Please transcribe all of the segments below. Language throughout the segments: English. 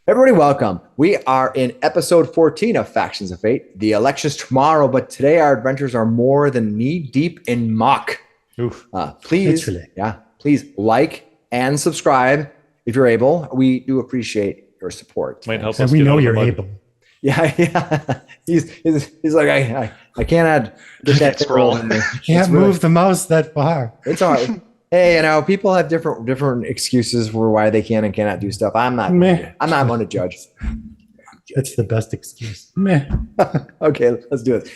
Everybody, welcome. We are in episode 14 of Factions of Fate. The election's tomorrow, but today our adventures are more than knee-deep in muck. Oof. Please like and subscribe if you're able. We do appreciate your support. Might help And us we get know out of the you're mud. able. Yeah. He's like, I cannot get that Scroll. in there. Can't move the mouse that far. It's hard. Hey, people have different excuses for why they can and cannot do stuff. I'm not going to judge. That's the best excuse. Meh. Okay, let's do it.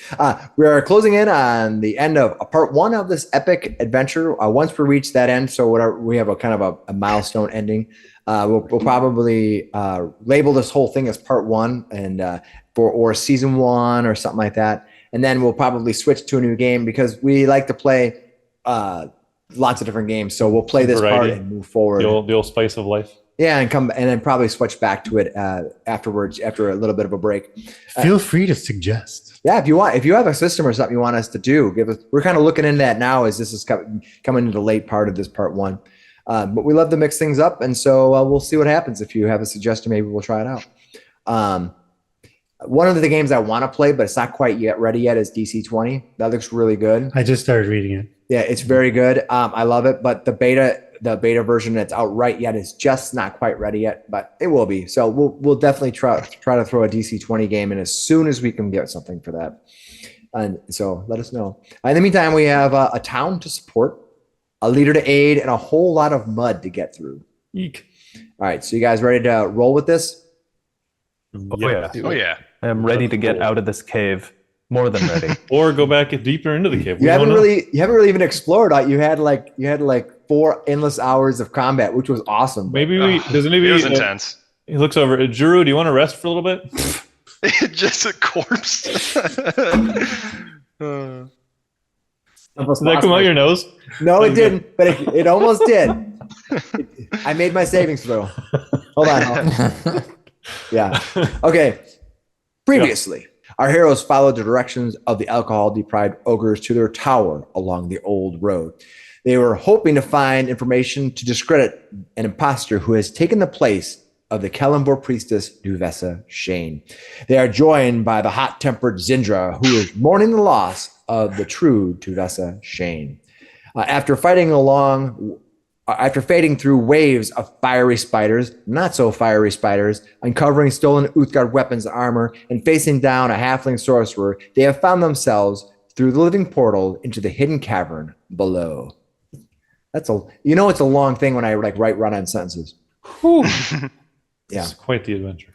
We are closing in on the end of part one of this epic adventure. Once we reach that end, so whatever, we have a kind of a milestone ending. We'll probably label this whole thing as part one and or season one or something like that. And then we'll probably switch to a new game because we like to play lots of different games. So we'll play this part and move forward. The old spice of life. Yeah, and then probably switch back to it afterwards after a little bit of a break. Feel free to suggest. Yeah, if you have a system or something you want us to do, give us. We're kind of looking into that now as this is coming into the late part of this part one. But we love to mix things up, and so we'll see what happens. If you have a suggestion, maybe we'll try it out. One of the games I want to play, but it's not quite ready yet, is DC-20. That looks really good. I just started reading it. Yeah, it's very good. I love it, but the beta version that's out right yet is just not quite ready yet, but it will be. So we'll definitely try to throw a DC-20 game in as soon as we can get something for that. And so let us know. In the meantime, we have a town to support, a leader to aid, and a whole lot of mud to get through. Eek. All right, so you guys ready to roll with this? Oh yeah. Oh yeah. I am ready to get out of this cave. More than ready. Or go back deeper into the cave. You haven't really even explored. You had like 4 endless hours of combat, which was awesome. Maybe does anybody? It was intense. He looks over. Drew, do you want to rest for a little bit? Just a corpse. Did that come out your nose? No, it didn't, but it almost did. I made my savings throw. Hold on. Yeah. Okay. Previously, our heroes followed the directions of the alcohol-deprived ogres to their tower along the old road. They were hoping to find information to discredit an imposter who has taken the place of the Kellenborg priestess Duvessa Shane. They are joined by the hot-tempered Zindra, who is mourning the loss of the true Duvessa Shane. After fading through waves of fiery spiders, not so fiery spiders, uncovering stolen Uthgard weapons and armor, and facing down a halfling sorcerer, they have found themselves through the living portal into the hidden cavern below. It's a long thing when I write run-on sentences. Yeah, It's quite the adventure.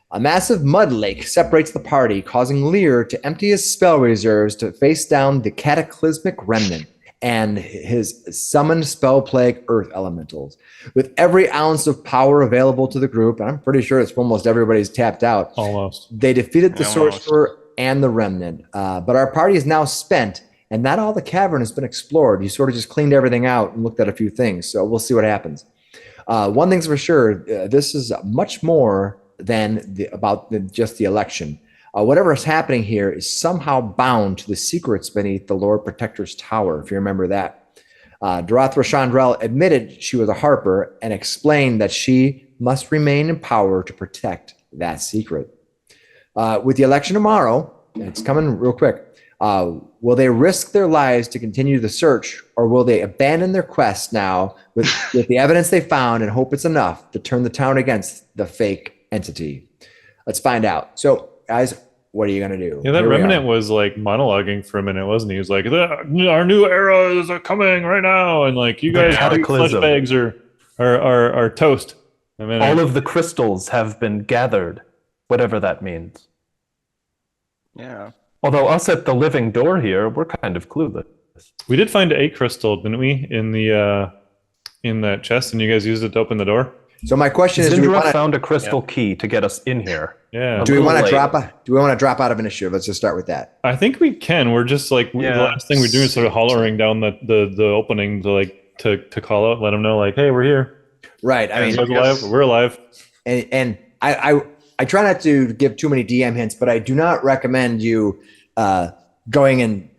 A massive mud lake separates the party, causing Lear to empty his spell reserves to face down the cataclysmic remnant and his summoned spell plague earth elementals. With every ounce of power available to the group, and I'm pretty sure it's almost everybody's tapped out, Almost. they defeated the Almost. sorcerer and the remnant. But our party is now spent, and not all the cavern has been explored. You sort of just cleaned everything out and looked at a few things, so we'll see what happens. One thing's for sure, this is much more than just the election. Whatever is happening here is somehow bound to the secrets beneath the Lord Protector's tower, if you remember that. Darathra Chandrel admitted she was a harper and explained that she must remain in power to protect that secret. With the election tomorrow, and it's coming real quick, will they risk their lives to continue the search, or will they abandon their quest now with the evidence they found and hope it's enough to turn the town against the fake entity? Let's find out. So, guys, what are you going to do? Yeah, that remnant was like monologuing for a minute, wasn't he? He was like, our new eras are coming right now. And like, you guys, flesh bags are toast. I mean, all of the crystals have been gathered, whatever that means. Yeah. Although us at the living door here, we're kind of clueless. we did find a crystal, didn't we? In that chest, and you guys used it to open the door. So my question is, Zindra found a crystal key to get us in here. Yeah. do we want to late. drop out of initiative? Let's just start with that. I think we can. We're just like the last thing we're doing is sort of hollering down the opening to call out, let them know like, hey, we're here. Right. I mean, we're alive. And I try not to give too many DM hints, but I do not recommend you going and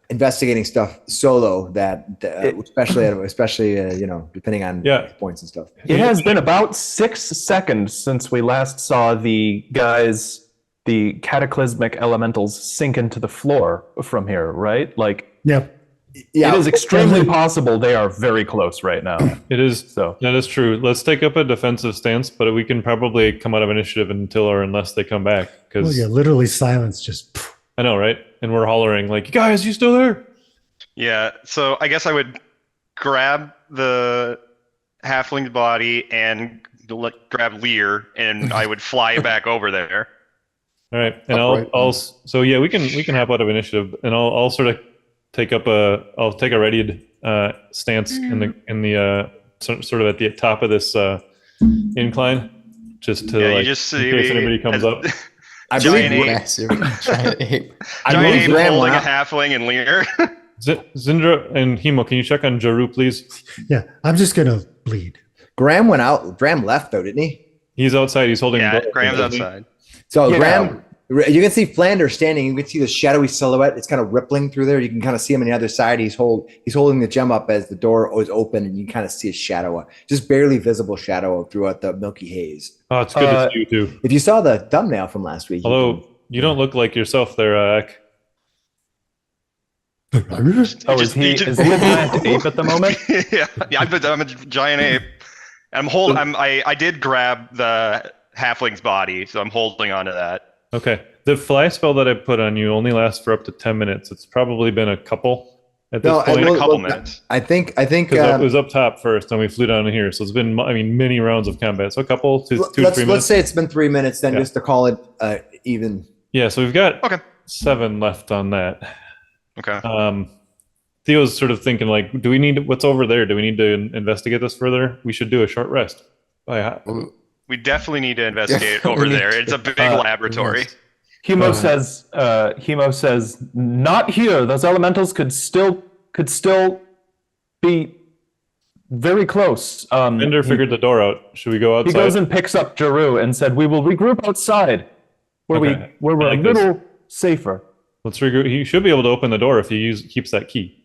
investigating stuff solo that especially depending on points and stuff. It has been about 6 seconds since we last saw the cataclysmic elementals sink into the floor from here, right? Like, Yep. it is extremely possible they are very close right now. It is. So that is true. Let's take up a defensive stance, but we can probably come out of initiative until or unless they come back. Because literally silence just. I know, right? And we're hollering like, "Guys, you still there?" Yeah, so I guess I would grab the halfling's body and grab Lear, and I would fly back over there. All right, and we can hop out of initiative, and I'll sort of take a readied stance in the sort of at the top of this incline, just to in case anybody comes up. I giant believe ape. Massive giant ape. Giant ape Graham holding a went halfling and Lear. Zindra and Hemo, can you check on Jaru, please? Yeah, I'm just gonna bleed. Graham went out. Graham left though, didn't he? He's outside. He's holding. Yeah, Graham's outside. So Graham, you can see Flander standing. You can see the shadowy silhouette. It's kind of rippling through there. You can kind of see him on the other side. He's holding the gem up as the door is open, and you can kind of see a shadow, just barely visible shadow throughout the milky haze. Oh, it's good to see you too. If you saw the thumbnail from last week, Although you don't look like yourself there, Ek. is he a giant ape at the moment? yeah, I'm a giant ape. I did grab the halfling's body, so I'm holding onto that. Okay. The fly spell that I put on you only lasts for up to 10 minutes. It's probably been a couple at this point. A couple minutes. I think Because it was up top first, and we flew down here. So it's been, many rounds of combat. So a couple, 2 to 3 minutes. Let's say it's been 3 minutes then, just to call it even. Yeah, so we've got 7 left on that. Okay. Theo's sort of thinking like, what's over there? Do we need to investigate this further? We should do a short rest. We definitely need to investigate over there. It's a big laboratory. Hemo says, not here. Those elementals could still be very close. Fender figured the door out. Should we go outside? He goes and picks up Jaru and said, we will regroup outside where we're a little safer. Let's regroup. He should be able to open the door if he keeps that key.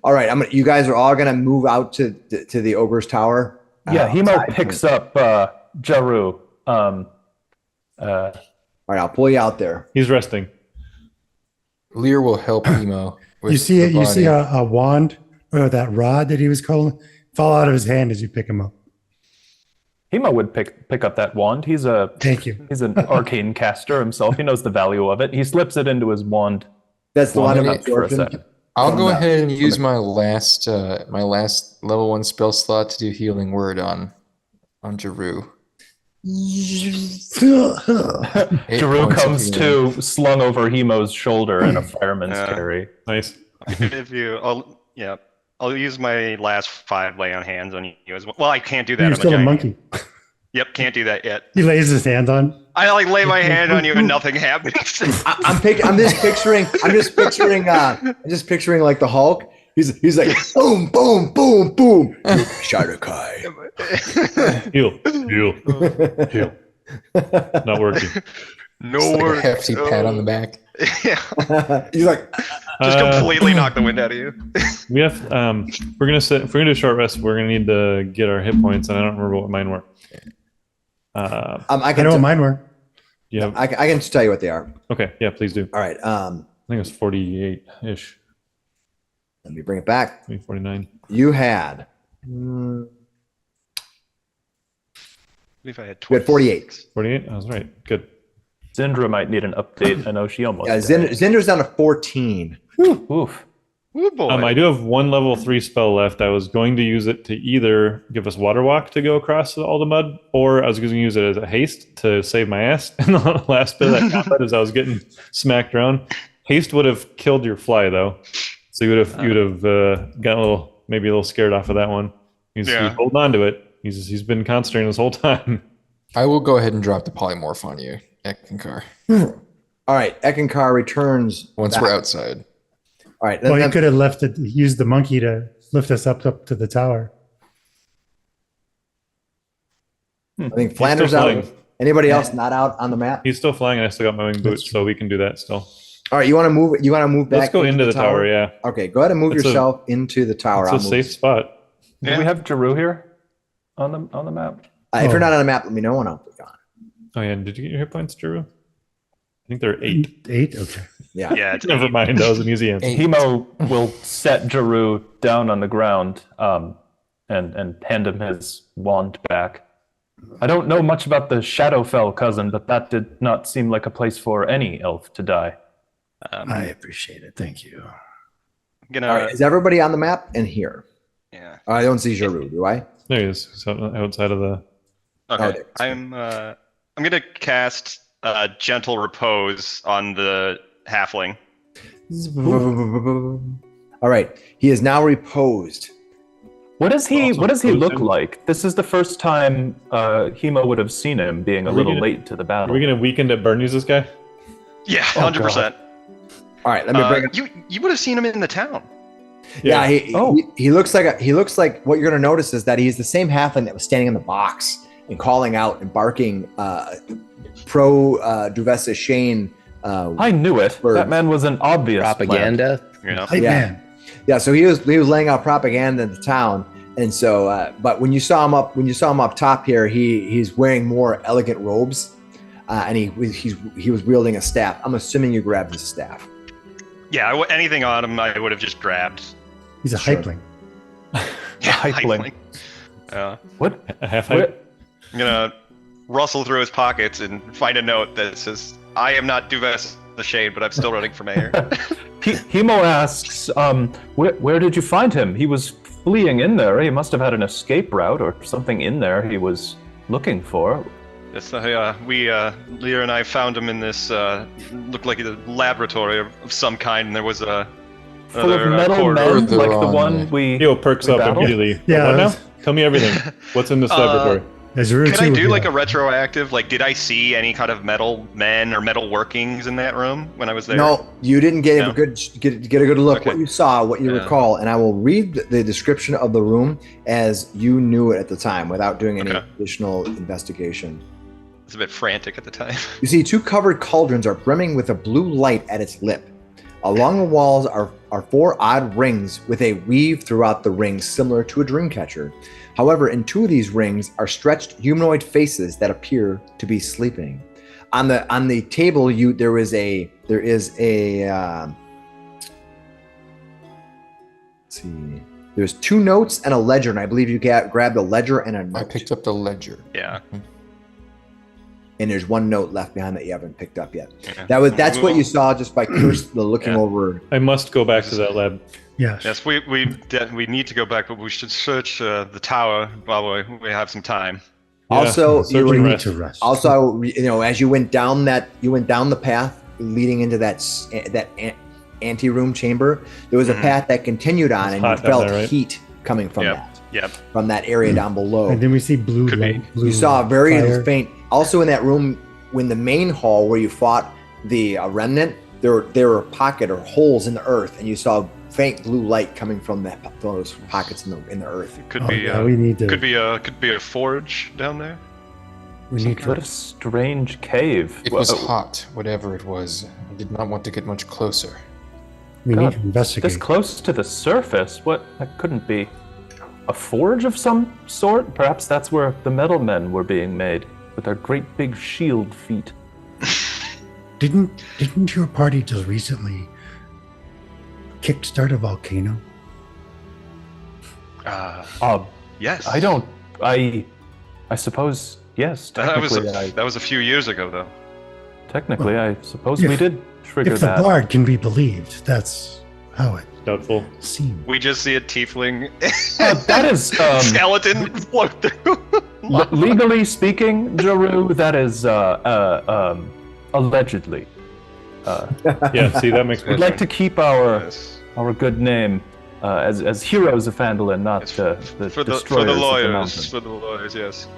All right, you guys are all gonna move out to the ogre's tower. Yeah, Hemo picks up Jaru. All right, I'll pull you out there. He's resting. Lear will help Emo. You see a wand or that rod that he was calling fall out of his hand as you pick him up. Hemo would pick up that wand. Thank you. He's an arcane caster himself. He knows the value of it. He slips it into his wand. That's the one minute for a second. I'll go ahead and use my last level 1 spell slot to do healing word on Jaru. Jaru comes to slung over Hemo's shoulder in a fireman's carry. Nice. I'll use my last 5 lay on hands on you as well. Well, I can't do that. You're still a monkey. Yep, can't do that yet. He lays his hand on. I lay my hand on you and nothing happens. I'm just picturing like the Hulk. He's like boom, boom, boom, boom. Shadowkai. Heal. Not working. No work. A hefty pat on the back. Yeah. He's like just completely knock the wind out of you. We have if we're gonna do a short rest, we're gonna need to get our hit points, and I don't remember what mine were. I know what mine were. Yeah. I can just tell you what they are. Okay. Yeah. Please do. All right. I think it was 48-ish. Let me bring it back. 49. You had. I believe I had 48. 48. I was right. Good. Zindra might need an update. I know she almost. Zindra's down to 14. Oof. Ooh, boy. I do have 1 level 3 spell left. I was going to use it to either give us water walk to go across all the mud, or I was going to use it as a haste to save my ass. And the last bit of that combat as I was getting smacked around. Haste would have killed your fly though, so you would have gotten maybe a little scared off of that one. He's holding on to it. He's been concentrating this whole time. I will go ahead and drop the polymorph on you, Eckankar. All right, Eckankar returns once we're outside. All right. Well, you could have used the monkey to lift us up to the tower. I think Flander's out. Anybody else not out on the map? He's still flying, and I still got my wing boots, so we can do that still. All right, you want to move? You want to move back? Let's go into the tower. Yeah, Okay, go ahead and move It's yourself into the tower. it's a safe spot. Do we have Jeru here on the map? If you're not on the map, let me know when I'll be gone. Oh yeah, did you get your hit points, Drew? I think there are 8. 8? Okay. Yeah. Yeah, it's Never mind, that was an easy answer. 8. Hemo will set Jeru down on the ground and hand him his wand back. I don't know much about the Shadowfell cousin, but that did not seem like a place for any elf to die. I appreciate it. Thank you. gonna. All right, is everybody on the map and here? Yeah. I don't see Jeru, do I? There he is. He's outside of the. Okay. there. I'm gonna cast Gentle Repose on the halfling. All right, he is now reposed. What does he Also look frozen. like? This is the first time Hemo would have seen him being a Are we little gonna- late to the Are battle. we gonna weekend at Bernie's this guy? Yeah, Oh, 100%. All right, let me bring up. You would have seen him in the town. Yeah, Oh. he looks like what you're gonna notice is that he's the same halfling that was standing in the box and calling out and barking pro Duvessa Shane. I knew it. Birds. That man was an obvious Propaganda. You know. Hype Yeah. man. Yeah, so he was laying out propaganda in the town, and so but when you saw him up top here, he's wearing more elegant robes, and he was wielding a staff. I'm assuming you grabbed his staff. Yeah, anything on him, I would have just grabbed. He's a Sure. hypeling. Hypeling. Yeah. What? A half Where- height. I'm gonna rustle through his pockets and find a note that says, "I am not Duvess the Shade, but I'm still running for mayor." Hemo asks, where did you find him? He was fleeing in there. He must have had an escape route or something in there he was looking for. Yes, Lear and I found him in this looked like a laboratory of some kind, and there was a Full of another, metal corridor. men, They're like the on one the- we... Theo perks We up battled? immediately. Yeah, What now? that's- Tell me everything. What's in this laboratory? There's Jeru Can I too, do like yeah. a retroactive? Like, did I see any kind of metal men or metal workings in that room when I was there? No, you didn't get No. a good get a good look. Okay. What you saw, what you Yeah. recall, and I will read the description of the room as you knew it at the time, without doing any Okay. additional investigation. I was a bit frantic at the time. You see, 2 covered cauldrons are brimming with a blue light at its lip. Along the walls are 4 odd rings with a weave throughout the rings similar to a dream catcher. However, in 2 of these rings are stretched humanoid faces that appear to be sleeping. On the table, there is a let's see. There's 2 notes and a ledger, and I believe you grabbed a ledger and a I note. picked up the ledger. Yeah. And there's 1 note left behind that you haven't picked up yet. Yeah. That's what you saw just by looking Yeah. over. I must go back to that lab. Yes. Yes, we need to go back, but we should search the tower while we have some time. Yeah, Also, search you and were- We need rest. to rest. Also, as you went down the path leading into that anteroom chamber, there was a Mhm. path that continued on, It's and you hot down felt there, right? heat coming from Yep. that, Yep. from that area down below. And then we see blue Could be. light. Blue You saw a very fire. faint. Also, in that room, when the main hall where you fought the remnant, there were pocket or holes in the earth, and you saw faint blue light coming from those pockets in the earth. Could Oh, be yeah, we need to. could be a forge down there. we need What to. a strange cave. It was hot, whatever it was. I did not want to get much closer. We God, need to investigate. This close to the surface? What? That couldn't be a forge of some sort? Perhaps that's where the metal men were being made, with their great big shield feet. Didn't your party just recently kickstart a volcano? Yes. I suppose, yes. That was Technically, a few years ago, though. technically, I suppose if- we did trigger If the that. bard can be believed, that's how it Doubtful. seemed. We just see a tiefling That is, skeleton float through. legally speaking, Jeru, that is allegedly. Yeah, see, that makes more We'd like sense. to keep our Yes. good name as heroes of Phandalin, not Yes, the for destroyers the of lawyers, mountain. for the lawyers, yes.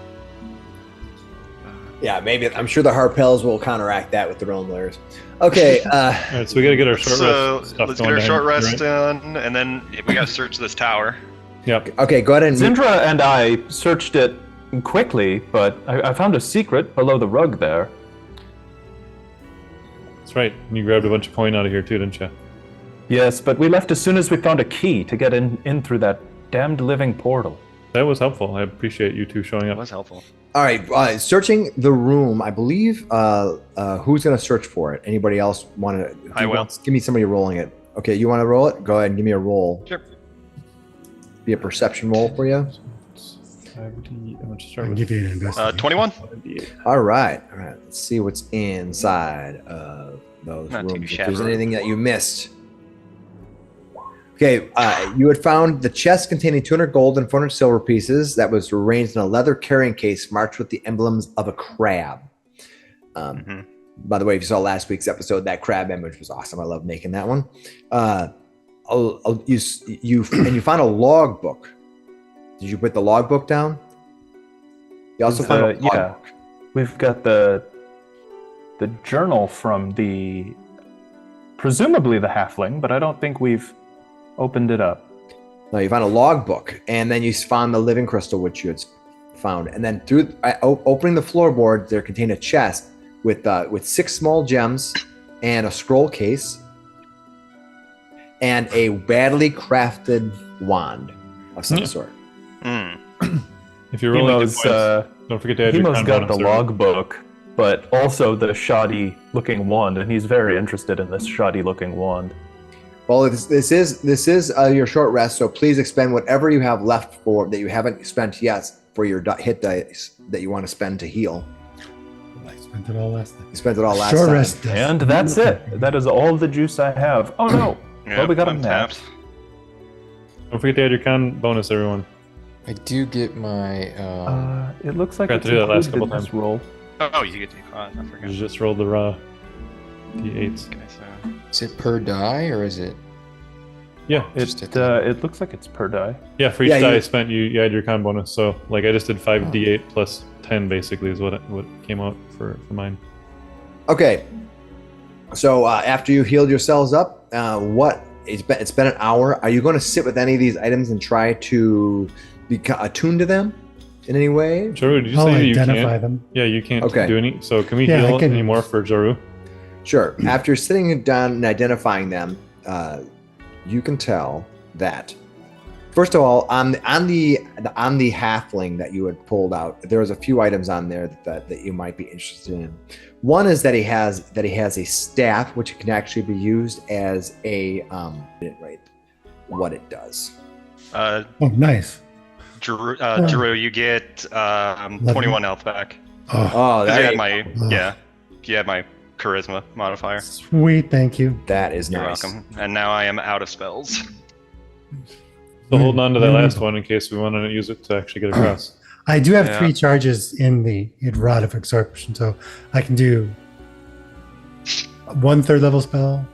Yeah, maybe. I'm sure the Harpels will counteract that with their own layers. Okay. All right, so we gotta get our short So rest stuff let's going get our short down, rest right? done, and then we gotta search this tower. Yep. Okay. Go ahead and. Zindra and I searched it quickly, but I found a secret below the rug there. That's right. And you grabbed a bunch of coin out of here too, didn't you? Yes, but we left as soon as we found a key to get in through that damned living portal. That was helpful. I appreciate you two showing That up. was helpful. All right, searching the room. I believe who's going to search for it? Anybody else want to? I will. Give me somebody rolling it. Okay, you want to roll it? Go ahead and give me a roll. Sure. Be a perception roll for you. 5D. I'm going to I start can with give you an investigation. 21. 5D8. All right. Let's see what's inside of those Not too rooms. If there's shabby. anything that you missed. Okay, you had found the chest containing 200 gold and 400 silver pieces that was arranged in a leather carrying case marked with the emblems of a crab. By the way, if you saw last week's episode, that crab image was awesome. I love making that one. You found a log book. Did you put the log book down? You also found a log book. We've got the journal from presumably the halfling, but I don't think we've opened it up. No, you found a log book, and then you found the living crystal, which you had found. And then through opening the floorboard, there contained a chest with 6 small gems and a scroll case and a badly crafted wand of some sort. If you're rolling hit Hemo's, points, don't forget to add your Hemo's con got bonus the there. logbook, but also the shoddy-looking wand, and he's very interested in this shoddy-looking wand. Well, this is your short rest, so please expend whatever you have left for that you haven't spent yet for your hit dice that you want to spend to heal. I spent it all last night. You spent it all last Short time. rest. dice. And that's it. That is all the juice I have. Oh no! Well, we got a untapped. map. Don't forget to add your con bonus, everyone. I do get my. It looks like Forgot it's to do that last included couple in this times. roll. Oh, you get to I forgot. You just rolled the raw d8s. Okay, so Is it per die or is it? Yeah, Just It at the- it looks like it's per die. yeah. For each Yeah, die you- I spent, you add your con bonus. So, like, I just did 5d8 plus 10, basically, is what came out for mine. Okay. So after you healed yourselves up, it's been an hour. Are you going to sit with any of these items and try to become attuned to them in any way? Jaru, did you I'll say that you identify can't? them. Yeah, you can't Okay. do any. So, can we Yeah, I heal can- any more for Jaru? Sure. After sitting down and identifying them, you can tell that. First of all, on the halfling that you had pulled out, there was a few items on there that you might be interested in. One is that he has a staff which can actually be used as a right what it does. Oh, nice. Drew, you get 21 health back. Oh, Oh, 'Cause that, you had my charisma modifier. sweet. Thank you. that is You're nice. welcome. And now I am out of spells. So, hold on to that last one in case we want to use it to actually get across. I do have Yeah. 3 charges in the Rod of Absorption, so I can do 1 third level spell,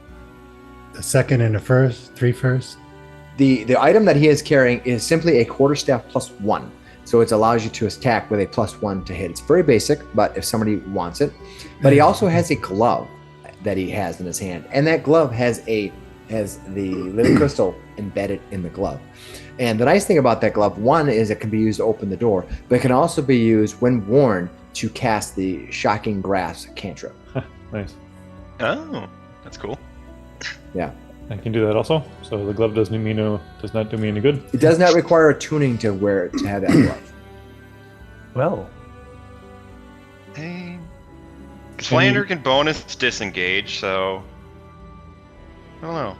a second and a first, 3 first. The item that he is carrying is simply a quarterstaff +1. So it allows you to attack with a +1 to hit. It's very basic, but if somebody wants it. But he also has a glove that he has in his hand. And that glove has the living crystal embedded in the glove. And the nice thing about that glove, one, is it can be used to open the door, but it can also be used when worn to cast the Shocking Grasp cantrip. Nice. Oh, that's cool. Yeah. I can do that also. So the glove does not do me any good. It does not require a tuning to have that glove. Well, Because Flander can bonus disengage, so I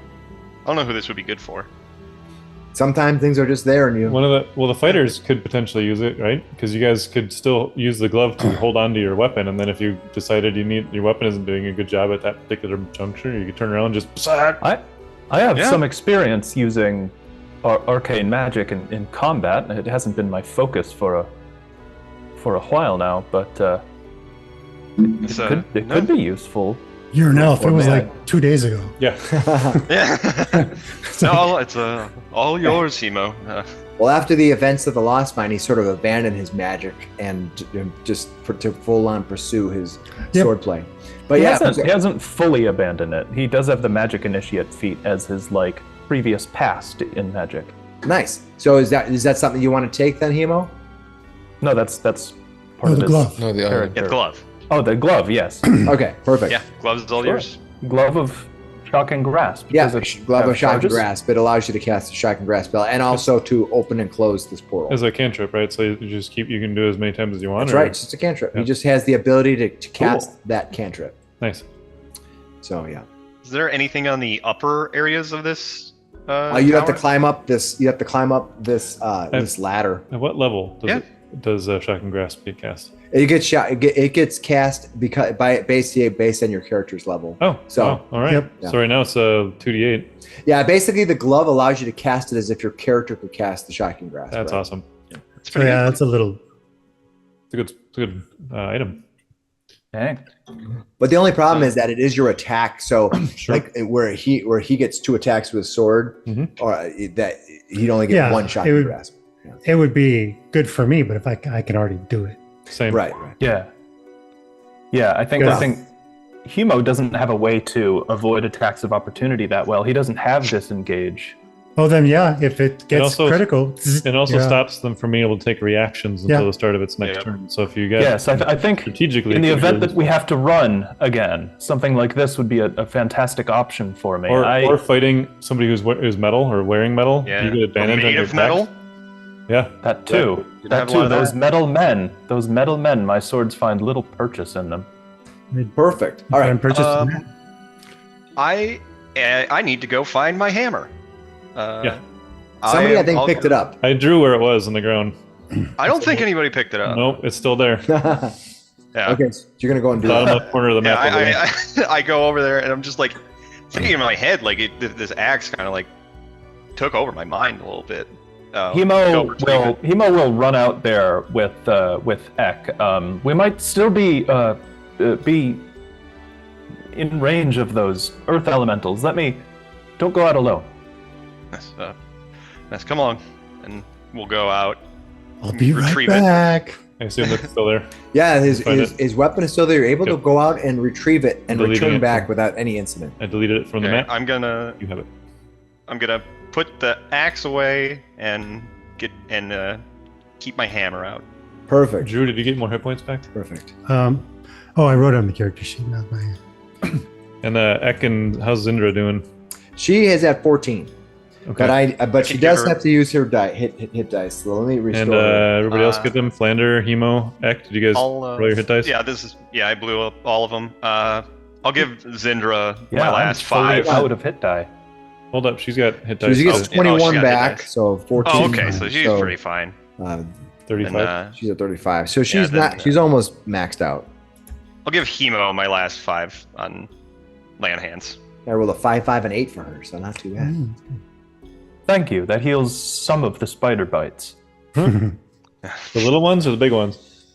don't know who this would be good for. Sometimes things are just there and you. The fighters could potentially use it, right? Because you guys could still use the glove to hold on to your weapon, and then if you decided your weapon isn't doing a good job at that particular juncture, you could turn around and just. I have Yeah. some experience using arcane magic in combat. It hasn't been my focus for a while now, but it could be useful. You're an elf. It Or was may I- like 2 days ago. Yeah. Yeah. No, it's all yours, Hemo. Well, after the events of the Lost Mine, he sort of abandoned his magic and to full on pursue his Yep. swordplay. But He yeah, hasn't fully abandoned it. He does have the magic initiate feat as his previous past in magic. nice. So is that something you want to take then, Hemo? No, that's part Oh, of the his glove. No, the other. character. Get the glove. Oh, the glove, yes. Okay, perfect. Yeah, gloves is all yours. Glove of shock and grasp. Yeah, Does it glove have of shock and charges? grasp. It allows you to cast a shock and grasp spell, and also to open and close this portal. As a cantrip, right? So you just keep. You can do as many times as you want. That's right. It's just a cantrip. Yeah. He just has the ability to cast Cool. that cantrip. Nice. So yeah. Is there anything on the upper areas of this? You have to tower? climb up this. You have to climb up this this ladder. At what level Yeah. does shock and grasp get cast? It gets shot. It gets cast because based on your character's level. Oh, So- oh, all right. Yep. So right now it's a 2d8. Yeah, basically the glove allows you to cast it as if your character could cast the shocking grasp. That's right? awesome. It's So pretty yeah, good. that's a little. It's a good item. Dang. But the only problem is that it is your attack. So Sure. like where he gets 2 attacks with his sword, Mhm. or that he'd only get Yeah, one it shocking would- grasp. It would be good for me, but if I can already do it. Same. Right. Yeah. Yeah, I think Hemo doesn't have a way to avoid attacks of opportunity that well. He doesn't have disengage. Oh, then yeah, if it gets also- critical, It also yeah. stops them from being able to take reactions until Yeah. the start of its next Yep. turn. So if you get Yes, I think strategically in the it could event be that we have to run again, something like this would be a fantastic option for me. or fighting somebody who's metal or wearing metal, Yeah. you get advantage on Made your of metal. attacks. Yeah. that too. Didn't That have a too. lot of Those that. metal men, my swords find little purchase in them. Perfect. All right. Purchase I need to go find my hammer. Yeah. Somebody I think picked it up. I drew where it was on the ground. I don't think anybody picked it up. Nope, it's still there. Yeah. Okay, so you're gonna go and do Bottom that. left corner of the map. over there. Yeah, I go over there and I'm just like thinking in my head like this axe kind of like took over my mind a little bit. Go retrieve it. Hemo will run out there with Ek. We might still be in range of those earth elementals. Don't go out alone. Let's come on, and we'll go out. I'll be right retrieve it. back. I assume that's still there. Yeah, Find his weapon is still there. You're able to Yep. go out and retrieve it and Deleting return it. back without any incident. I deleted it from the Okay, map. I'm gonna You have it. put the axe away and keep my hammer out. Perfect. Drew, did you get more hit points back? Perfect. Oh, I wrote it on the character sheet, not my. And Ek and how's Zindra doing? She is at 14, Okay. but she can does give her- have to use her hit dice. So let me restore. And her. everybody else get them? Flander, Hemo, Ek, did you guys roll your hit dice? Yeah, I blew up all of them. I'll give Zindra Yeah, my last I'm fully 5. out of hit die. Hold up, she's got hit So dice. she gets she 21 got hit back, dice. so 14. Oh, okay, so she's pretty fine. 35. And, She's at 35, so she's then, not. She's almost maxed out. I'll give Hemo my last 5 on land hands. I rolled a 5, 5, and 8 for her, so not too bad. Thank you. That heals some of the spider bites. The little ones or the big ones?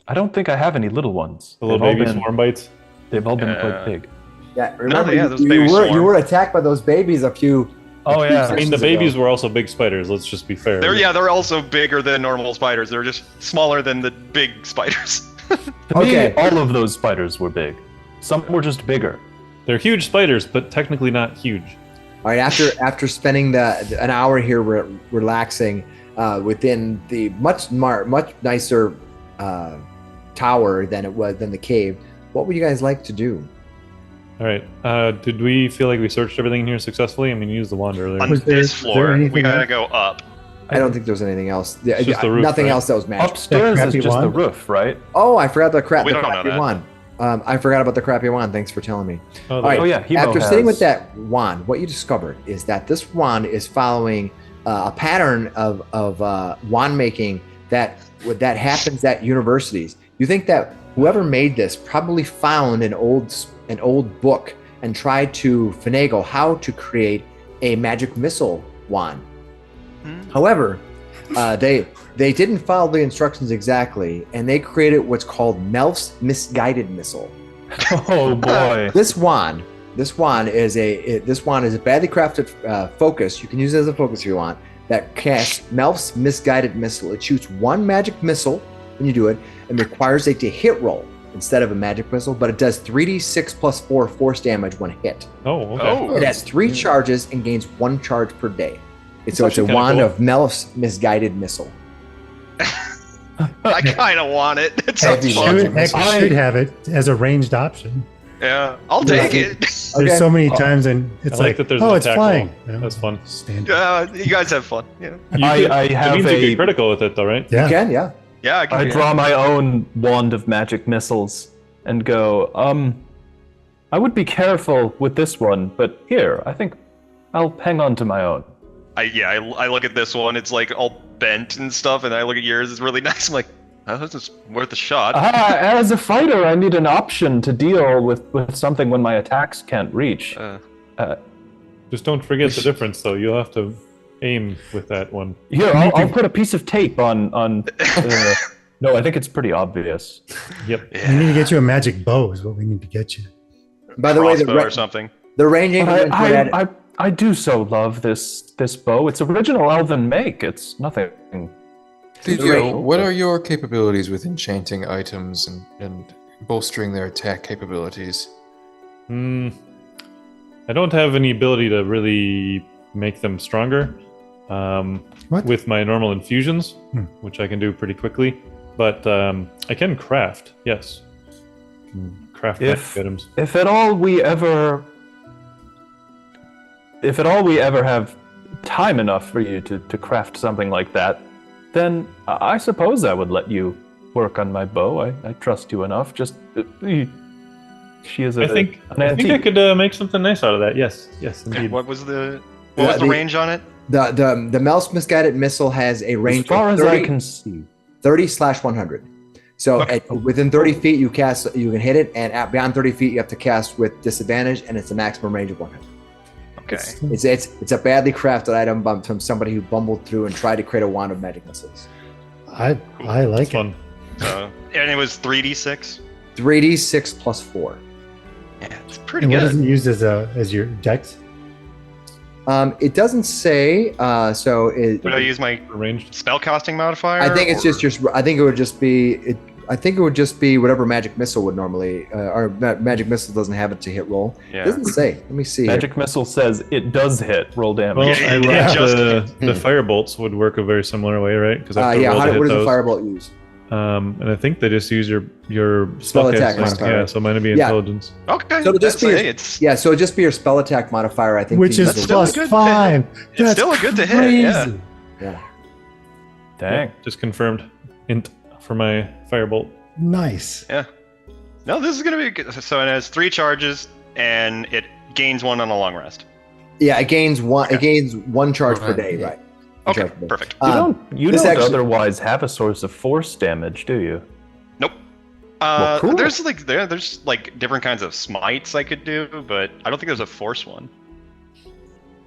I don't think I have any little ones. The little They've all baby been- swarm bites? They've all been quite big. Yeah, remember yeah, those you baby were swarm. attacked by those babies a few. Oh yeah. I mean, the Sessions babies ago. were also big spiders, let's just be fair. They're also bigger than normal spiders. They're just smaller than the big spiders. To Okay. me, all of those spiders were big. Some were just bigger. They're huge spiders, but technically not huge. All right, after spending an hour here relaxing within the much nicer tower than the cave, what would you guys like to do? All right. Did we feel like we searched everything in here successfully? I mean, you used the wand earlier. On Was there- this was there floor, we anything gotta else? go up. I don't think there's anything else. It's just the roof, Nothing right? else that was magic. Upstairs is crappy just the wand? roof, right? Oh, I forgot the We don't know crappy that. wand. I forgot about the crappy wand. Thanks for telling me. Oh, All right. Oh yeah, Hemo After sitting with has- that wand, what you discovered is that this wand is following a pattern of wand making that happens at universities. You think that whoever made this probably found an old book and tried to finagle how to create a magic missile wand. However, they didn't follow the instructions exactly, and they created what's called Melf's misguided missile. Oh boy. This wand is a badly crafted focus. You can use it as a focus if you want. That casts Melf's misguided missile. It shoots one magic missile when you do it, and requires a to-hit roll instead of a magic missile. But it does 3d6 plus 4 force damage when hit. Oh, okay. Oh. It has 3 charges and gains 1 charge per day. So it's a actually kinda wand cool. of Melf's misguided missile. I kind of want it. It sounds Heavy fun. magic. X should have it as a ranged option. Yeah, I'll take it. There's so many times, and it's I like like, that there's oh, an it's attack flying. roll. That's fun. Standard. You guys have fun. Yeah, I It have means you a. get critical with it, though, right? Yeah. You can, yeah. yeah. I draw my own wand of magic missiles and go, I would be careful with this one, but here, I think I'll hang on to my own. I look at this one. It's like all bent and stuff, and I look at yours. It's really nice. I'm like, oh, this is worth a shot. As a fighter, I need an option to deal with something when my attacks can't reach. Just don't forget the difference, though. You'll have to aim with that one. Here, I'll put a piece of tape on. No, I think it's pretty obvious. Yep. We need to get you a magic bow. Is what we need to get you. By the way, Crossbow or something. the ranging. I do so love this bow. It's original elven make. It's nothing. Theo, what are your capabilities with enchanting items and bolstering their attack capabilities? I don't have any ability to really make them stronger with my normal infusions, which I can do pretty quickly. But I can craft, yes. I can craft magic items. If at all we ever have time enough for you to craft something like that, then I suppose I would let you work on my bow. I trust you enough. Just she is. I think I could make something nice out of that. Yes, indeed. What was the range on it? The Mouse Misguided Missile has a range as far of as 30, I can see. 30/100. So within 30 feet, you can hit it, and beyond 30 feet, you have to cast with disadvantage, and it's a maximum range of 100. Okay. It's a badly crafted item from somebody who bumbled through and tried to create a wand of magic missiles. I like It's fun. And it was 3d6. 3d6 plus 4. Yeah, it's pretty And what good. is it used as your dex? It doesn't say. So it. Would I use my Ranged. spellcasting modifier? I think it's or- just your. I think it would just be. I think it would just be whatever magic missile would normally. Or magic missile doesn't have it to hit roll. Yeah. It doesn't say. Let me see. Magic missile says it does hit. Roll damage. Well, Yeah, I yeah, like the firebolt would work a very similar way, right? Because How to what hit does a those. firebolt use? And I think they just use your Spell attack spellcasting. modifier. Yeah, so mine would be Yeah. intelligence. Okay. So it'll just that's- be hey, it's Yeah, so it'd just be your spell attack modifier. I think. Which to is use the- still a plus good 5. It's That's still a good to hit, crazy. yeah. Yeah. Dang. Just confirmed int for my firebolt. Nice. No, this is gonna be good. So it has 3 charges and it gains 1 on a long rest. Yeah, it gains one. Okay. It gains 1 charge per Right, day, yeah. right? Okay, Charge per day. perfect. You this don't actually- otherwise have a source of force damage, do you? Nope. Well, cool. There's like different kinds of smites I could do, but I don't think there's a force one.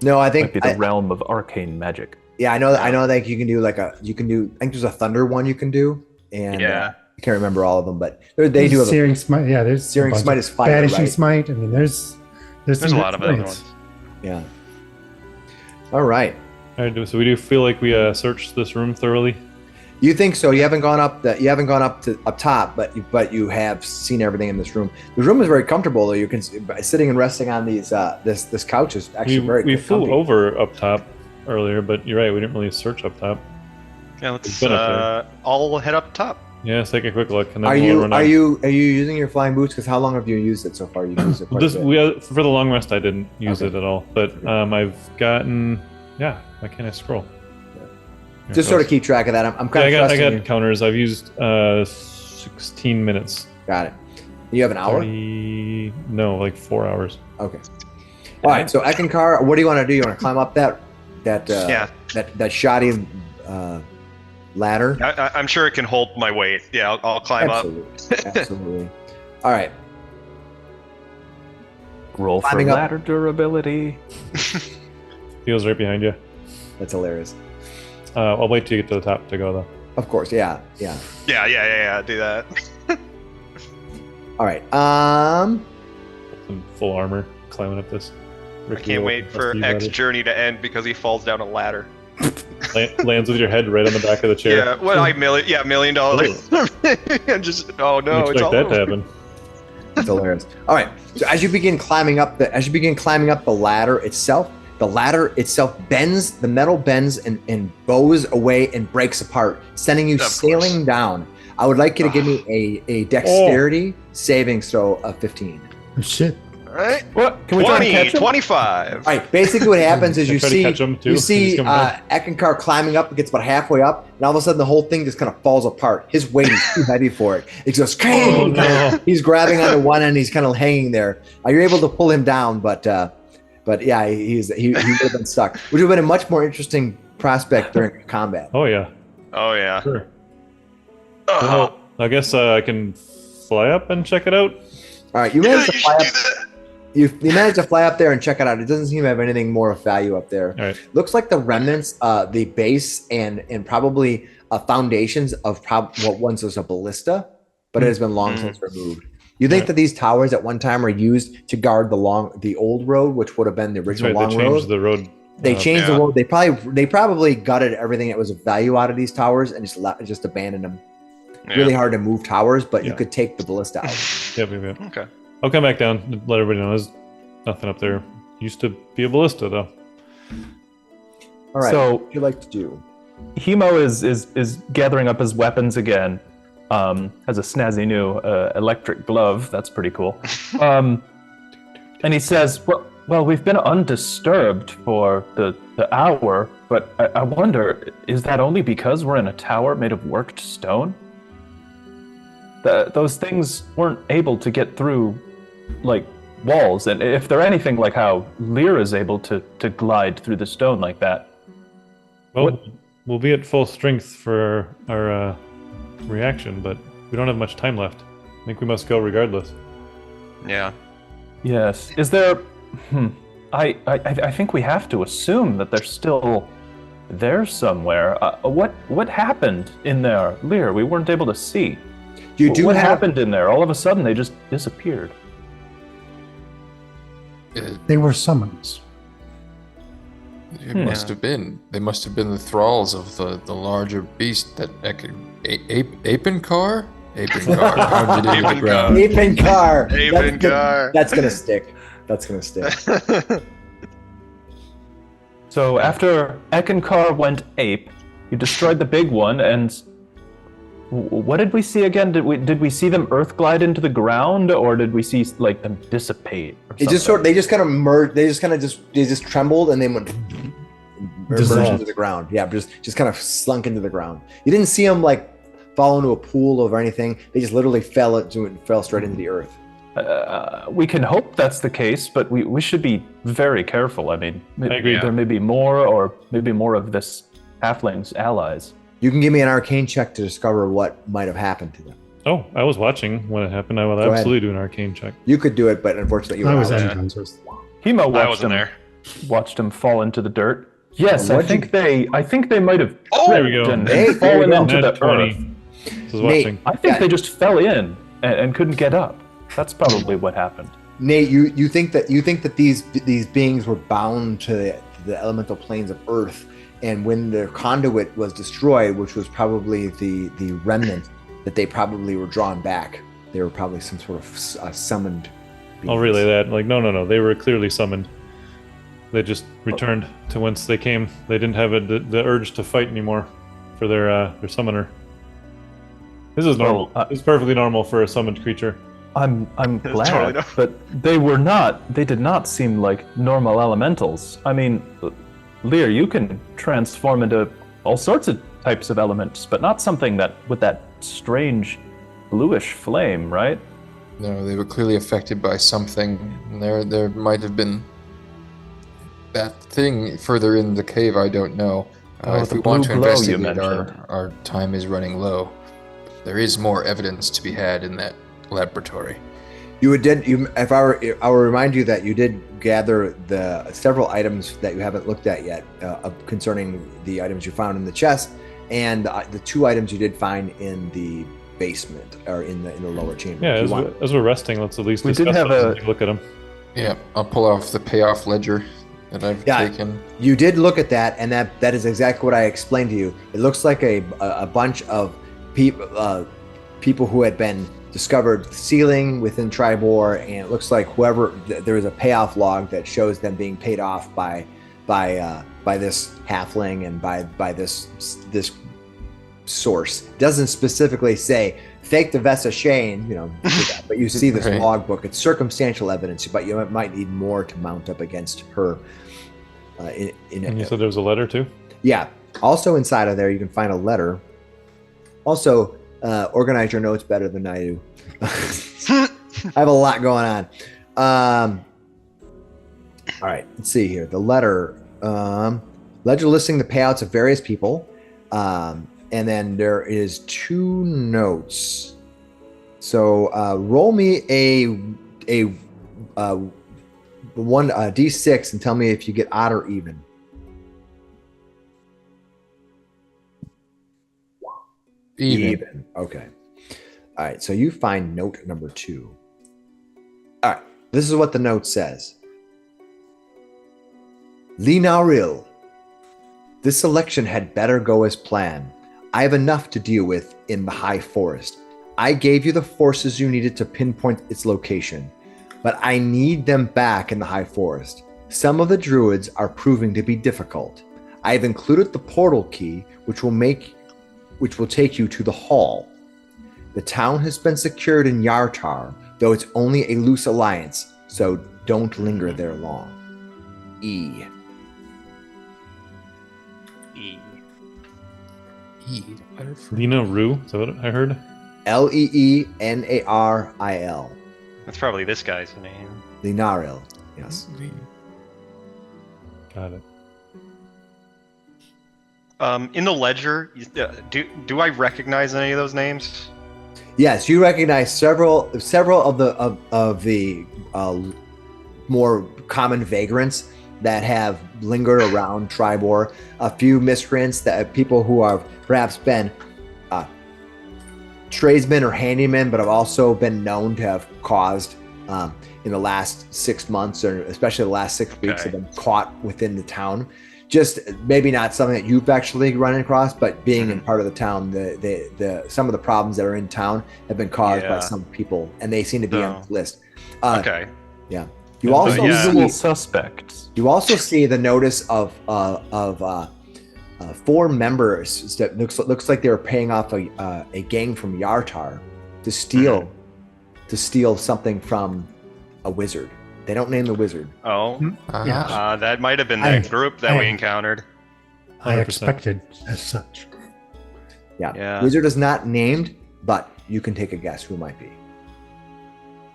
No, I Might think. be the realm of arcane magic. Yeah, I know. I know. Like you can do I think there's a thunder one you can do, and Yeah. I can't remember all of them, but they do have a Searing Smite. Yeah, there's a Searing bunch Smite of- is fire, Banishing right? Smite. I mean, there's There's some a lot of good other smites. ones. yeah. All right. All right, so we do feel like we searched this room thoroughly. You think so? You haven't gone up to up top, but you have seen everything in this room. The room is very comfortable, though. You can sitting and resting on these this couch is actually very. We flew comfy. over up top earlier, but you're right. We didn't really search up top. Yeah, let's been up all head up top. Yeah, let's take a quick look. And then Are we'll you run are out. you using your flying boots? Because how long have you used it so far? You used it quite This, a bit. for the long rest, I didn't use Okay. it at all. But I've gotten. Yeah, why can't I scroll? Here Just it sort of goes. keep track of that. I'm Yeah, kind of I trusting got you. counters. I've used 16 minutes. Got it. You have an hour. 30 No, like 4 hours. Okay. All right. So Eckankar, what do you want to do? You want to climb up that Yeah. that shoddy ladder? I'm sure it can hold my weight. Yeah, I'll climb up. Absolutely. Absolutely. All right. Roll for Climbing up. ladder durability. Theo's right behind you. That's hilarious. I'll wait till you get to the top to go though. Of course. Yeah. Yeah. Yeah. Do that. All right. In full armor, climbing up this. I can't wait for X journey to end because he falls down a ladder. Lands with your head right on the back of the chair. Yeah, what $1 million. And just oh no, Didn't it's all expect that to over. happen. It's hilarious. All right. So as you begin climbing up the ladder itself, the ladder itself bends, the metal bends and bows away and breaks apart, sending you Of sailing course. down. I would like you to give me a dexterity saving throw of 15. Oh, shit. All right. What? Can we try to 20, catch him? 25. All right, basically what happens is I you try to see catch him, too, you as see he's coming down. Eckankar climbing up, gets about halfway up, and all of a sudden the whole thing just kind of falls apart. His weight is too heavy for it. It goes crazy. Oh, no. He's grabbing onto one end, he's kind of hanging there. You're able to pull him down, but yeah, he would have been stuck, which would have been a much more interesting prospect during combat. Oh yeah, Oh yeah. sure. Oh. Well, I guess I can fly up and check it out. All right, you managed to fly up. You managed to fly up there and check it out. It doesn't seem to have anything more of value up there. All right. Looks like the remnants, the base and probably foundations of what once was a ballista, but it has been long since removed. You think that these towers at one time were used to guard the old road, which would have been the That's original right, they long changed road? the road. They changed the Yeah. road. They probably gutted everything that was of value out of these towers and just abandoned them. Yeah. Really hard to move towers, but you Yeah. could take the ballista out. Yep. Okay. I'll come back down and let everybody know there's nothing up there. Used to be a ballista though. All right. So- what would you like to do? Hemo is gathering up his weapons again. Has a snazzy new electric glove. That's pretty cool. And he says, "Well, we've been undisturbed for the hour, but I wonder, is that only because we're in a tower made of worked stone? Those things weren't able to get through, like, walls, and if they're anything like how Lear is able to glide through the stone like that." Well, we'll be at full strength for our reaction, but we don't have much time left. I think we must go regardless. Yeah. Yes. Is there? I think we have to assume that they're still there somewhere. What happened in there, Lear? We weren't able to see. What happened in there? All of a sudden, they just disappeared. They were summons. It must have been. They must have been the thralls of the larger beast that Eckankar? Eckankar pounded into the ground. Eckankar. Eckankar. That's gonna stick. That's gonna stick. So after Eckankar went ape, you destroyed the big one, and what did we see again? Did we see them earth glide into the ground, or did we see like them dissipate? Or They just kind of merged. They just trembled and they went merged Dissolved. into the ground. Yeah, just kind of slunk into the ground. You didn't see them like fall into a pool or anything. They just literally fell straight into the earth. We can hope that's the case, but we should be very careful. I mean, I agree. there may be more, or maybe more of this halfling's allies. You can give me an arcane check to discover what might have happened to them. Oh, I was watching when it happened. I will ahead. absolutely do an arcane check. You could do it, but unfortunately, you I were was out. unconscious. Hemo I watched wasn't him, there. watched him fall into the dirt. Yes, What'd I think they might have Oh, there we go. tripped and Hey, fallen there we into go. the Nat 20. earth. I was Nate. watching. I think Yeah. they just fell in and couldn't get up. That's probably what happened. Nate, you think that these beings were bound to the elemental planes of Earth, and when the conduit was destroyed, which was probably the remnant, that they probably were drawn back. They were probably some sort of summoned. Oh, really? That? Like, no. They were clearly summoned. They just returned to whence they came. They didn't have the urge to fight anymore for their summoner. This is normal. Well, It's perfectly normal for a summoned creature. I'm glad, totally not. but they did not seem like normal elementals. I mean, Lear, you can transform into all sorts of types of elements, but not something that with that strange bluish flame, right? No, they were clearly affected by something. And there might have been that thing further in the cave. I don't know. Oh, If the we want to blue glow you investigate, mentioned. our time is running low. There is more evidence to be had in that laboratory. If I will remind you that you did gather the several items that you haven't looked at yet concerning the items you found in the chest, and the two items you did find in the basement or in the lower chamber. Yeah, If you want- as we're resting, let's at least We did discuss have those a- and take a look at them. Yeah, I'll pull off the payoff ledger that I've Yeah. taken. You did look at that, and that is exactly what I explained to you. It looks like a bunch of people who had been discovered sealing within Tribor, and it looks like there is a payoff log that shows them being paid off by by this halfling and by this source. It doesn't specifically say fake the Vesa Shane, but you see this Right. logbook. It's circumstantial evidence, but you might need more to mount up against her. And you said there was a letter too? Yeah. Also inside of there, you can find a letter. Also, organize your notes better than I do. I have a lot going on. All right, let's see here. The letter, ledger listing the payouts of various people. And then there is 2 notes. So roll me a d6 and tell me if you get odd or even. Even. Okay. All right. So you find note number 2. All right. This is what the note says. Linaril. This election had better go as planned. I have enough to deal with in the high forest. I gave you the forces you needed to pinpoint its location, but I need them back in the high forest. Some of the druids are proving to be difficult. I have included the portal key, which will take you to the hall. The town has been secured in Yartar, though it's only a loose alliance, so don't linger there long. E. Letter for Lena Rue, is that what I heard? Leenaril. That's probably this guy's name. Linaril. Yes. Got it. In the ledger, do I recognize any of those names? Yes, you recognize several of the more common vagrants that have lingered around Tribor. A few miscreants, that people who have perhaps been tradesmen or handymen, but have also been known to have caused in the last 6 months, or especially the last 6 weeks, have been caught within the town. Just maybe not something that you've actually run across, but being in part of the town, the some of the problems that are in town have been caused by some people, and they seem to be on this list. Okay. Yeah. You also Usual see, suspects. you also see the notice of 4 members that looks like they were paying off a gang from Yartar to steal something from a wizard. They don't name the wizard. Oh, Yeah. that might have been I- the group that we I- encountered. I 100%. expected as such. Yeah. Wizard is not named, but you can take a guess who it might be.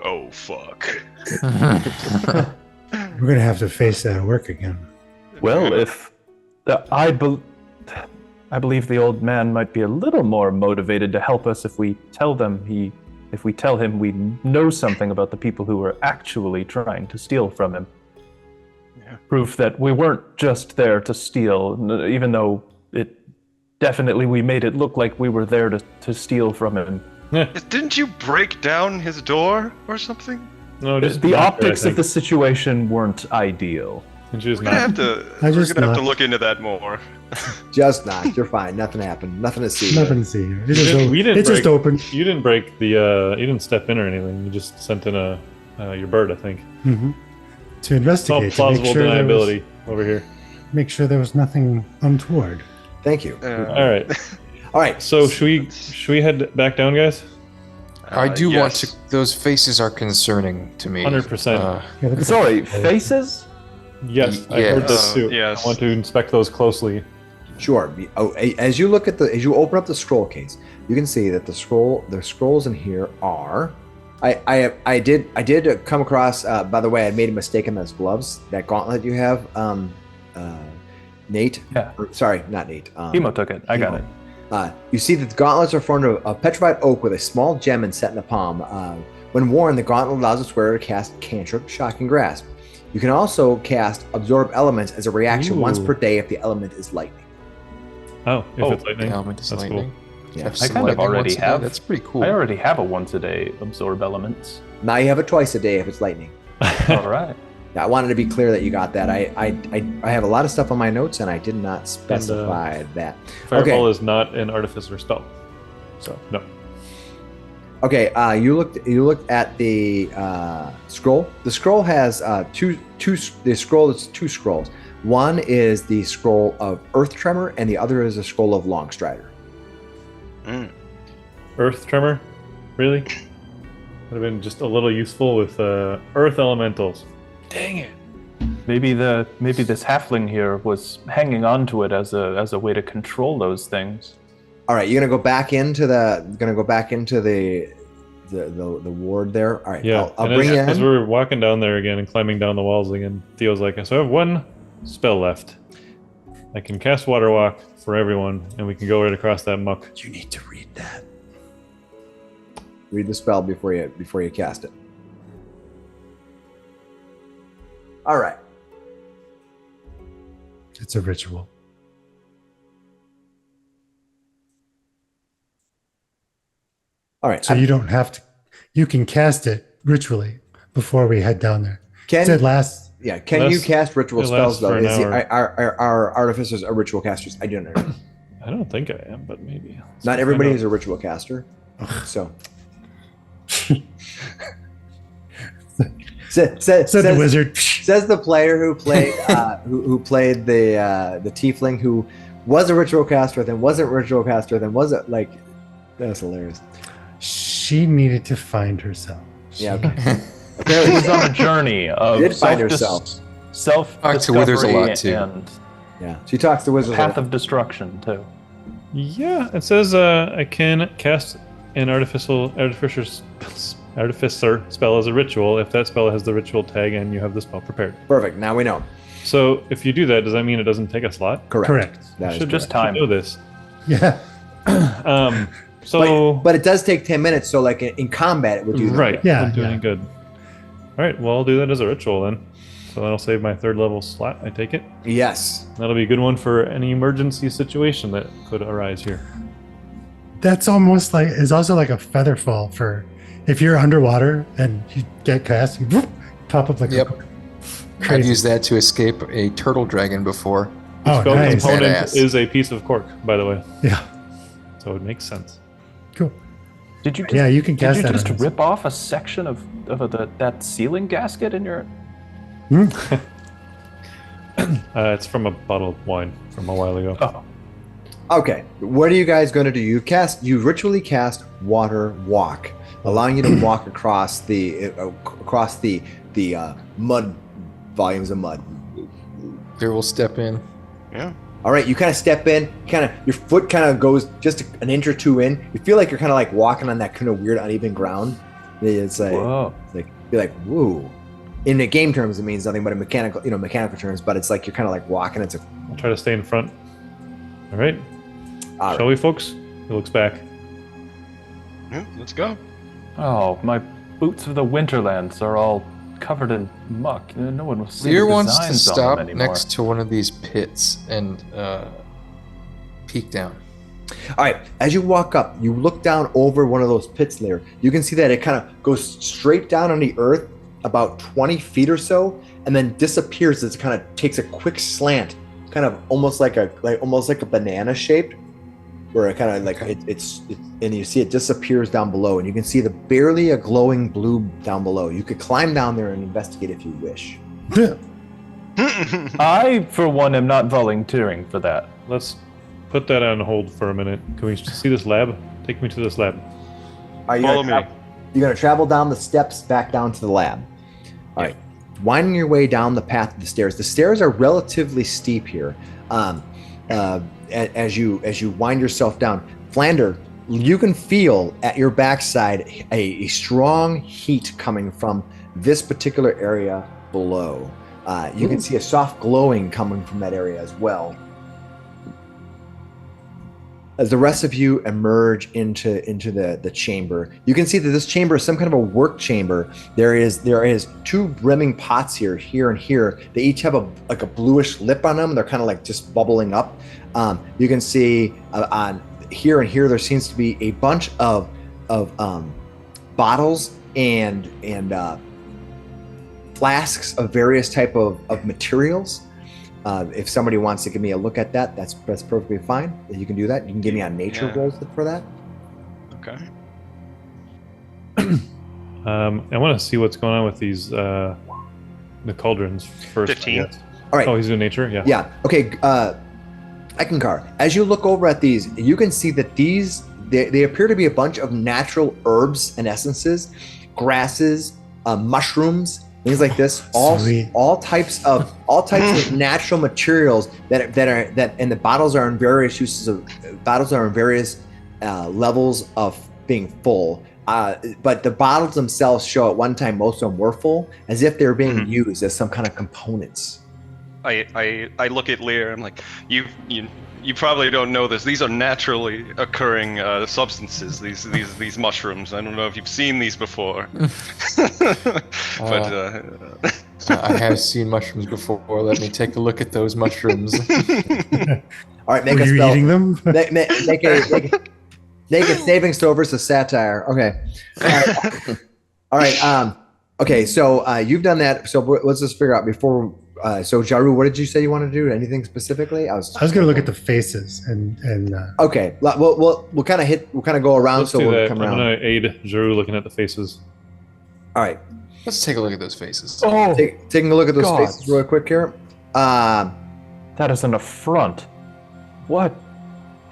Oh fuck. We're going to have to face that at work again. Well, if I believe the old man might be a little more motivated to help us if we tell him we know something about the people who were actually trying to steal from him. Yeah. Proof that we weren't just there to steal, even though we made it look like we were there to steal from him. Didn't you break down his door or something? No, just The knocked her, I optics of think. the situation weren't ideal. And she just We're gonna have knocked. to. I We're just gonna have to knocked. look into that more. Just not. You're fine. Nothing happened. Nothing to see. Nothing to see here. It We just, didn't- we didn't it just break- opened. You didn't break the. You didn't step in or anything. You just sent in your bird, I think. Hmm. To It's all investigate. To plausible make sure deniability over here. make sure there was nothing untoward. Thank you. All right. All right. So should we head back down, guys? I do want yes. to. Those faces are concerning to me. 100%. Yeah, look at Sorry, that. faces? Yes, I heard this too. yes. I want to inspect those closely. Sure. As you look at as you open up the scroll case, you can see that the scrolls in here are. I did come across. By the way, I made a mistake in those gloves. That gauntlet you have, Nate. Yeah. Sorry, not Nate. Emo took it. I got Emo. it. You see that the gauntlets are formed of a petrified oak with a small gem set in the palm. When worn, the gauntlet allows its wearer to cast cantrip, Shocking Grasp. You can also cast Absorb Elements as a reaction once Ooh. per day if the element is lightning. Oh, if it's The lightning. element is That's lightning. Yeah. Have I some kind of lightning already once a day? have. That's pretty cool. I already have a once a day absorb elements. Now you have it twice a day if it's lightning. All right. Yeah, I wanted to be clear that you got that. I have a lot of stuff on my notes and I did not specify that. Fireball is not an artificer spell. So no. Okay, you looked at the scroll. The scroll has two scrolls. One is the scroll of Earth Tremor, and the other is a scroll of Longstrider. Earth Tremor? Really? Would have been just a little useful with Earth Elementals. Dang it. Maybe this halfling here was hanging on to it as a way to control those things. All right, you're gonna go back into the ward there. All right, Yeah, I'll bring you as in. we're walking down there again and climbing down the walls again, Theo's like, so I have one spell left. I can cast Water Walk for everyone, and we can go right across that muck. You need to read that. Read the spell before you cast it. All right. It's a ritual. All right. So you don't have to. You can cast it ritually before we head down there. Can It last. Yeah, can you cast ritual it spells lasts though? for an Is the, hour. our artificers are ritual casters? I don't know. I don't think I am, but maybe. Not everybody is a ritual caster. So said the wizard. Says the player who played who played the tiefling who was a ritual caster, then wasn't a ritual caster, then wasn't like that's hilarious. She needed to find herself. Yeah. Okay. She Apparently, was on a journey of did find herself. Talk to withers a lot, too. and Yeah, she talks to wizards. path of destruction too. Yeah, it says I can cast an artificer spell as a ritual if that spell has the ritual tag and you have the spell prepared. Perfect. Now we know. So if you do that, does that mean it doesn't take a slot? Correct. That I is should correct. just time. know this. Yeah. But it does take 10 minutes. So like in combat, it would do that. Right. Yeah, I'm doing yeah. good. All right. Well, I'll do that as a ritual then. So that'll save my 3rd level slot. I take it. Yes. That'll be a good one for any emergency situation that could arise here. That's almost like it's also like a feather fall for if you're underwater and you get cast, you pop up like Yep. a I've crazy. used that to escape a turtle dragon before. Oh, Spell nice. component Badass. is a piece of cork, by the way. Yeah. So it makes sense. Cool. Did you? Just, Yeah, you can Did cast you that just on us. rip off a section of that ceiling gasket in your? It's from a bottle of wine from a while ago. Oh, Okay. What are you guys going to do? You ritually cast Water Walk, allowing you to walk across the mud volumes of mud. Here we'll step in. Yeah. All right, you kind of step in, your foot kind of goes just an inch or two in. You feel like you're kind of like walking on that kind of weird uneven ground. It's like, whoa! you're like, woo. In the game terms, it means nothing but a mechanical terms. But it's like you're kind of like walking. It's a I'll try to stay in front. All right. all Shall right. we, folks? He looks back. Yeah, let's go. Oh, my boots of the Winterlands are all covered in muck. No one will see Lear the wants to designs on stop them anymore. next to one of these pits and peek down. All right. As you walk up, you look down over one of those pits there. You can see that it kind of goes straight down on the earth about 20 feet or so, and then disappears as it kind of takes a quick slant, kind of almost like a banana shaped, where it kind of like it's and you see it disappears down below, and you can see barely a glowing blue down below. You could climb down there and investigate if you wish. I, for one, am not volunteering for that. Let's put that on hold for a minute. Can we see this lab? Take me to this lab. Are you Follow gonna me. You're going to travel down the steps back down to the lab. All right. Winding your way down the path of the stairs. The stairs are relatively steep here. As you wind yourself down, Flander, you can feel at your backside a strong heat coming from this particular area below. You can see a soft glowing coming from that area as well. As the rest of you emerge into the chamber, you can see that this chamber is some kind of a work chamber. There is 2 brimming pots here and here. They each have a bluish lip on them. They're kind of like just bubbling up. You can see on here and here there seems to be a bunch of bottles and flasks of various type of materials. If somebody wants to give me a look at that, that's perfectly fine. You can do that. You can give me a nature roll for that. Okay. I want to see what's going on with these the cauldrons first. 15. I guess. All right. Oh, he's doing nature. Yeah. Yeah. Okay. Eckankar, as you look over at these, you can see that they appear to be a bunch of natural herbs and essences, grasses, mushrooms, things like this. Sweet. All types of natural materials that and the bottles are in various uses of bottles are in various levels of being full. But the bottles themselves show at one time most of them were full, as if they were being used as some kind of components. I look at Lear. I'm like, you probably don't know this. These are naturally occurring substances. These mushrooms. I don't know if you've seen these before. But I have seen mushrooms before. Let me take a look at those mushrooms. All right, make Were a you spell. eating them? Make a saving throw versus satire. Okay. All right. Okay. So you've done that. So let's just figure out before. So Jaru, what did you say you want to do? Anything specifically? I was going to look at the faces and okay. We'll kind of go around. Let's so do we'll that. come I'm around. gonna aid Jeru looking at the faces. All right. Let's take a look at those faces. Oh, Taking a look at those God. faces real quick here. that is an affront. What?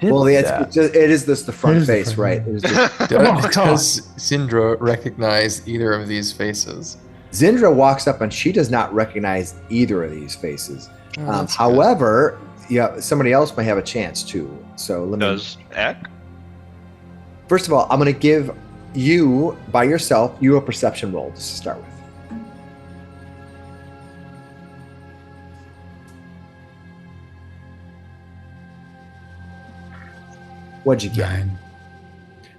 Well, it is the It front is the face, front right? face. It was just- Does Sindra recognize either of these faces? Zindra walks up and she does not recognize either of these faces. Oh, that's good. However, yeah, somebody else might have a chance too. So let me. does Eck? First of all, I'm going to give you by yourself a perception roll just to start with. What'd you get? 9.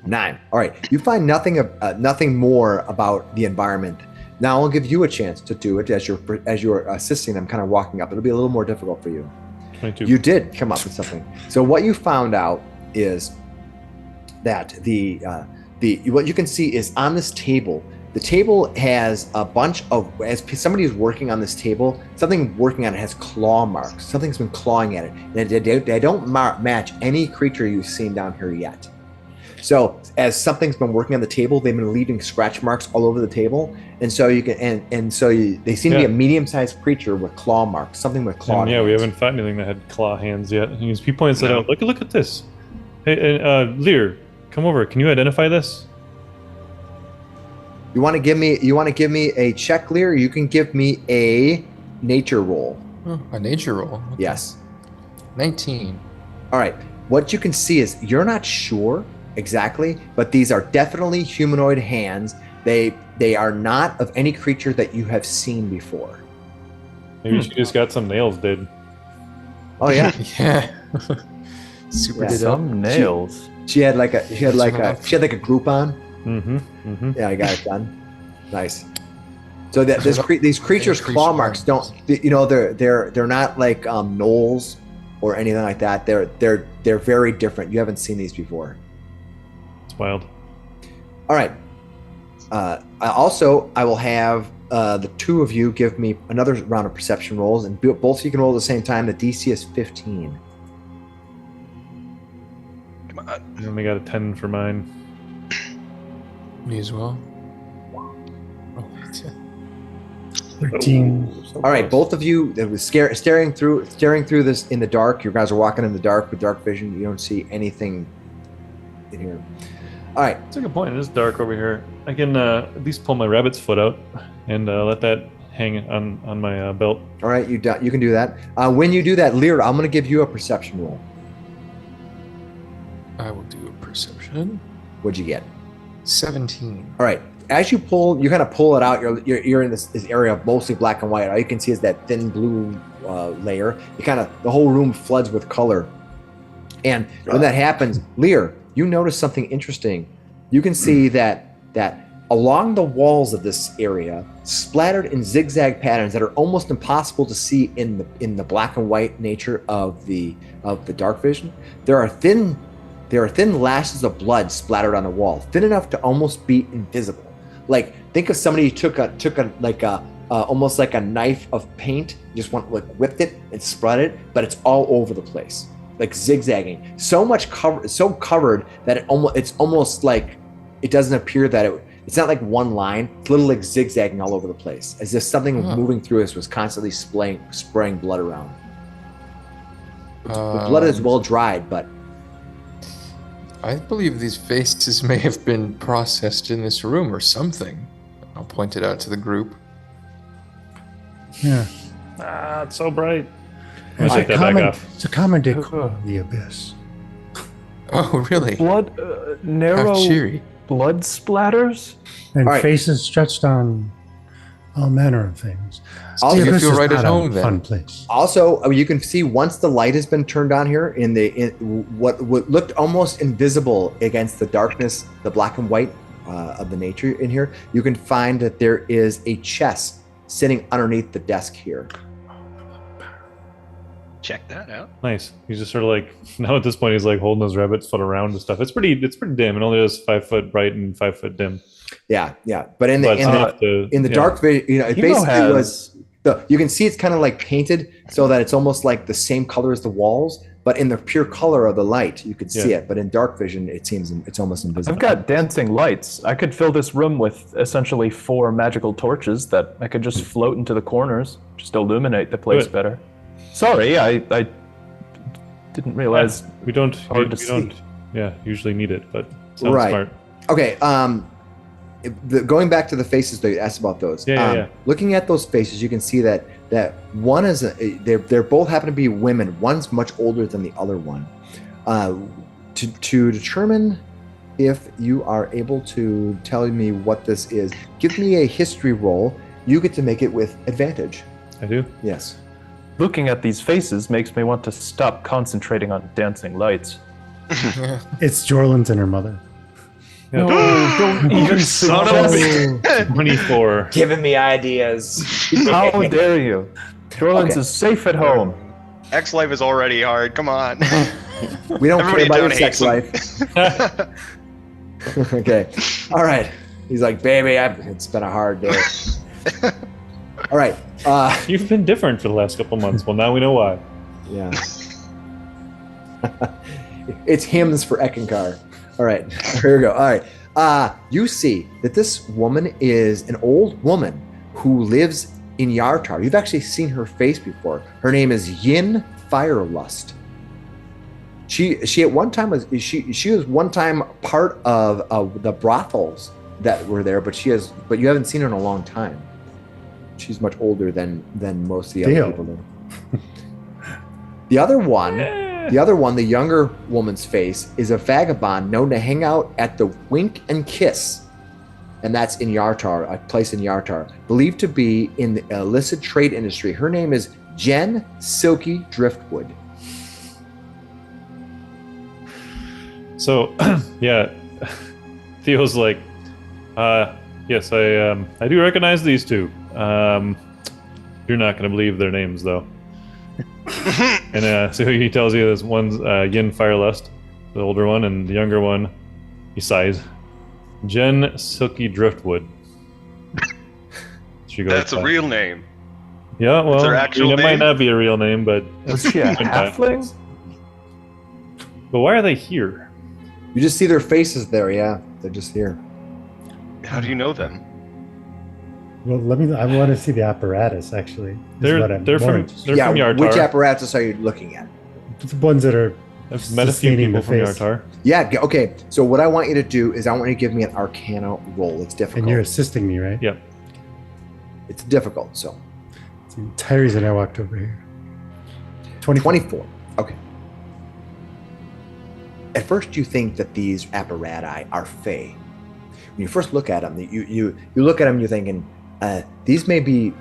9. All right. You find nothing more about the environment. Now I'll give you a chance to do it as you're assisting them, kind of walking up. It'll be a little more difficult for you. 22. You did come up with something. So what you found out is that what you can see is on this table. The table has a bunch of, as somebody is working on this table, something working on it has claw marks. Something's been clawing at it. And they don't match any creature you've seen down here yet. So as something's been working on the table, they've been leaving scratch marks all over the table. And so you can, they seem to be a medium-sized creature with claw marks, something with claw And yeah, hands. we haven't fought anything that had claw hands yet. He points it out. Look at this. Hey, Lear, come over. Can you identify this? You want to give me a check, Lear? You can give me a nature roll. Oh, a nature roll. Okay. Yes. 19. All right. What you can see is you're not sure exactly, but these are definitely humanoid hands. They are not of any creature that you have seen before. Maybe she just got some nails did. Oh yeah. Yeah. Super Yeah. did up. Some nails. She had like a Groupon. Mm-hmm. Mm-hmm. Yeah, I got it done. Nice. So that these creatures' claw Increased marks don't, they're not like gnolls or anything like that. They're very different. You haven't seen these before. It's wild. All right. I will have the two of you give me another round of perception rolls, and both of you can roll at the same time. The DC is 15. Come on. I only got a 10 for mine. Me as well. Oh, 13. All right, both of you. It was staring through this in the dark. You guys are walking in the dark with dark vision. You don't see anything in here. All right. That's a good point. It is dark over here. I can at least pull my rabbit's foot out and let that hang on my belt. All right. You can do that. When you do that, Lyra, I'm going to give you a perception roll. I will do a perception. What'd you get? 17. All right. As you kind of pull it out. You're in this area of mostly black and white. All you can see is that thin blue layer. The whole room floods with color. And when that happens, Lear, you notice something interesting. You can see that along the walls of this area, splattered in zigzag patterns that are almost impossible to see in the black and white nature of the dark vision, there are thin lashes of blood splattered on the wall, thin enough to almost be invisible. Like, think of somebody who took almost like a knife of paint, just whipped it and spread it, but it's all over the place, like zigzagging. So covered that it's almost like it doesn't appear that It's not like one line. It's a little like zigzagging all over the place, as if something moving through us was constantly spraying blood around. The blood is well dried, but I believe these faces may have been processed in this room or something. I'll point it out to the group. Yeah. Ah, it's so bright. It's I'll take that back off. It's a common decor of the abyss. Oh, really? Blood, narrow How cheery. blood splatters. And All right. faces stretched on all manner of things. Also, The you abyss feel is right at not a home then. Fun place. also you can see once the light has been turned on here in what looked almost invisible against the darkness, the black and white of the nature in here, you can find that there is a chest sitting underneath the desk here. Check that out. Nice. He's just sort of like now at this point he's like holding his rabbit's foot around and stuff. It's pretty dim. It only is 5 foot bright and 5 foot dim. Yeah. But in the But it's enough to- in the yeah. dark vision, it Hemo basically has- was you can see it's kind of like painted so that it's almost like the same color as the walls, but in the pure color of the light you could see Yeah. it, but in dark vision it's almost invisible. I've got dancing lights. I could fill this room with essentially 4 magical torches that I could just float into the corners, just illuminate the place Good. better. Sorry, I didn't realize. We don't Hard to we don't see. usually need it, but sounds Right. smart. Okay, going back to the faces that you asked about those. Yeah. Looking at those faces, you can see that one is they're both happen to be women. One's much older than the other one. To determine if you are able to tell me what this is, give me a history roll. You get to make it with advantage. I do. Yes. Looking at these faces makes me want to stop concentrating on dancing lights. It's Jorland's and her mother. Yeah. No, don't even son of a suggest. 24. Giving me ideas. How dare you? Jorland's Okay. is safe at home. X life is already hard. Come on. We don't Everybody care about your down sex hates life. Okay. All right. He's like, baby, it's been a hard day. All right. You've been different for the last couple months. Well, now we know why. Yeah. It's hymns for Eckankar. All right. Here we go. All right. You see that this woman is an old woman who lives in Yartar. You've actually seen her face before. Her name is Yin Firelust. She at one time was she was one time part of the brothels that were there, but you haven't seen her in a long time. She's much older than most of the other Deal. people do. The other one, the younger woman's face, is a vagabond known to hang out at the Wink and Kiss, and that's in Yartar, a place in Yartar, believed to be in the illicit trade industry. Her name is Jen Silky Driftwood. So, yeah, Theo's like, yes, I do recognize these two. You're not going to believe their names, though. And so he tells you this one's Yin Firelust, the older one, and the younger one, he sighs, Jen Silky Driftwood. She goes, That's a real name. Yeah, well, her actual it might name? not be a real name, but Was she a halfling? but why are they here? You just see their faces there, yeah. They're just here. How do you know them? Well, I want to see the apparatus, actually. is They're what I'm they're more from interested they're from Yartar. Which apparatus are you looking at? in. The ones that are I've met a few sustaining people the from face. Yartar. Yeah, okay. So what I want you to do is I want you to give me an Arcana roll. It's difficult. And you're assisting me, right? Yep. It's difficult, so. See, Tyrese and I walked over here. 24. Okay. At first, you think that these apparati are fey. When you first look at them, you look at them, you're thinking, these may be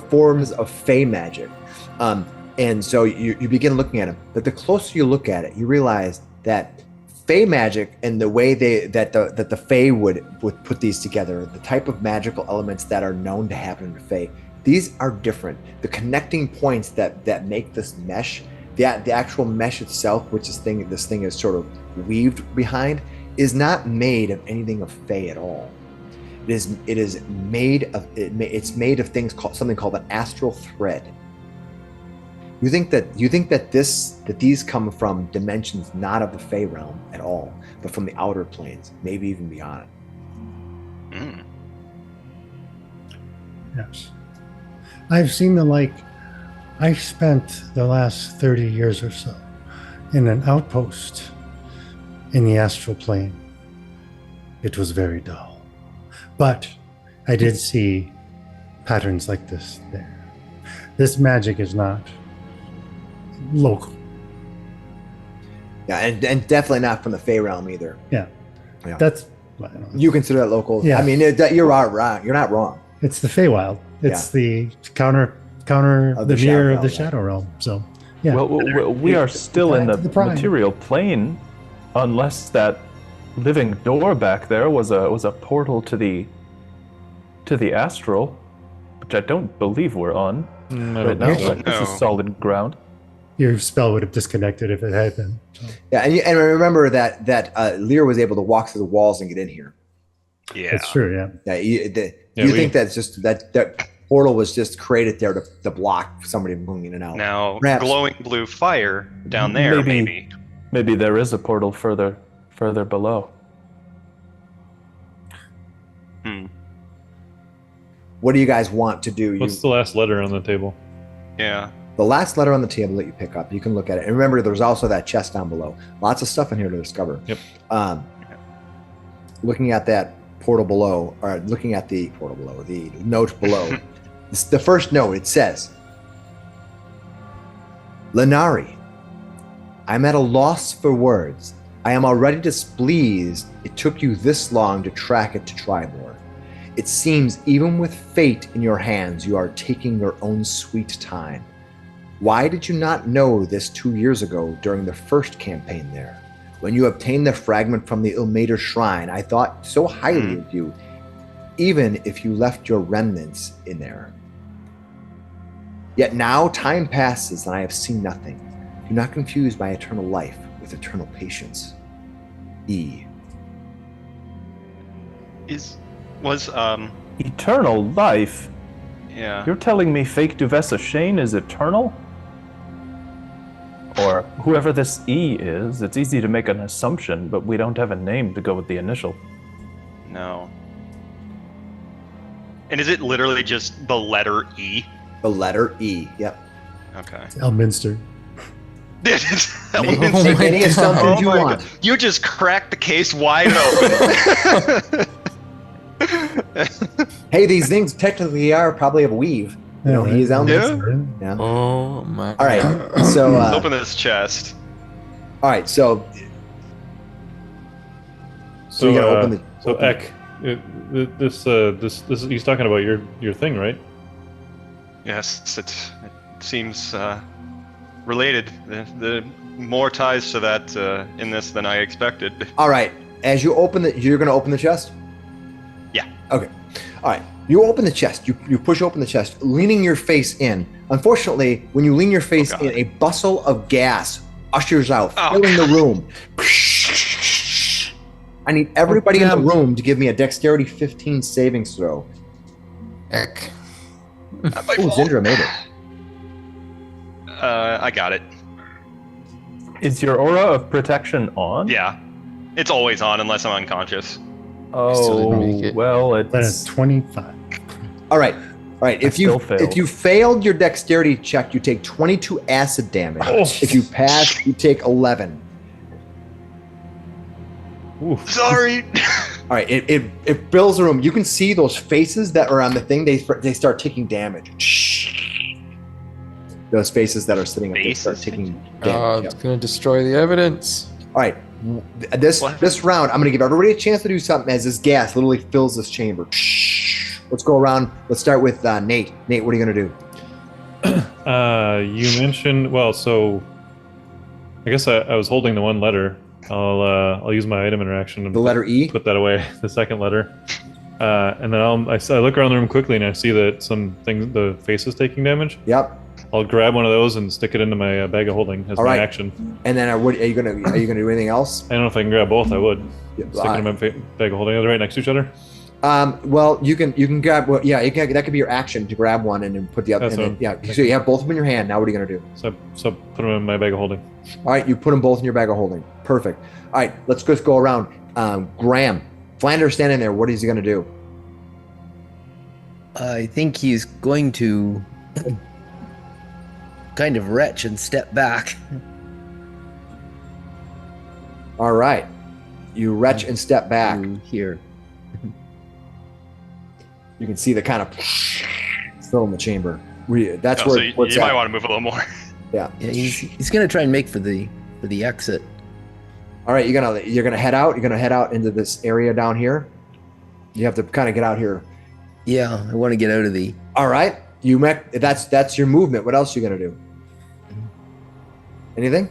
forms of fey magic. And so you begin looking at them. But the closer you look at it, you realize that fey magic and the way that the fey would put these together, the type of magical elements that are known to happen in the fey, these are different. The connecting points that make this mesh, the actual mesh itself, which this thing is sort of weaved behind, is not made of anything of fey at all. It's made of things something called an astral thread. You think that these come from dimensions not of the Fey realm at all, but from the outer planes, maybe even beyond it. Mm. Yes. I've seen the like. I spent the last 30 years or so in an outpost in the astral plane. It was very dull. But I did see patterns like this there. This magic is not local. Yeah, and definitely not from the Fey realm either. Yeah. Yeah. That's, I don't know. You consider that local? Yeah. I mean, you're wrong. You're not wrong. It's the Feywild. It's the counter Of the the mirror Shadow of the Realm, yeah. Shadow Realm. So, yeah. Well, we are still in the The prime. material plane, unless that living door back there was a portal to the astral, which I don't believe we're on I right don't now. know. But this No. is solid ground. Your spell would have disconnected if it had been. So. Yeah, and remember that Lear was able to walk through the walls and get in here. Yeah. That's true, yeah. Yeah, Yeah, you we- think that's just that portal was just created there to block somebody from going in and out? Now, Perhaps. glowing blue fire down there, maybe. Maybe there is a portal further below. Hmm. What do you guys want to do? What's the last letter on the table? Yeah. The last letter on the table that you pick up, you can look at it. And remember, there's also that chest down below. Lots of stuff in here to discover. Yep. Looking at that portal below, or looking at the portal below, the note below, the first note, it says, Lenari, I'm at a loss for words. I am already displeased it took you this long to track it to Tribor. It seems even with fate in your hands, you are taking your own sweet time. Why did you not know this 2 years ago during the first campaign there? When you obtained the fragment from the Ilmater shrine, I thought so highly of you, even if you left your remnants in there. Yet now time passes and I have seen nothing. Do not confuse my eternal life with eternal patience. E. Eternal life? Yeah. You're telling me fake Duvessa Shane is eternal? Or whoever this E is, it's easy to make an assumption, but we don't have a name to go with the initial. No. And is it literally just the letter E? The letter E. Yep. Okay. Elminster. Make any assumptions you want. God. You just cracked the case wide open. Hey, these things technically are probably of weave. You know, he's Elminster. Yeah. Oh my. All right. So. Let's open this chest. All right. So So you gotta open the. So Eck, this is he's talking about your thing, right? Yes, it seems related. The more ties to that in this than I expected. All right. As you open you're going to open the chest? Yeah. Okay. All right. You open the chest. You push open the chest, leaning your face in. Unfortunately, when you lean your face in, a bustle of gas ushers out, filling the room. I need everybody in the room to give me a dexterity 15 savings throw. Heck. Oh, Zindra made it. I got it. Is your aura of protection on? Yeah. It's always on unless I'm unconscious. still Oh, didn't make it. well, Then it's it's 25. All right. If still failed. if you failed your dexterity check, you take 22 acid damage. If you pass, you take 11. Sorry. All right, it fills the room. You can see those faces that are on the thing. They start taking damage. Those faces that are sitting up, they start Faces? taking Oh, damage. it's gonna destroy the evidence. All right, this What? this round, I'm gonna give everybody a chance to do something as this gas literally fills this chamber. Let's go around. Let's start with Nate. Nate, what are you gonna do? You mentioned so. I guess I was holding the one letter. I'll use my item interaction and The letter E. put that away. The second letter, and then I look around the room quickly and I see that the face is taking damage. Yep. I'll grab one of those and stick it into my bag of holding as All my right. action. And then are you gonna do anything else? I don't know if I can grab both. I would Yeah, stick it in my bag of holding. Are they right next to each other? Well, you can grab. Well, yeah, that could be your action to grab one and then put the other. That's And then, yeah, so you have both of them in your hand. Now, what are you gonna do? So put them in my bag of holding. All right, you put them both in your bag of holding. Perfect. All right, let's just go around. Graham, Flander standing there. What is he gonna do? I think he's going to kind of retch and step back. All right, you retch and step back. to here. You can see the kind of fill in the chamber. That's Oh, where so you what's might at. want to move a little more. Yeah. Yeah, he's going to try and make for the exit. All right, you're gonna head out. You're gonna head out into this area down here. You have to kind of get out here. Yeah, I want to get out of the. All right, that's your movement. What else are you gonna do? Anything?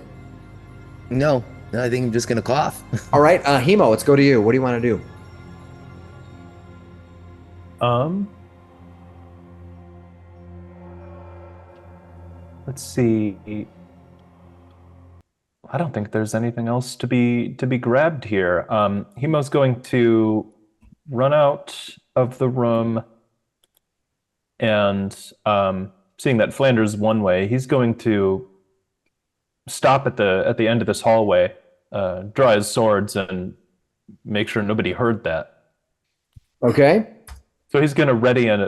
No, I think I'm just going to cough. All right, Hemo, let's go to you. What do you want to do? Let's see. I don't think there's anything else to be grabbed here. Hemo's going to run out of the room, and seeing that Flander's one way, he's going to stop at the end of this hallway, draw his swords, and make sure nobody heard that. Okay. So he's going to ready an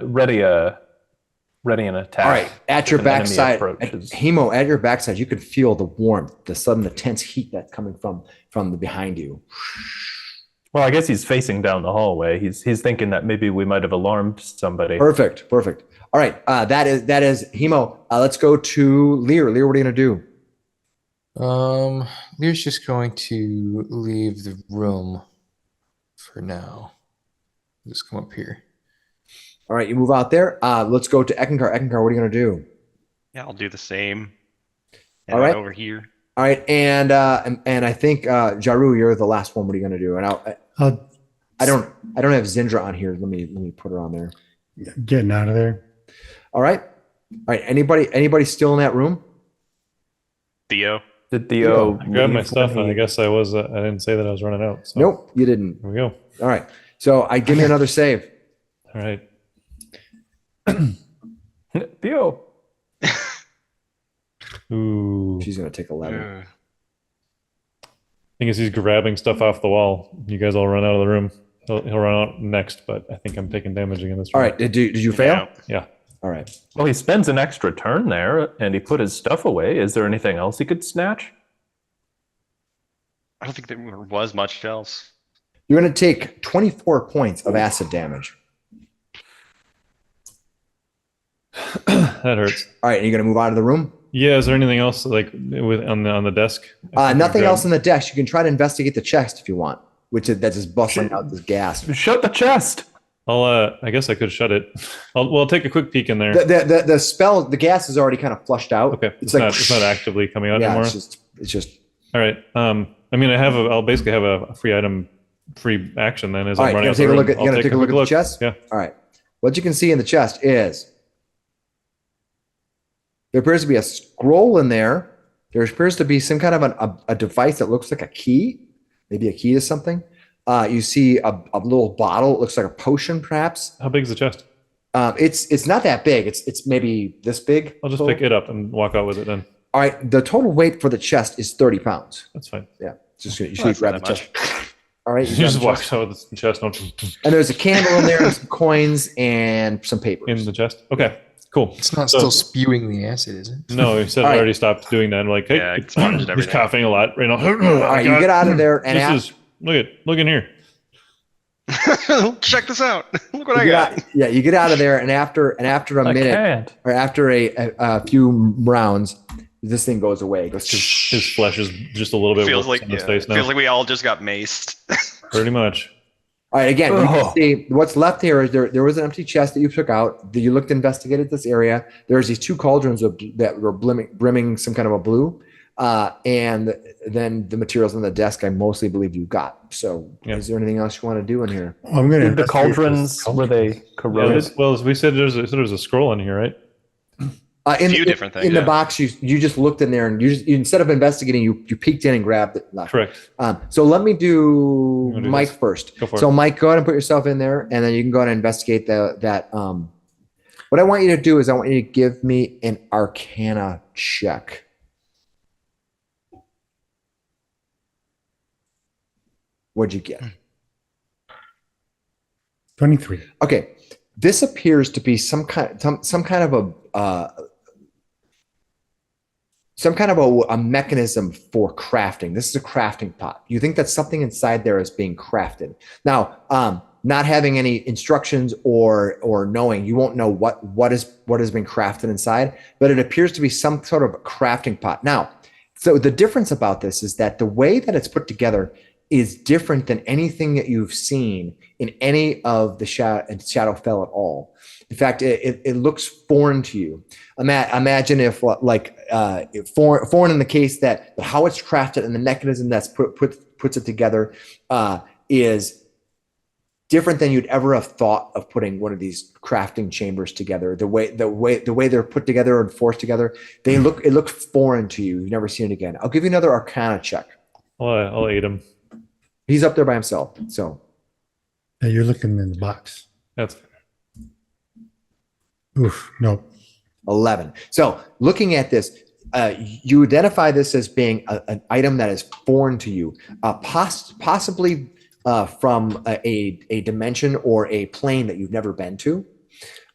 attack. All right, at your if an enemy backside, approaches. Hemo, at your backside, you could feel the warmth, the sudden intense heat that's coming from the behind you. Well, I guess he's facing down the hallway. He's thinking that maybe we might have alarmed somebody. Perfect. All right, that is Hemo. Let's go to Lear. Lear, what are you gonna do? Lear's just going to leave the room for now. Just come up here. All right, you move out there. Let's go to Eckankar. Eckankar, what are you gonna do? Yeah, I'll do the same. All right. Over here. All right, and I think Jaru, you're the last one. What are you gonna do? And I don't have Zindra on here. Let me put her on there. Getting out of there. All right. Anybody still in that room? Theo. Did Theo I grabbed my leave stuff, when and I he- guess I didn't say that I was running out. So Nope, you didn't. Here we go. All right. So I give me another save. All right. Theo. Ooh. She's gonna take 11. Ugh. Thing is, he's grabbing stuff off the wall. You guys all run out of the room. He'll run out next, but I think I'm taking damage again this All round. right. Did you fail? Yeah. All right. Well, he spends an extra turn there, and he put his stuff away. Is there anything else he could snatch? I don't think there was much else. You're gonna take 24 points of acid damage. That hurts. All right, and you're gonna move out of the room. Yeah. Is there anything else like on the desk? Nothing else on the desk. You can try to investigate the chest if you want, that's just bustling out this gas. Shut the chest. I guess I could shut it. I'll take a quick peek in there. The spell, the gas is already kind of flushed out. Okay. It's It's not actively coming out yeah, anymore. it's just. All right. I mean, I'll basically have a free action then as All I'm right, running you're out the room. gonna I'll take a look at the chest. Yeah. All right. What you can see in the chest is there appears to be a scroll in there. There appears to be some kind of a device that looks like a key, maybe a key to something. You see a little bottle. It looks like a potion, perhaps. How big is the chest? It's not that big. It's maybe this big. I'll just pick it up and walk out with it then. All right. The total weight for the chest is 30 pounds. That's fine. Yeah. Just you Well, should grab the that's chest. not All right. You grab just the walk chest. out with the chest And there's a candle in there, and some coins, and some papers. in the chest. Okay. Cool. It's not So- still spewing the acid, is it? No, he said All I right. already stopped doing that. I'm like, hey, Yeah, I expunged he's everything. coughing a lot right now. All right, you get out of there, and Look in here. Check this out. Look what I you got. get out, you get out of there, and after a I minute can't. or after a few rounds, this thing goes away. It goes. His flesh is just a little bit Feels worse like on his face now. feels like we all just got maced. Pretty much. All right, again, you can Oh. see what's left here is there was an empty chest that you took out. You looked, investigated this area. There's these two cauldrons that were brimming some kind of a blue, and then the materials on the desk. I mostly believe you got. So, Yeah. is there anything else you want to do in here? I'm going to. Did the cauldrons, were they corroded? Well, as we said, there's a scroll in here, right? A few different things. In the box, you just looked in there, and you instead of investigating, you peeked in and grabbed it. Correct. So let me do wanna do Mike this? first. Go for So it. Mike, go ahead and put yourself in there, and then you can go ahead and investigate that. What I want you to do is I want you to give me an Arcana check. What'd you get? 23. Okay, this appears to be some kind of a mechanism for crafting. This is a crafting pot. You think that something inside there is being crafted. Now, not having any instructions or knowing, you won't know what has been crafted inside, but it appears to be some sort of crafting pot. Now, so the difference about this is that the way that it's put together is different than anything that you've seen in any of the Shadowfell at all. In fact, it looks foreign to you. Imagine if foreign in the case that how it's crafted and the mechanism that's puts it together is different than you'd ever have thought of putting one of these crafting chambers together. The way they're put together and forced together, it looks foreign to you. You've never seen it again. I'll give you another Arcana check. I'll aid him. He's up there by himself. So Yeah, you're looking in the box. That's Oof, no. 11. So looking at this, you identify this as being an item that is foreign to you, possibly from a dimension or a plane that you've never been to.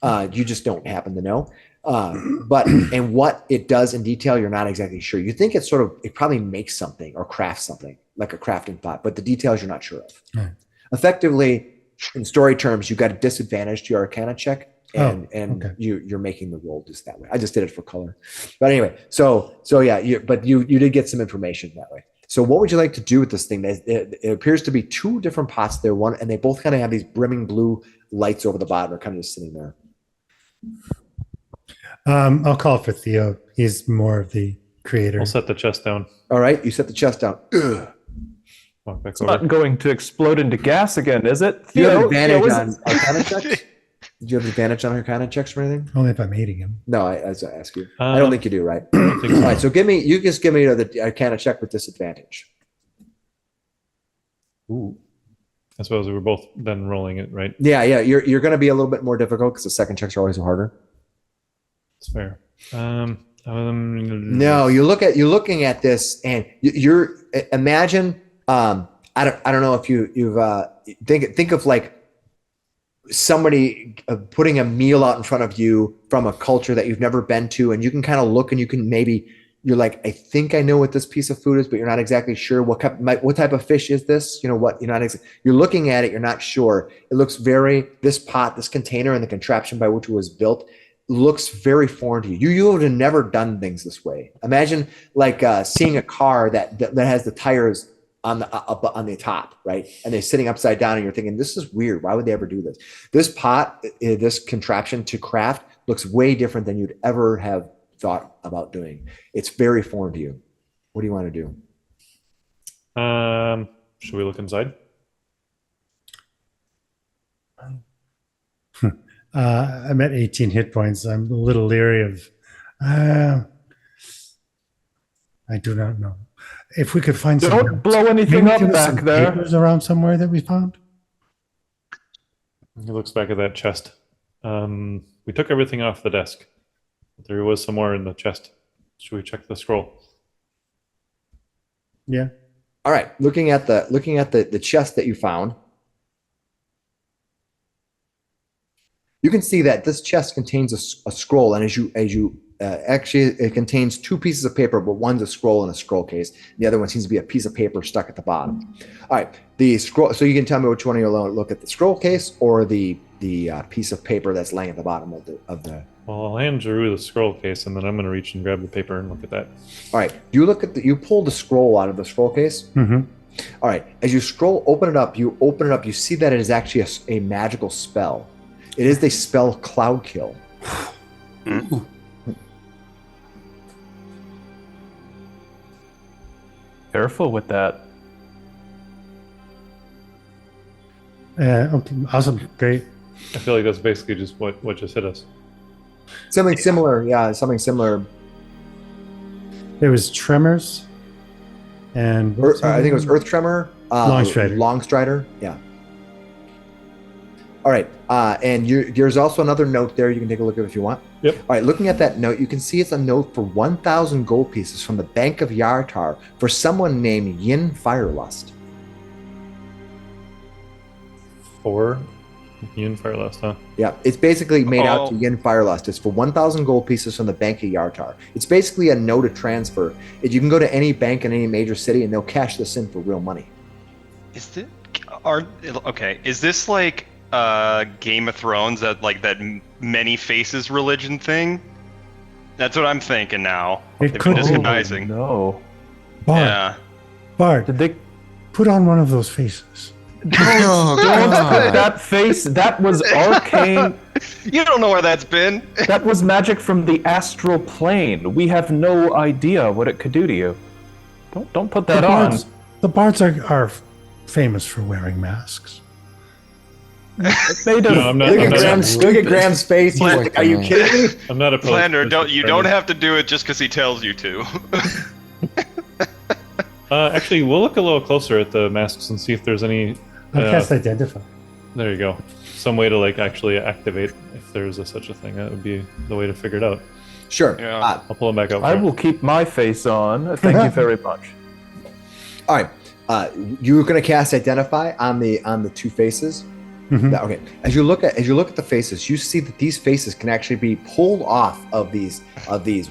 You just don't happen to know. And what it does in detail, you're not exactly sure. You think it probably makes something or crafts something like a crafting pot, but the details you're not sure of. Right. Effectively, in story terms, you got a disadvantage to your Arcana check. And okay. you're making the roll just that way. I just did it for color, but anyway. So yeah. You did get some information that way. So what would you like to do with this thing? It appears to be two different pots there. One, and they both kind of have these brimming blue lights over the bottom. They're kind of just sitting there. I'll call for Theo. He's more of the creator. I'll set the chest down. All right, you set the chest down. Ugh. Walk back It's over. not going to explode into gas again, is it? Do you have Theo, advantage Theo, on Arcana checks? Do you have advantage on Arcana checks or anything? Only if I'm eating him. No, I ask you. I don't think you do, right? I don't think All so. right, so you just give me the Arcana check with disadvantage. Ooh. I suppose we were both then rolling it, right? Yeah. You're going to be a little bit more difficult because the second checks are always harder. It's fair. No, you're looking at this, and you're imagine. I don't know if you've think of like somebody putting a meal out in front of you from a culture that you've never been to, and you can kind of look, and you can you're like, I think I know what this piece of food is, but you're not exactly sure what type of fish is this. You know what? You're looking at it, you're not sure. It looks this pot, this container, and the contraption by which it was built looks very foreign to you. You would have never done things this way. Imagine like seeing a car that has the tires on the top, right? And they're sitting upside down, and you're thinking, this is weird. Why would they ever do this? This pot, this contraption to craft looks way different than you'd ever have thought about doing. It's very foreign to you. What do you want to do? Should we look inside? I'm at 18 hit points. I'm a little leery of. I do not know. If we could find Don't blow anything maybe up there was back some there. papers around somewhere that we found. He looks back at that chest. We took everything off the desk. There was some more in the chest. Should we check the scroll? Yeah. All right, looking at the chest that you found, you can see that this chest contains a scroll, and as you actually, it contains two pieces of paper, but one's a scroll in a scroll case. The other one seems to be a piece of paper stuck at the bottom. All right, the scroll. So you can tell me which one you'll look at: the scroll case or the piece of paper that's laying at the bottom of the. Well, I'll hand Drew the scroll case, and then I'm going to reach and grab the paper and look at that. All right, you pull the scroll out of the scroll case. Mm-hmm. All right, as you open it up, you see that it is actually a magical spell. It is the spell Cloud Kill. Careful with that. Okay, awesome. Great. I feel like that's basically just what just hit us. Something similar, yeah, something similar. There was Tremors, and what was the I other think it was one? Earth Tremor. Longstrider. Longstrider, yeah. All right, and there's also another note there. You can take a look at it if you want. Yep. All right, looking at that note, you can see it's a note for 1,000 gold pieces from the Bank of Yartar for someone named Yin Firelust. 4 Yin Firelust, huh? Yeah, it's basically made out to Oh. Yin Firelust. It's for 1,000 gold pieces from the Bank of Yartar. It's basically a note of transfer. You can go to any bank in any major city and they'll cash this in for real money. Is this okay? Is this like Game of Thrones, that many faces religion thing? That's what I'm thinking now. It They've could been be. disguising. No. Bard, Yeah. Bard, Did they? put on one of those faces. Oh, Don't put God. that face. That was arcane. You don't know where that's been. That was magic from the astral plane. We have no idea what it could do to you. Don't put that on. The bards are famous for wearing masks. They don't. No, I'm not. Look I'm at not, Graham's face. He's like, are you kidding me? I'm not opposed. Flander, to don't have to do it just because he tells you to. Actually, we'll look a little closer at the masks and see if there's any. I'll cast Identify. There you go. Some way to actually activate if there's such a thing. That would be the way to figure it out. Sure. Yeah. I'll pull them back out. I for you. will keep my face on. Thank you very much. All right. You're going to cast Identify on the two faces. Mhm. Okay. As you look at the faces, you see that these faces can actually be pulled off of these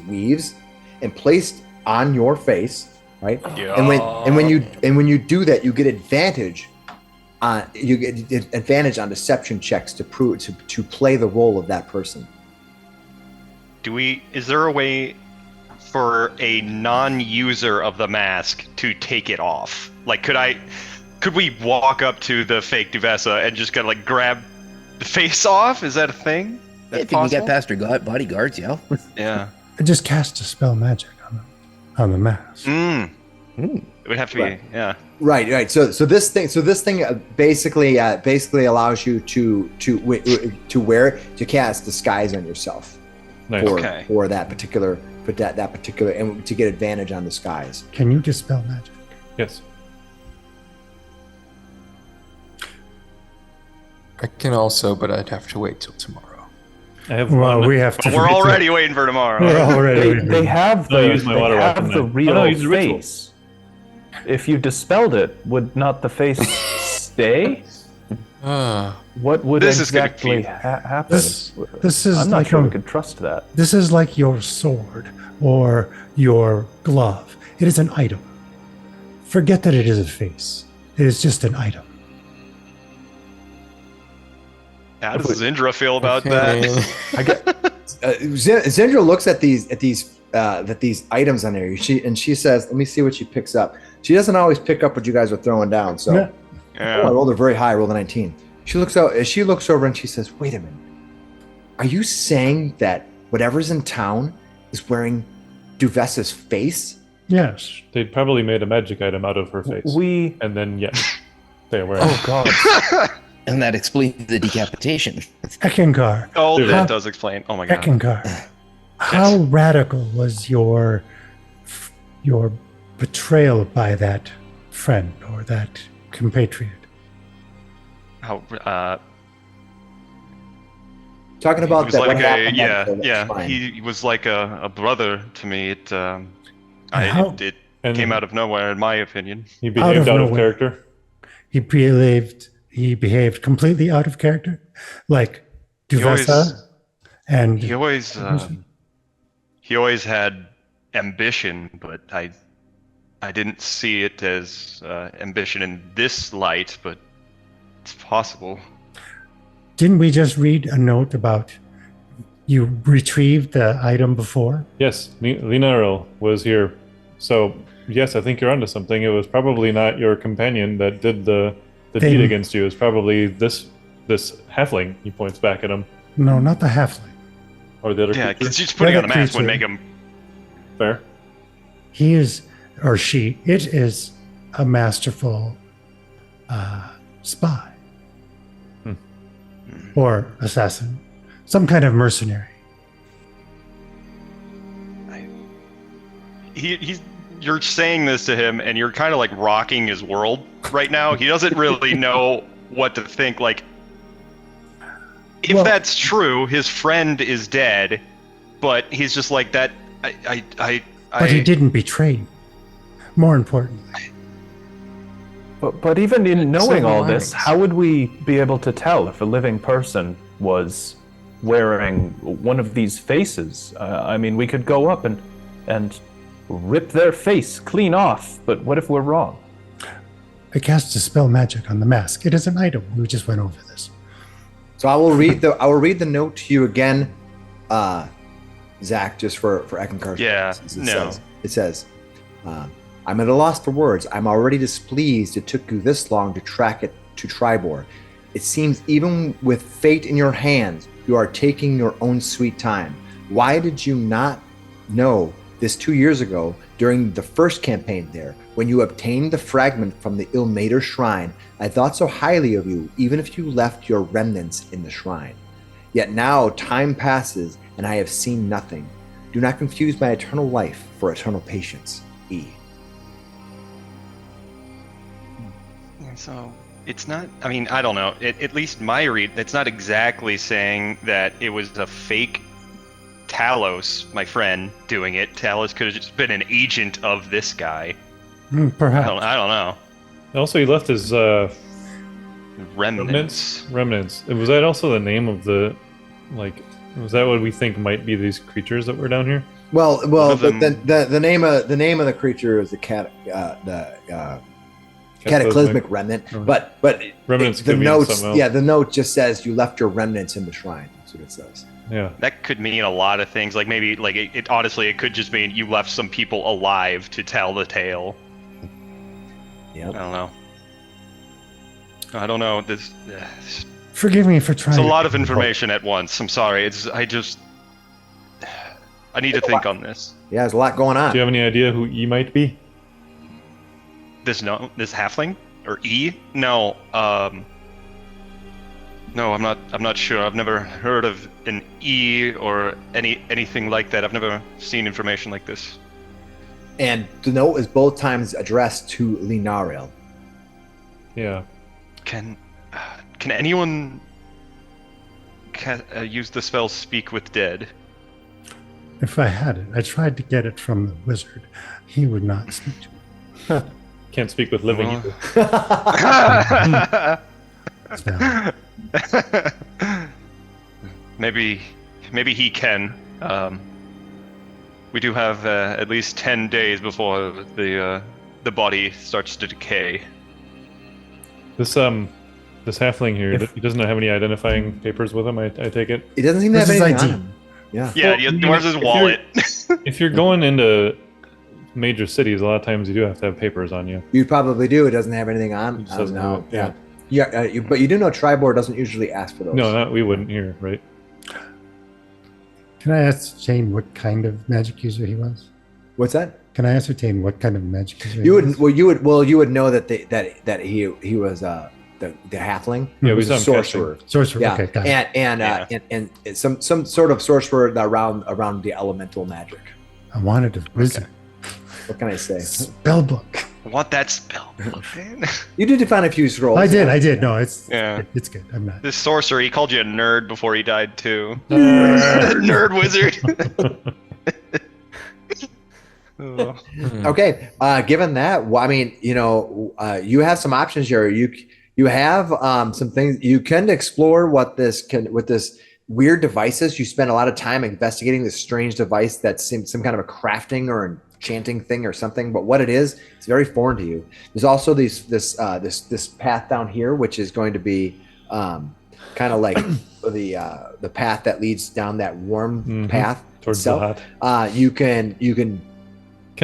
weaves and placed on your face, right? Yeah. And when you do that, you get advantage. You get advantage on deception checks to play the role of that person. Is there a way for a non-user of the mask to take it off? Like, could we walk up to the fake Duvessa and just kind of grab the face off? Is that a thing? That's If you can get possible? past your bodyguards, yeah. Yeah. Just cast a spell magic on the mask. It would have to be, yeah. Right. So this thing basically allows you to wear it, to cast disguise on yourself Nice. Okay. for that particular and to get advantage on disguise. Can you dispel magic? Yes. I can also, but I'd have to wait till tomorrow. I have Well, one. we have to. We're already waiting for tomorrow. We're already. They have No, the, use my they water rock have on the that. real Oh, no, use the ritual. face. If you dispelled it, would not the face stay? Ah, What would This is gonna exactly be- happen? This is I'm not like sure a- we could trust that. This is like your sword or your glove. It is an item. Forget that it is a face. It is just an item. How does Zindra feel about okay. that? I get Zindra looks at these items on there. She says, "Let me see what she picks up." She doesn't always pick up what you guys are throwing down. So Yeah. I Yeah. rolled a very high. I rolled a 19. She looks over and she says, "Wait a minute. Are you saying that whatever's in town is wearing Duvessa's face?" Yes. They'd probably made a magic item out of her face. we. And then, yes, they were. Oh God! And that explains the decapitation. Eckankar. Oh, Dude. that does explain. Oh my god. Eckankar. How radical was your betrayal by that friend or that compatriot? How, Talking he about was that. like what happened yeah, at the yeah. shrine. He was like a brother to me. It How- it And came out of nowhere, in my opinion. He behaved out of nowhere. character. He behaved completely out of character, like always- Duvessa, and He always had ambition, but I didn't see it as ambition in this light. But it's possible. didn't we just read a note about you retrieved the item before? Yes, Linaril was here. So, yes, I think you're onto something. It was probably not your companion that did the Thing. deed against you. It was probably this halfling. He points back at him. No, not the halfling. Or the other Yeah, creature. because just putting on a mask would creature. make him. Fair. He is, or she, it is a masterful spy or assassin, some kind of mercenary. he's you're saying this to him, and you're kind of like rocking his world right now. He doesn't really know what to think. Like, if that's true, his friend is dead, but he's just like that. But he didn't betray you. More importantly. But even in knowing all Silver this, linings. how would we be able to tell if a living person was wearing one of these faces? I mean, we could go up and rip their face clean off, but what if we're wrong? I cast Dispel Magic on the mask. It is an item. We just went over this. So I will read the note to you again, Zach, just for Eckankar. Yeah, It says, I'm at a loss for words. I'm already displeased it took you this long to track it to Tribor. It seems even with fate in your hands, you are taking your own sweet time. Why did you not know this 2 years ago during the first campaign there, when you obtained the fragment from the Ilmater shrine? I thought so highly of you, even if you left your remnants in the shrine. Yet now time passes, and I have seen nothing. Do not confuse my eternal life for eternal patience. E. So it's not. I mean, I don't know. At least my read, it's not exactly saying that it was a fake Talos, my friend, doing it. Talos could have just been an agent of this guy. Perhaps. I don't know. Also, he left his Remnants. Remnants. Was that also the name of the, like, was that what we think might be these creatures that were down here? Well, of but them- the name of the creature is the cataclysmic remnant. But Remnants the could mean notes, something else. yeah, the note just says you left your remnants in the shrine. That's what it says. Yeah. That could mean a lot of things. Like maybe, like it honestly, it could just mean you left some people alive to tell the tale. Yep. I don't know. This. Forgive me for trying. It's a lot of information at once. I'm sorry. I need to think on this. Yeah, there's a lot going on. Do you have any idea who E might be? This halfling or E? No. No, I'm not sure. I've never heard of an E or anything like that. I've never seen information like this. And the note is both times addressed to Linariel. Yeah. Can anyone use the spell Speak with Dead? If I had it, I tried to get it from the wizard. He would not speak to me. Can't speak with living Well. either. It's valid. Maybe he can. We do have at least 10 days before the body starts to decay. This halfling here, he doesn't have any identifying papers with him. I take it. He doesn't seem to have Where's his anything on ID? him. Yeah. Yeah, where's his wallet? If you're going into major cities, a lot of times you do have to have papers on you. You probably do. It doesn't have anything on. It just doesn't no. have it, yeah. Yeah, but you do know Tribor doesn't usually ask for those. No, we wouldn't here, right? Can I ascertain what kind of magic user he was? What's that? Can I ascertain what kind of magic user You he would. was? You would know that he was the halfling. Yeah, He we was saw a him sorcerer. Sorcerer. Yeah, Okay, got it. and some sort of sorcerer around the elemental magic. I wanted a wizard. What can I say? Spellbook. I want that spell, man. You did find a few scrolls. I did. No, it's Yeah. it's good. I'm not. This sorcerer, he called you a nerd before he died too. Nerd wizard. Oh. Okay. Given that, well, I mean, you have some options here. You have some things you can explore with this weird devices. You spend a lot of time investigating this strange device that seems some kind of a crafting or enchanting thing or something. But what it is, it's very foreign to you. There's also this path down here, which is going to be kind of like the path that leads down that warm path Towards itself. the hot. You can Can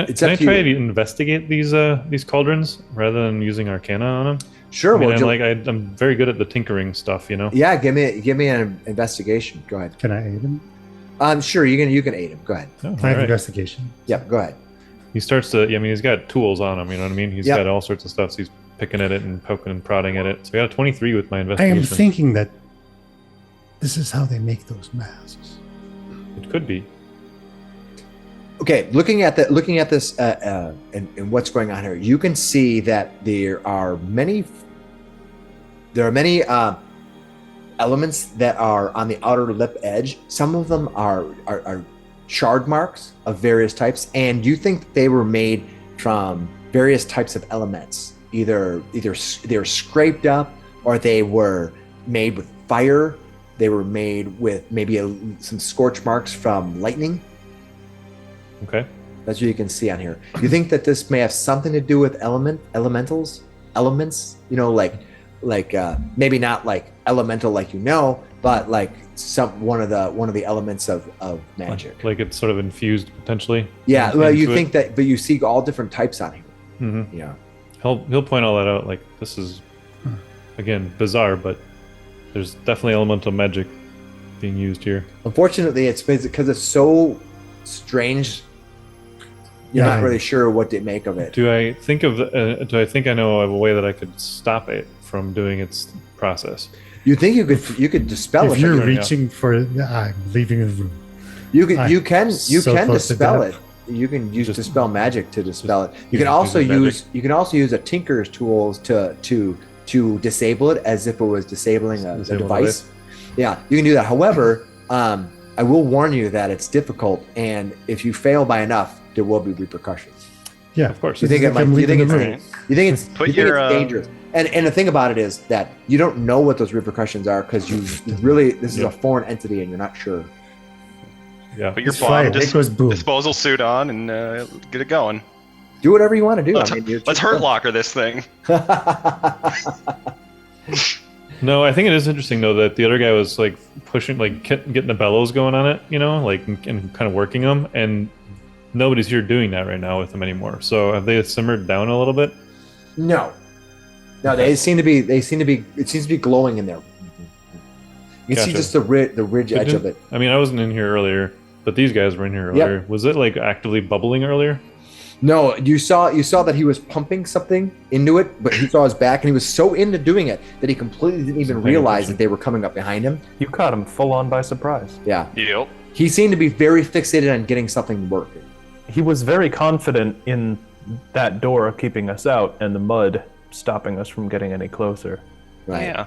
It's I up to try you. to investigate these cauldrons rather than using Arcana on them? sure. I mean, Well, I'm very good at the tinkering stuff, you know. yeah, give me an investigation. Go ahead. Can I aid him? Sure, you can aid him. Go ahead. Oh, Can I have alright. investigation? Yep, go ahead. He starts to. I mean, he's got tools on him. You know what I mean? He's Yep. got all sorts of stuff. So he's picking at it and poking and prodding at it. So I got a 23 with my I investigation. am thinking that this is how they make those masks. It could be. Okay, looking at this and what's going on here, you can see that there are many elements that are on the outer lip edge. Some of them are shard marks of various types, and you think they were made from various types of elements. Either they were scraped up, or they were made with fire. They were made with maybe some scorch marks from lightning. Okay. That's what you can see on here. You think that this may have something to do with elements? You know, like maybe not like elemental, like but like one of the elements of magic. Like it's sort of infused potentially. Yeah. Well, you into think that, but you see all different types on here. Mm-hmm. Yeah. He'll point all that out. Like this is again bizarre, but there's definitely elemental magic being used here. Unfortunately, it's because it's so strange. You're not really sure what to make of it. Do I think I know of a way that I could stop it from doing its process? You think you could dispel it? If you're reaching for it, I'm leaving the room. You can so close to dispel death. it. You can use dispel magic to dispel it. You can can also use use a tinker's tools to disable it as if it was disabling a device. Yeah, you can do that. However, I will warn you that it's difficult, and if you fail by enough, there will be repercussions. Yeah, Of course. You think It's like I'm leaving the room. it's Put you think your, it's dangerous. And the thing about it is that you don't know what those repercussions are because this is a foreign entity and you're not sure. Yeah. Put your It's fine. bomb It goes boom. disposal suit on and get it going. Do whatever you want to do. Let's hurt locker this thing. No, I think it is interesting though that the other guy was like pushing, like getting the bellows going on it, you know, like and kind of working them, and nobody's here doing that right now with them anymore. So have they simmered down a little bit? No, they seem to be. It seems to be glowing in there. You can see Gotcha. just the ridge edge of it. I mean, I wasn't in here earlier, but these guys were in here Yep. earlier. Was it like actively bubbling earlier? No, you saw that he was pumping something into it, but he saw his back, and he was so into doing it that he completely didn't even realize that they were coming up behind him. You caught him full on by surprise. Yeah, Yep. he seemed to be very fixated on getting something working. He was very confident in that door keeping us out and the mud stopping us from getting any closer. Right. Yeah.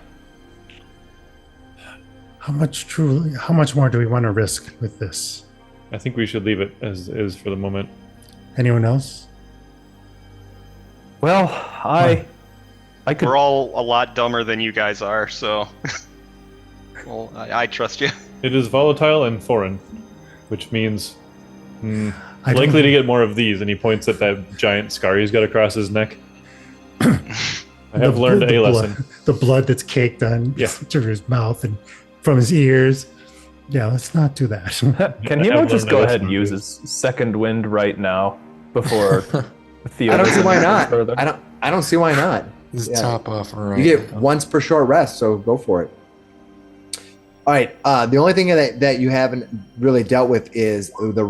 How much more do we want to risk with this? I think we should leave it as is for the moment. Anyone else? Well, I could. We're all a lot dumber than you guys are, so. Well, I trust you. It is volatile and foreign, which means I don't likely to think- get more of these. And he points at that giant scar he's got across his neck. I have learned a lesson. The blood that's caked on Yeah. through his mouth and from his ears. Yeah, let's not do that. Can I he have not just learned go a ahead and lesson, use too. his second wind right now before Theo? I don't see doesn't why go not. further? I don't see why not. His Yeah. top off right You get now. once per short rest, so go for it. All right. The only thing that you haven't really dealt with is the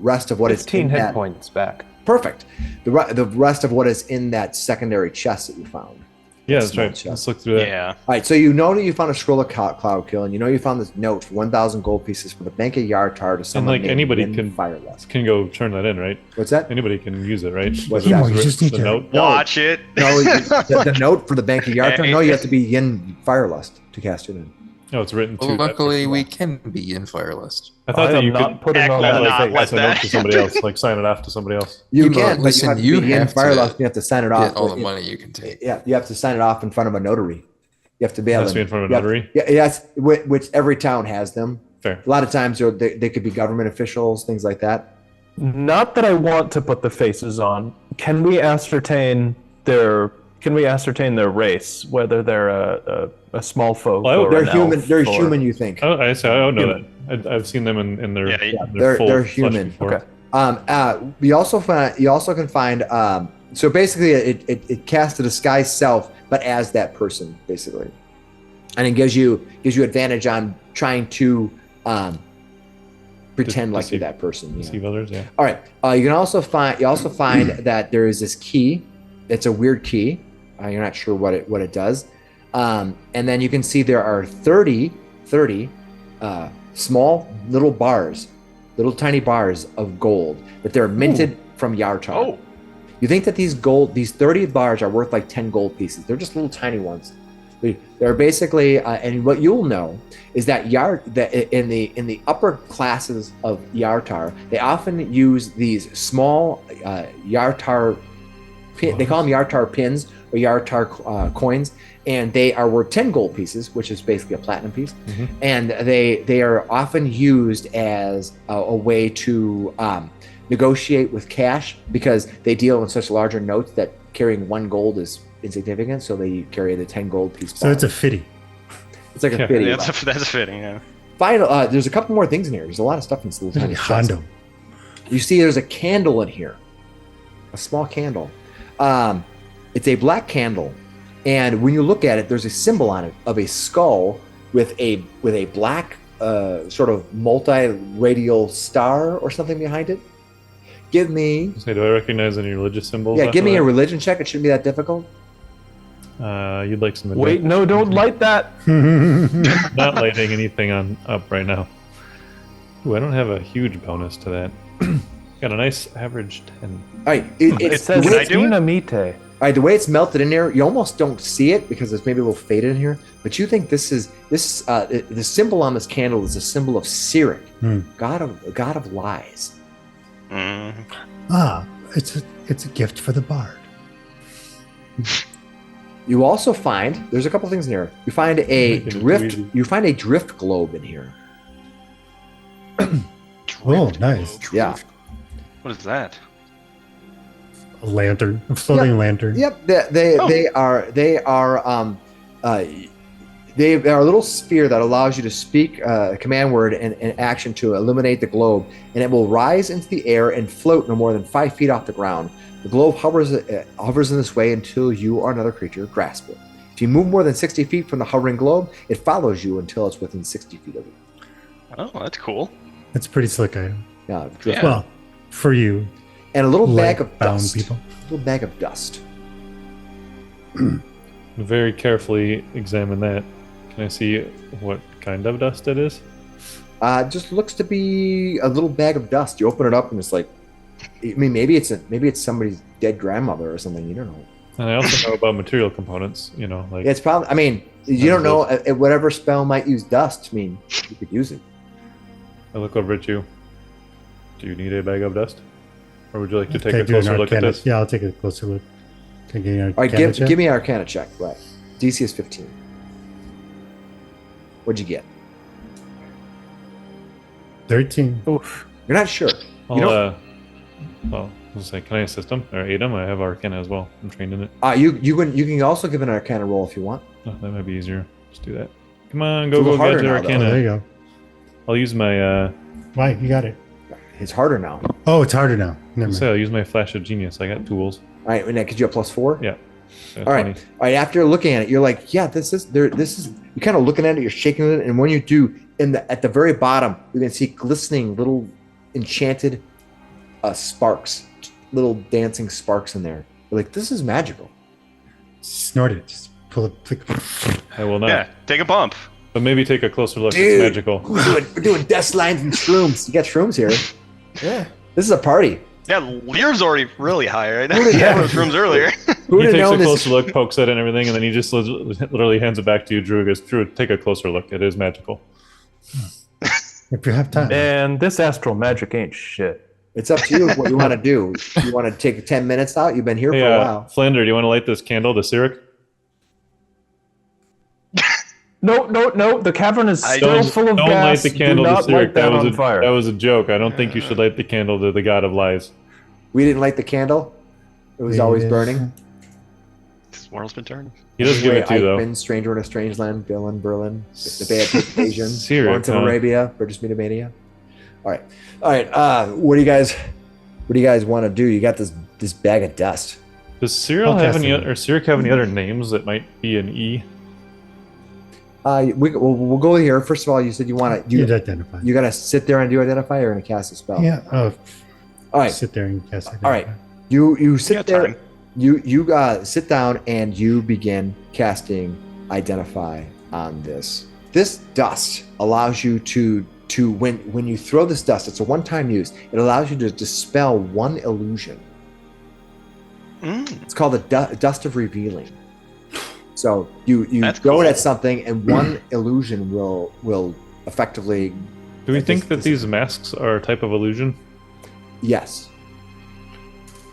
rest of what is 15 in hit that. points back. Perfect. The rest of what is in that secondary chest that you found. Yeah, that's Small right. chest. Let's look through that. Yeah. All right. So you know that you found a scroll of cloud kill, and you know you found this note for 1,000 gold pieces for the Bank of Yartar to someone like, named anybody Lynn can- Firelust. Can go turn that in, right? What's that? Anybody can use it, right? What's The- that? You just need the to- note. Watch it. No, the note for the Bank of Yartar. No, you have to be Yin Firelust to cast it in. No, it's written Well, to. luckily, we can be in Firelist. I thought I that am you not could putting on Heck, that will not face. let pass a note that to somebody else, like sign it off to somebody else. You You can, know, but listen, you have to you be Yin have to Firelust. You have to sign it off. Get all the money you can take. Yeah, you have to sign it off in front of a notary. You have to be able Has to be in front of a you have- notary? Yeah, yes, which every town has them. Fair. A lot of times they could be government officials, things like that. Not that I want to put the faces on. Can we ascertain their race, whether they're a small folk Well, or They're an human. elf They're or- human. You think? I don't know Human. that. I've seen them in their, Yeah, their full they're flesh human. before. Okay. You also can find. So basically, it casts a disguised self, but as that person, basically, and it gives you advantage on trying to pretend like you're deceive- that person. Yeah. Deceive others, yeah. All right. You can also find that there is this key. It's a weird key. You're not sure what it does. And then you can see there are 30 small little bars, little tiny bars of gold that they're minted from Yartar. Oh, You think that these 30 bars are worth like 10 gold pieces. They're just little tiny ones. They're basically, and what you'll know is that in the upper classes of Yartar, they often use these small Yartar, they call them Yartar pins or Yartar coins, and they are worth 10 gold pieces, which is basically a platinum piece. Mhm. And they are often used as a way to negotiate with cash because they deal in such larger notes that carrying 1 gold is insignificant, so they carry the 10 gold piece. So it's a fitty. It's like a Yeah. fitty. yeah, that's fitting. Yeah. Final. There's a couple more things in here. There's a lot of stuff in this little tiny chest. Hondo. You see, there's a candle in here, a small candle. It's a black candle, and when you look at it, there's a symbol on it of a skull with a black sort of multi-radial star or something behind it. Give me, Say, do I recognize any religious symbols? yeah, off give of me a that? religion check. It shouldn't be that difficult. You'd like some. Wait, no, don't light that. Not lighting anything up right now. Ooh, I don't have a huge bonus to that. Got a nice average 10. All right, It it's says the way I do it? Dynamite. All right, the way it's melted in there, you almost don't see it because it's maybe a little faded in here. But you think this the symbol on this candle is a symbol of Sirik, god of lies. Mm. It's a gift for the bard. You also find there's a couple things in here. You find a Making it too drift. easy. You find a drift globe in here. Oh, nice. Yeah. What is that? A lantern, a floating lantern. Yep. They are a little sphere that allows you to speak a command word and action to illuminate the globe, and it will rise into the air and float no more than 5 feet off the ground. The globe hovers in this way until you or another creature grasp it. If you move more than 60 feet from the hovering globe, it follows you until it's within 60 feet of you. Oh, that's cool. It's a pretty slick item. Yeah, drift. Yeah. Well, for you, And a little bag of light-bound dust. people. A little bag of dust. Very carefully examine that. Can I see what kind of dust it is? Just looks to be a little bag of dust. You open it up and it's like, I mean, maybe it's somebody's dead grandmother or something. You don't know. And I also know about material components. You know, like It's probably. I mean, you don't know whatever spell might use dust. I mean, you could use it. I look over at you. Do you need a bag of dust, or would you like to take Can I a do an closer look at arcana- this? Yeah, I'll take a closer look. Can I get an All right, arcana check? give me an Arcana check. Right, DC is 15. What'd you get? 13. Oof. You're not sure. I'll, You don't. well, I was like, can I assist him or aid him? I have Arcana as well. I'm trained in it. You can also give an Arcana roll if you want. Oh, that might be easier. Let's do that. Come on, It's a go little harder get your now, though. Oh, there Arcana. you go. I'll use my Why? You got it. It's harder now. All Oh, it's harder now. Never say mind. I'll use my flash of genius. I got tools. right, and that gives you a +4. Yeah. So All right. 20. All right. After looking at it, you're like, yeah, this is. You're kind of looking at it. You're shaking it, and when you do, at the very bottom, you can see glistening little enchanted sparks, little dancing sparks in there. You're like, this is magical. Snort it. Just pull it. Click. I will not. Yeah, take a bump. But maybe take a closer look. Dude. It's magical. We're doing dust lines and shrooms. You got shrooms here. Yeah. This is a party. Yeah, Lear's already really high right now. Who did Yeah, that? those rooms earlier. Who He would have takes a known this? closer look, pokes at it and everything, and then he just literally hands it back to you. Drew goes, Drew, take a closer look. It is magical. If you have time. And this astral magic ain't shit. It's up to you what you want to do. You want to take 10 minutes out? You've been here Hey, for a while. Flander, do you want to light this candle, the Sirik? No. The cavern is still full of Don't gas. light the candle Do to not Sirik. light that was on fire. That was a joke. I don't think you should light the candle to the god of lies. We didn't light the candle. It was always burning. This world's been turning. He does give it to you, though. Eichmann, Stranger in a Strange Land, Berlin, the Bad Invasion, Sirik, Lawrence of huh? Arabia, British Media. All right. What do you guys want to do? You got this bag of dust. Does Cyril I'll have cast any it. or Sirik have any other names that might be an E? We'll go here. First of all, you said you want to. You'd identify. You gotta sit there and do identify, or gonna cast a spell. Yeah. Oh, All right. sit there and cast it. All right. You sit got there. time. You sit down and you begin casting identify on this. This dust allows you to to when you throw this dust, it's a one-time use. It allows you to dispel one illusion. It's called the dust of revealing. So you That's throw it cool. at something, and one illusion will effectively. Do we think that these masks are a type of illusion? Yes.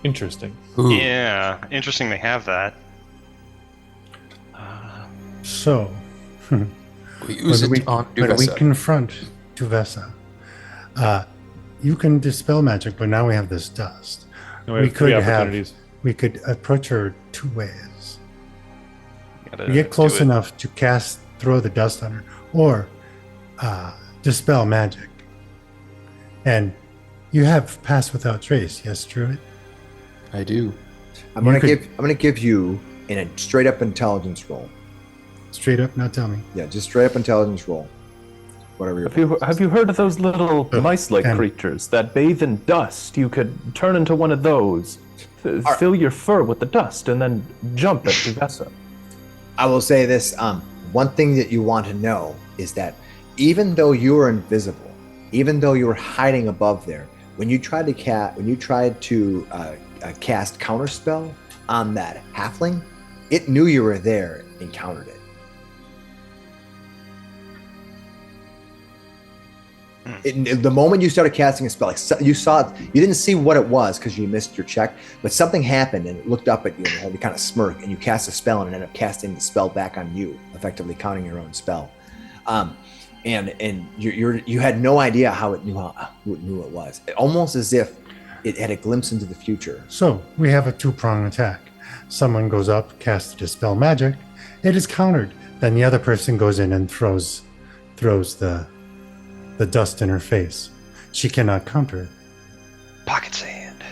Interesting. Ooh. Yeah, interesting they have that. So, We use when it on when we Duvessa. confront Duvessa, you can dispel magic, but now we have this dust. No, we We have three could have- opportunities. We could approach her two ways. Gotta We get close do it. enough to throw the dust on her, or dispel magic. And you have pass without trace, yes, Druid? I do. I'm You gonna could- give you in a straight up intelligence roll. Straight up, now tell me. Yeah, just straight up intelligence roll. Whatever you're. Have you heard of those little Oh, mice-like and- creatures that bathe in dust? You could turn into one of those, fill your fur with the dust, and then jump at Duvessa. I will say this. One thing that you want to know is that even though you were invisible, even though you were hiding above there, when you tried to cast counterspell on that halfling, it knew you were there and countered it. The moment you started casting a spell, you saw it, you didn't see what it was because you missed your check, but something happened and it looked up at you and it had to kind of smirk, and you cast a spell and it ended up casting the spell back on you, effectively counting your own spell. And you had no idea how it knew it was. Almost as if it had a glimpse into the future. So we have a two-prong attack. Someone goes up, casts dispel magic. It is countered. Then the other person goes in and throws the dust in her face. She cannot counter it. Pocket sand.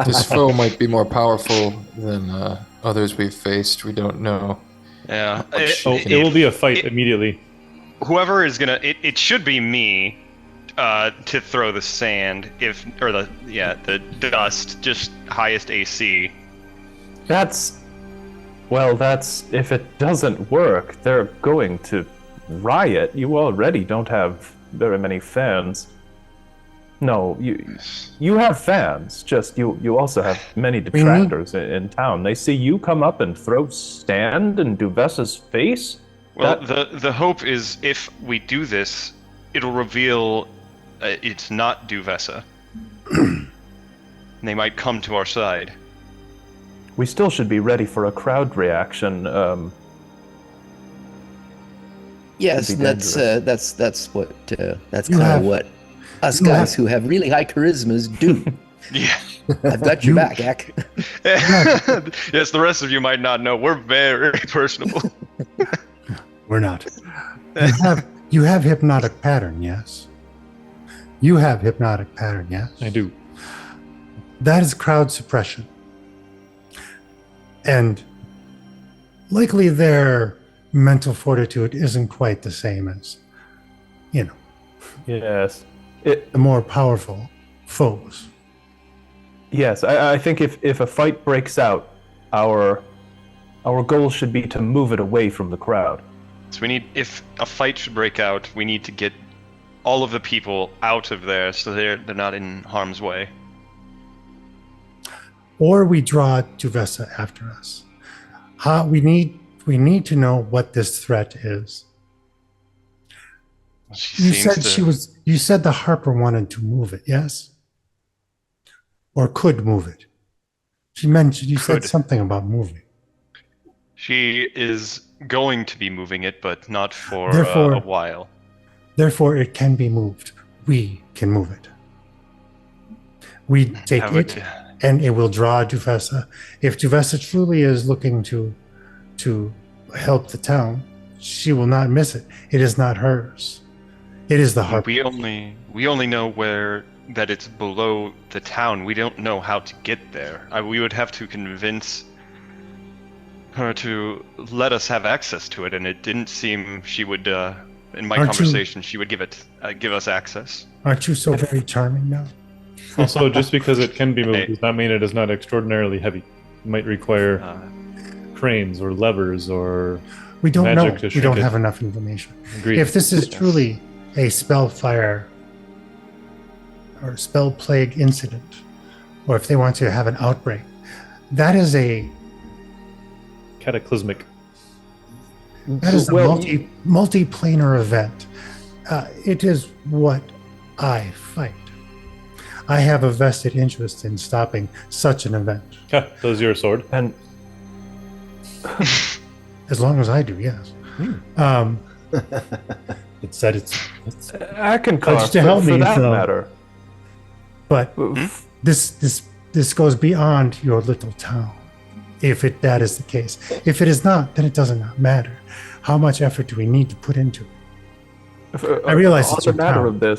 This foe might be more powerful than others we've faced. We don't know. Yeah. It will be a fight immediately. Whoever is gonna, it should be me to throw the sand the dust, just highest AC. That's if it doesn't work, they're going to riot. You already don't have very many fans. No, you have fans. Just you also have many detractors in town. They see you come up and throw sand in Duvessa's face. Well, the hope is if we do this, it'll reveal it's not Duvessa. They might come to our side. We still should be ready for a crowd reaction. Yes, Could be that's dangerous. that's You kind have- of what us you guys have- who have really high charismas do. Yeah. I've got your You- back, Eck. Yes, the rest of you might not know. We're very personable. We're not. You have hypnotic pattern, yes? You have hypnotic pattern, yes? I do. That is crowd suppression. And likely their mental fortitude isn't quite the same as, Yes. the more powerful foes. Yes, I think if a fight breaks out, our goal should be to move it away from the crowd. So if a fight should break out, we need to get all of the people out of there so they're not in harm's way. Or we draw Duvessa after us. We need to know what this threat is. You said the Harper wanted to move it, yes? Or could move it. You said Could. something about moving. She is going to be moving it, but not for Therefore- a while. Therefore, it can be moved. We can move it. We take That would- it, and it will draw Duvessa. If Duvessa truly is looking to help the town, she will not miss it. It is not hers. It is the Harper. We only know that it's below the town. We don't know how to get there. We would have to convince her to let us have access to it, and it didn't seem she would. In my Aren't you- conversation, she would give us access. Aren't you so very charming now? Also, just because it can be moved Hey. does not mean it is not extraordinarily heavy. It might require Uh, cranes or levers or We don't Magic know. to We shrink don't it. have enough information. Agreed. If this is truly a spell fire or spell plague incident, or if they want to have an outbreak, that is a Cataclysmic. a multi-planar event. It is what I fight. I have a vested interest in stopping such an event. Ha, those your sword. And As long as I do, yes. It said it's Eckankar, Pledge to help for me, that so- matter. but this goes beyond your little town. If that is the case. If it is not, then it does not matter. How much effort do we need to put into it? I realize on it's the your matter town.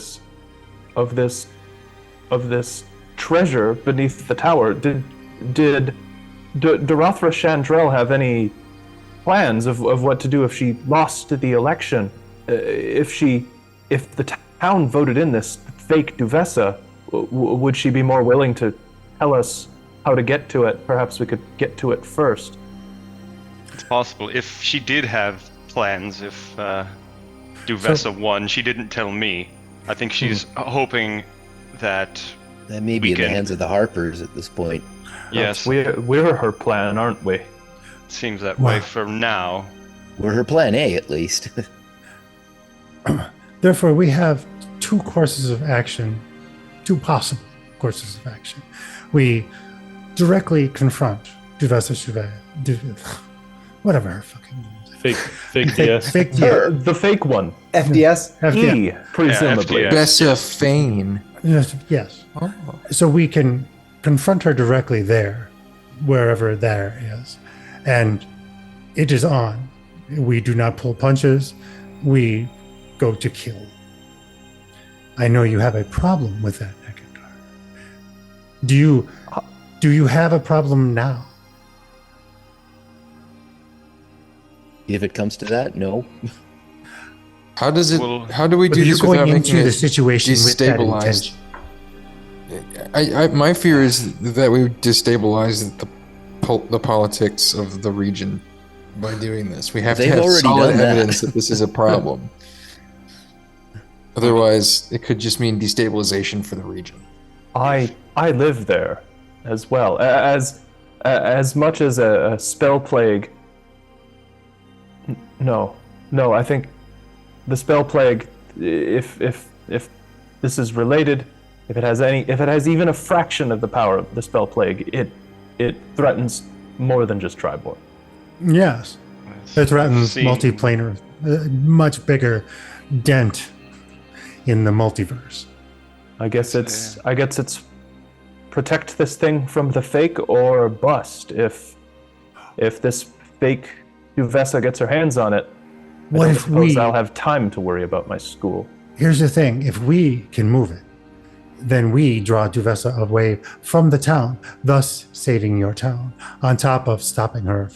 of this treasure beneath the tower. Did Dorothra Chandrel have any plans of what to do if she lost the election? If the town voted in this fake Duvessa, would she be more willing to tell us how to get to it? Perhaps we could get to it first. It's possible. If she did have plans, if Duvessa won, she didn't tell me. I think she's hoping that. That may be We in the can- hands of the Harpers at this point. Yes, We're her plan, aren't we? seems that Wow. way for now. We're her plan A, at least. Therefore, we have two courses of action, two possible courses of action. We directly confront Duvessa whatever her fucking name is. Fake DS. Fake The fake one. FDS. E, presumably. FDS. Bessa Fane. Yes. Oh. So we can confront her directly there, wherever there is. And it is on. We do not pull punches. We go to kill. I know you have a problem with that, Eckankar. Do you have a problem now? If it comes to that, no. How does it? Well, How do we But do you're this without going making into the it situation with that destabilized? intention. My fear is that we would destabilize the politics of the region by doing this. We have to They've have already solid done that. evidence that this is a problem. Otherwise, it could just mean destabilization for the region. I live there as well. As much as a spell plague. No, I think the spell plague. If this is related, if it has even a fraction of the power of the spell plague, it threatens more than just Triborn. Yes. It threatens See- multiplanar, much bigger dent in the multiverse. I guess it's protect this thing from the fake or bust. If this fake Duvessa gets her hands on it, What I don't if suppose we- I'll have time to worry about my school. Here's the thing: if we can move it, then we draw Duvessa away from the town, thus saving your town. On top of stopping her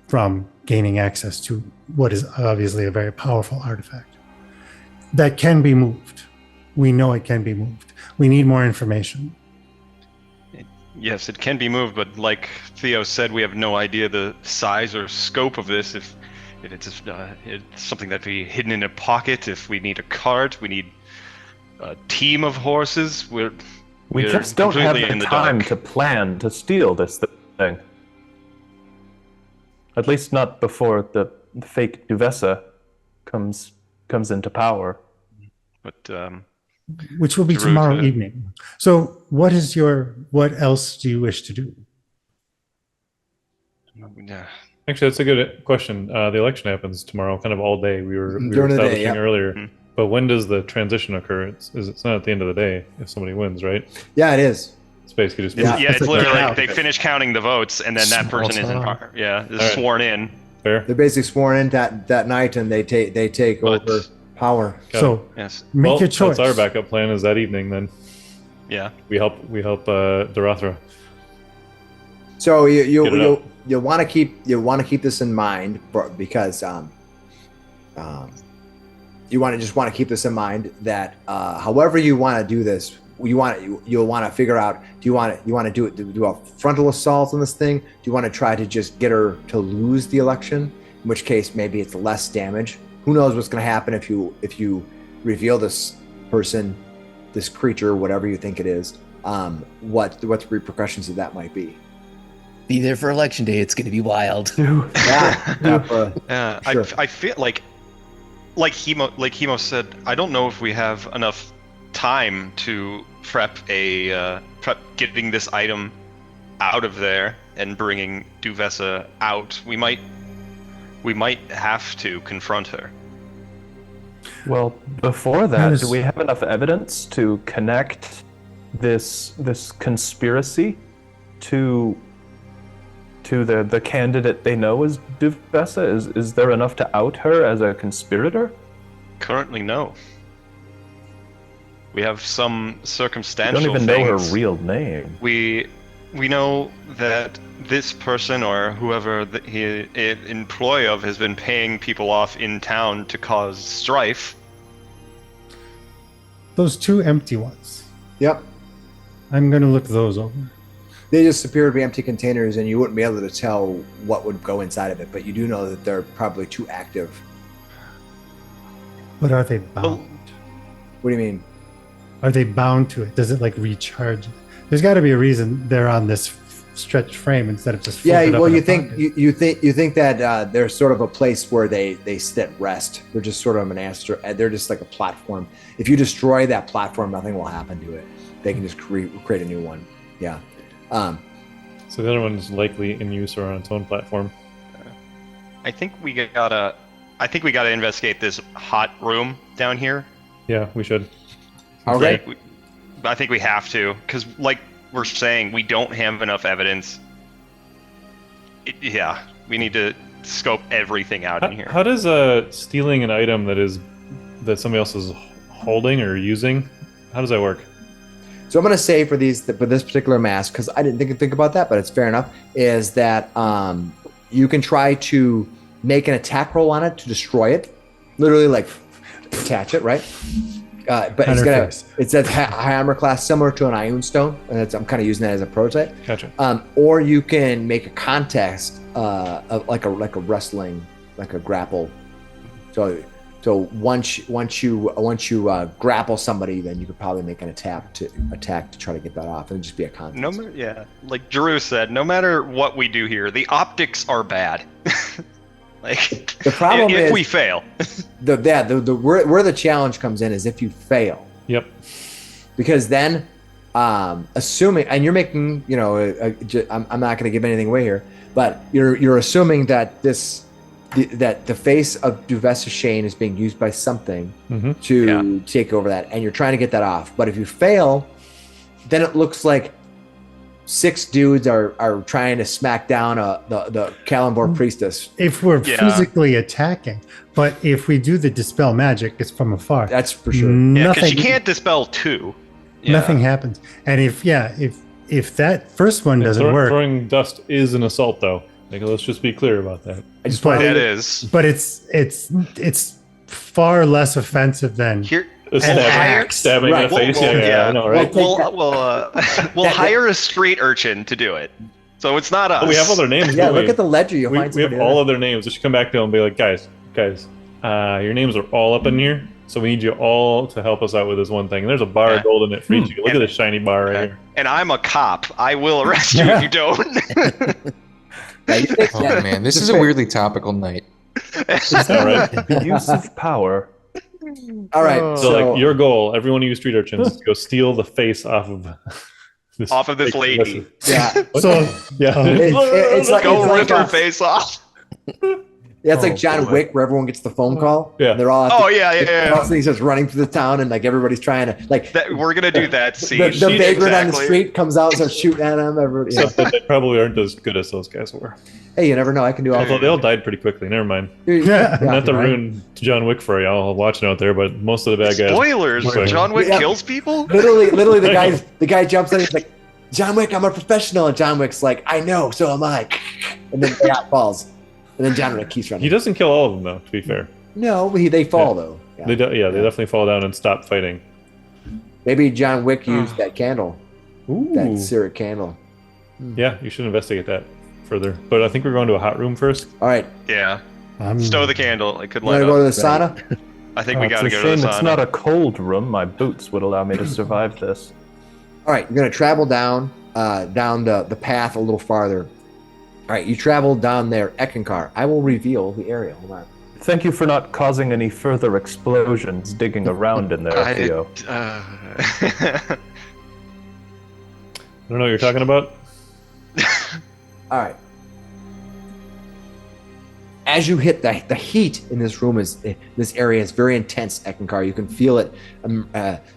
from gaining access to what is obviously a very powerful artifact that can be moved. We know it can be moved. We need more information. Yes, it can be moved, but like Theo said, we have no idea the size or scope of this. If it's something that be hidden in a pocket, if we need a cart, we need a team of horses. We We're just don't have completely in the the time dark. to plan to steal this thing. At least not before the fake Duvessa comes into power. But Which will be Drew, tomorrow to- evening. So what else do you wish to do? yeah, Actually, that's a good question. The election happens tomorrow, kind of all day. We were During the day, establishing yeah. earlier. Mhm. But when does the transition occur? It's not at the end of the day if somebody wins, right? Yeah, it is. It's basically just Yeah. it's like literally now. like they finish counting the votes, and then that Small person is in town. power. Yeah, is Alright. sworn in. fair. They're basically sworn in that night, and they take But- over power. Got So Yes. make Well, your choice. that's our backup plan. Is that evening then Yeah. we help Dorothra. So Get it up. you want to keep this in mind because you want to keep this in mind that however you want to do this, you'll want to figure out, do you want to do a frontal assault on this thing? Do you want to try to just get her to lose the election in which case maybe it's less damage. Who knows what's going to happen if you reveal this person, this creature, whatever you think it is, what the repercussions of that might be. Be there for election day. It's going to be wild. Yeah, Sure. I feel like Hemo said, I don't know if we have enough time to prep getting this item out of there and bringing Duvessa out. We might have to confront her. Well, before that, do we have enough evidence to connect this conspiracy to the candidate they know as Duvessa? Is there enough to out her as a conspirator? Currently, no. We have some I circumstantial don't even know things. her real name. We know that this person or whoever he employee of has been paying people off in town to cause strife. Those 2 empty ones. Yep. I'm going to look those over. They just appear to be empty containers, and you wouldn't be able to tell what would go inside of it, but you do know that they're probably too active. But are they bound? What do you mean? Are they bound to it? Does it like recharge? There's got to be a reason they're on this stretched frame instead of just Yeah, folded up well, in a you think pocket. you think that they're sort of a place where they sit at rest. They're just sort of they're just like a platform. If you destroy that platform, nothing will happen to it. They can just create a new one. Yeah. So the other one's likely in use or on its own platform. I think we gotta investigate this hot room down here. Yeah, we should. Okay. I think we have to, because like we're saying, we don't have enough evidence. We need to scope everything out in here. How does stealing an item that somebody else is holding or using? How does that work? So I'm going to say for this particular mask, because I didn't think about that, but it's fair enough, is that you can try to make an attack roll on it to destroy it, literally like attach it, right? But it's a high armor class similar to an Ioun Stone, and I'm kind of using that as a prototype. Gotcha. Or you can make a contest of like a wrestling, like a grapple. So once you grapple somebody, then you could probably make an attack to try to get that off, and just be a contest. Like Drew said, no matter what we do here, the optics are bad. Like the problem if is we fail. Where the challenge comes in is if you fail. Yep. Because then, assuming, and you're making, I'm not going to give anything away here, but you're assuming that that the face of Duvessa Shane is being used by something to take over that, and you're trying to get that off. But if you fail, then it looks like 6 dudes are trying to smack down the Kalambor priestess. If we're physically attacking, but if we do the dispel magic, it's from afar. That's for sure. Because she can't dispel 2. Nothing happens. And if that first one doesn't work, throwing dust is an assault, though. Like, let's just be clear about that. But it's far less offensive than stabbing in the face. I know, right? We'll hire a street urchin to do it. So it's not us. Oh, we have other names. Yeah, look at the ledger. You'll find we have all of their names. Just come back to them and be like, guys, your names are all up in here. So we need you all to help us out with this one thing. And there's a bar of gold in it for each of you. Look at this shiny bar right here. And I'm a cop. I will arrest you if you don't. Oh man, this is a weirdly topical night. Is that right? The use of power. All right. So, like, your goal, every one of you street urchins, is to go steal the face off of this lady. Yeah. It's like go rip her face off. Yeah, it's like John Wick, where everyone gets the phone call. Yeah. And they're all. All he's just running through the town, and like everybody's trying to like. We're gonna do that scene. The vagrant on the street comes out and starts shooting at him. Except that they probably aren't as good as those guys were. Hey, you never know. I can do all. Although they all died pretty quickly. Never mind. Not to ruin John Wick for y'all watching out there, but most of the bad guys. Spoilers. John Wick kills people. Literally, the guy jumps in. He's like, "John Wick, I'm a professional," and John Wick's like, "I know, so am I," and then the guy falls. And then John Wick keeps running. He doesn't kill all of them, though, to be fair. No, they fall, though. Yeah. They definitely fall down and stop fighting. Maybe John Wick used that candle. That Cyric candle. Yeah, you should investigate that further. But I think we're going to a hot room first. All right. Yeah. Stow the candle. It could You want light to go to up. the sauna? I think we It's gotta a go shame to the it's sauna. not a cold room. My boots would allow me to survive this. All right, you're going to travel down the path a little farther. All right, you travel down there, Eckankar. I will reveal the area. Hold on. Thank you for not causing any further explosions digging around in there, Theo. I don't know what you're talking about. All right. As you hit the heat in this room this area is very intense, Eckankar. You can feel it,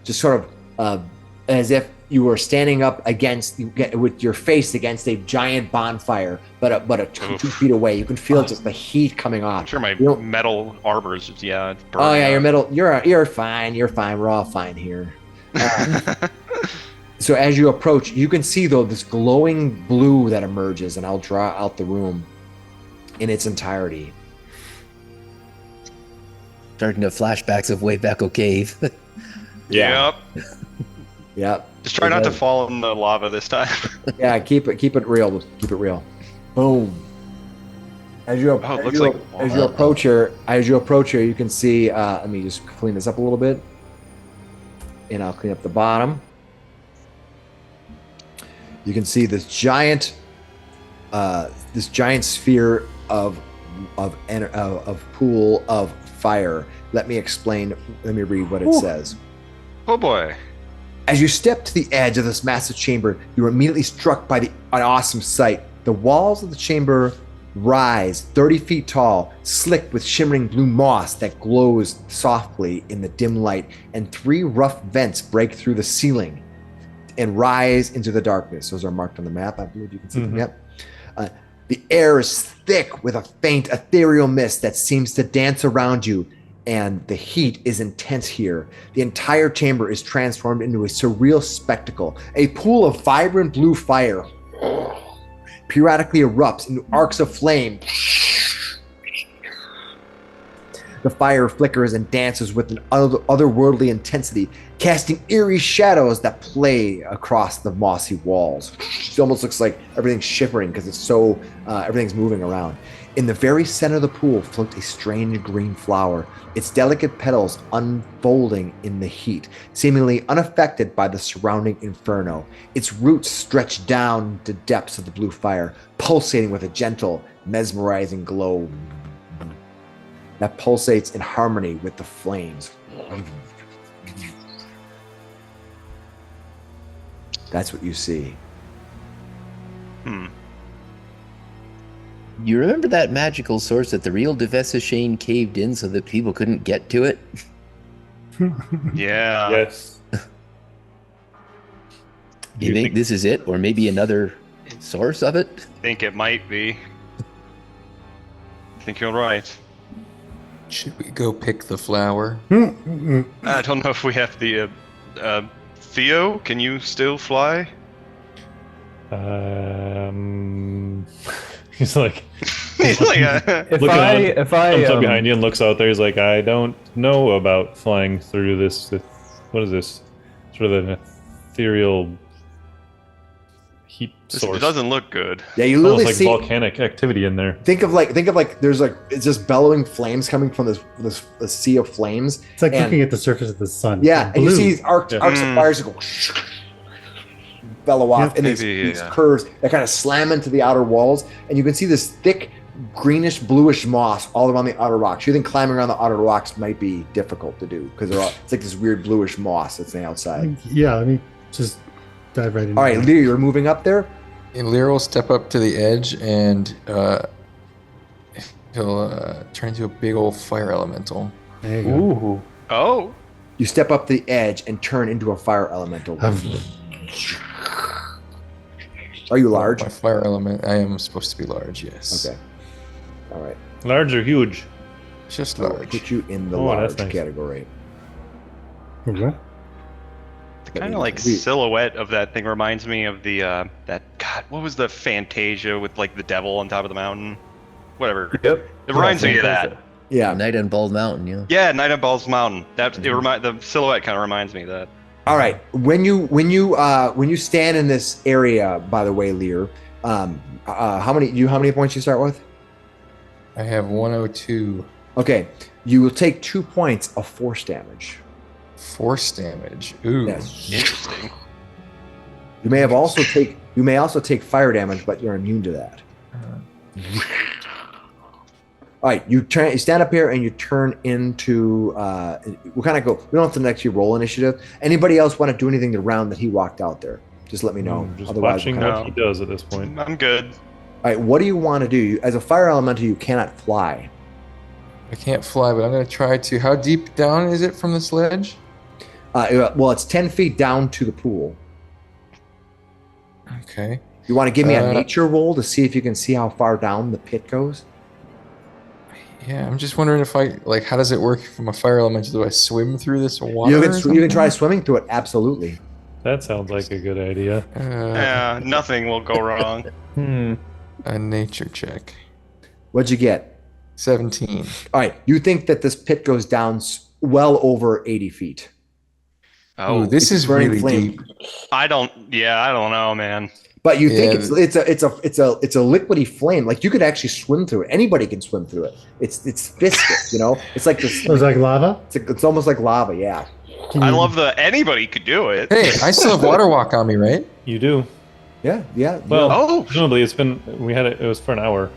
just sort of as if you were standing up with your face against a giant bonfire, but 2 feet away. You can feel just the heat coming off. I'm sure my You don't- metal armor's it's Oh burning yeah, up. your metal. You're fine. You're fine. We're all fine here. So as you approach, you can see though this glowing blue that emerges, and I'll draw out the room in its entirety. Starting to flashbacks of Wayback Cave. Yep. Yep. Just try not to fall in the lava this time. Yeah. Keep it real. Keep it real. Boom. As you Oh, it looks like as you approach her, you can see. Let me just clean this up a little bit, and I'll clean up the bottom. You can see this giant sphere of pool of fire. Let me explain. Let me read what it says. Oh boy. As you step to the edge of this massive chamber, you are immediately struck by an awesome sight. The walls of the chamber rise 30 feet tall, slick with shimmering blue moss that glows softly in the dim light, and 3 rough vents break through the ceiling and rise into the darkness. Those are marked on the map. I believe you can see them. Yep. The air is thick with a faint ethereal mist that seems to dance around you, and the heat is intense here. The entire chamber is transformed into a surreal spectacle. A pool of vibrant blue fire periodically erupts into arcs of flame. The fire flickers and dances with an otherworldly intensity, casting eerie shadows that play across the mossy walls. It almost looks like everything's shivering because it's so everything's moving around. In the very center of the pool floats a strange green flower, its delicate petals unfolding in the heat, seemingly unaffected by the surrounding inferno. Its roots stretch down to depths of the blue fire, pulsating with a gentle, mesmerizing glow that pulsates in harmony with the flames. That's what you see. You remember that magical source that the real Devessashane caved in so that people couldn't get to it? Yeah. Yes. You think this is it? Or maybe another source of it? I think it might be. I think you're right. Should we go pick the flower? I don't know if we have the Theo, can you still fly? He's like He's like, If looking I out, comes up um, behind you and looks out there. He's like, I don't know about flying through this. What is this? Sort of an ethereal heat this source. doesn't look good. Yeah, you Almost literally like see. volcanic activity in there. Think of like there's like it's just bellowing flames coming from this sea of flames. It's like And- looking at the surface of the sun. Yeah, and you Blue. see these arcs of fires that go bellow off, Yeah, and these maybe, these yeah. curves that kind of slam into the outer walls, and you can see this thick greenish bluish moss all around the outer rocks. You think climbing around the outer rocks might be difficult to do because it's like this weird bluish moss that's on the outside. Yeah, let me just dive right in. All right, Lear, you're moving up there. And Lear will step up to the edge and he'll turn into a big old fire elemental. There you go. Ooh. Oh, You step up the edge and turn into a fire elemental. Are you large? My fire element. I am supposed to be large. Yes. Okay. All right. Large or huge? Just I'll large. put you in the Oh, that's large nice. category. What? the kind of like silhouette of that thing reminds me of the that God, what was the Fantasia with like the devil on top of the mountain? Whatever. Yep. It reminds me of that. Yeah. Night on Bald Mountain, yeah. Yeah, Night on Balls Mountain. The silhouette kind of reminds me of that. All right. When you stand in this area, by the way, Lear, how many points you start with? I have 102 Okay, you will take 2 points of force damage. force damage. Ooh. Yes. Interesting. You may also take fire damage, but you're immune to that. All right, you stand up here and you turn into. We'll kind of go. We don't have to actually roll initiative. Anybody else want to do anything the round that he walked out there? Just let me know. Just Otherwise, watching we'll what he does at this point. I'm good. all right, what do you want to do? As a fire elemental, you cannot fly. I can't fly, but I'm going to try to. How deep down is it from this ledge? Well, it's 10 feet down to the pool. Okay. You want to give me a nature roll to see if you can see how far down the pit goes? Yeah, I'm just wondering if how does it work from a fire elemental? Do I swim through this water? You or can something? try swimming through it. Absolutely. That sounds like a good idea. Yeah, nothing will go wrong. A nature check. What'd you get? 17. All right. You think that this pit goes down well over 80 feet. Oh, Ooh, this is burning really flame. deep. I don't know, man. But you think Yeah. it's a liquidy flame. Like you could actually swim through it. Anybody can swim through it. It's viscous, you know. It's like this. It was like lava. It's almost like lava. Yeah. I love anybody could do it. Hey, I still have water walk on me, right? You do. Yeah. Yeah. Well, Oh. presumably it was for an hour.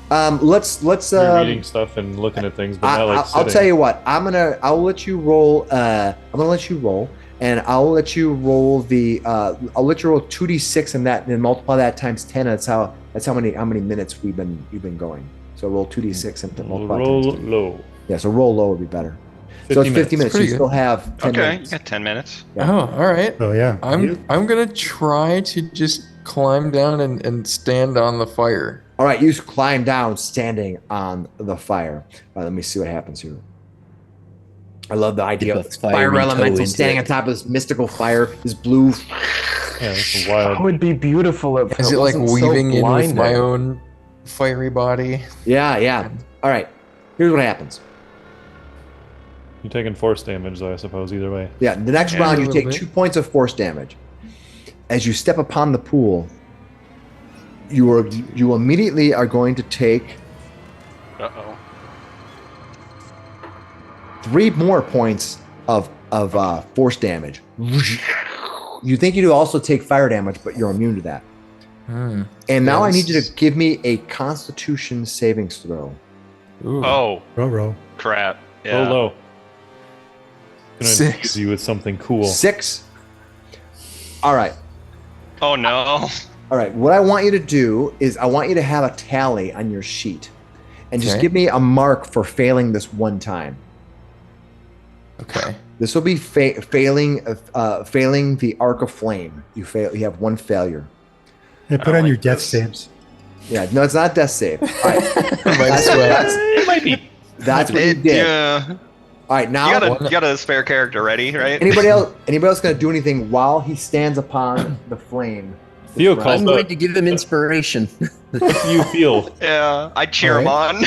Let's We're reading stuff and looking at things, but not like I'll sitting. tell you what. I'll let you roll. I'm gonna let you roll, and I'll let you roll I'll let you roll 2d6 and then multiply that times 10. That's how many minutes we've been going. So roll 2d6 and multiply Roll times 10. low. Yeah. So roll low would be better. So it's 50 minutes. You Pretty good. still have 10 Okay, you minutes. got 10 minutes. Yeah. Oh, all right. Oh yeah. I'm gonna try to just climb down and stand on the fire. All right, you climb down, standing on the fire. Let me see what happens here. I love the idea Dip of a this fiery fire toe elemental into standing it. on top of this mystical fire, this blue. Yeah, that's That wild. would be beautiful if Is it like weaving in with my own fiery body? Yeah. All right, here's what happens. You're taking force damage, though, I suppose, either way. Yeah, the next Yeah, round a you little take bit. 2 points of force damage. As you step upon the pool, you immediately are going to take Uh-oh. 3 more points of force damage. You think you do also take fire damage, but you're immune to that. Hmm. And now I Yes. need you to give me a Constitution savings throw. Ooh. Oh, Row. crap. Roll Yeah. low. Gonna 6. infuse you with something cool. 6. All right. Oh, no. All right. What I want you to do is I want you to have a tally on your sheet, and just Okay. give me a mark for failing this one time. Okay. This will be failing the arc of flame. You fail. You have 1 failure. Hey, put I on like your death this. saves. Yeah. No, it's not death save. All right. Might as well. It might be. That's what you did. Yeah. All right. Now, You got a spare character ready, right? anybody else going to do anything while he stands upon the flame? Theo This calls I'm round? going to give him inspiration. What do you feel? Yeah, I cheer All him on.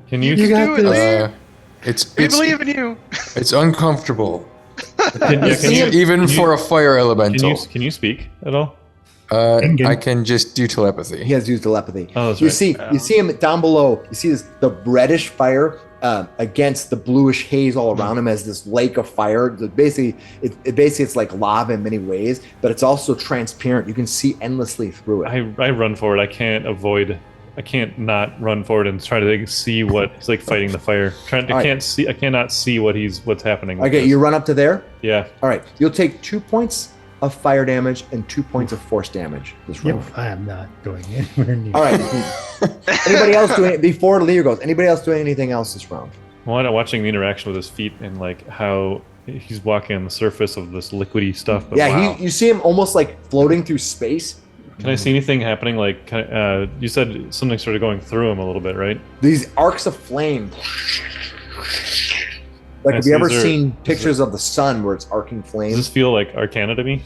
Can you? You got do it, this. Lee. It's We believe in you. it's uncomfortable, Can you? even can you- for a fire Can elemental. you speak at all? I can just do telepathy. He has used telepathy. Oh, that's you right. see him down below. You see the reddish fire against the bluish haze all around him as this lake of fire. Basically, it's like lava in many ways, but it's also transparent. You can see endlessly through it. I run forward. I can't not run forward and try to see what it's like fighting the fire. All right. I cannot see what's happening. with Okay, this. you run up to there. Yeah. All right, you'll take 2 points of fire damage and 2 points of force damage this round. Yep, I am not going anywhere near. All right. Anybody else doing it before Lear goes? Anybody else doing anything else this round? Well, watching the interaction with his feet and like how he's walking on the surface of this liquidy stuff. But Yeah, wow. you see him almost like floating through space. Can I see anything happening? Like you said, something started going through him a little bit, right? These arcs of flame. Like, I have see. you ever Is there- seen is pictures of the sun where it's arcing Does flames? this feel like Arcana to me?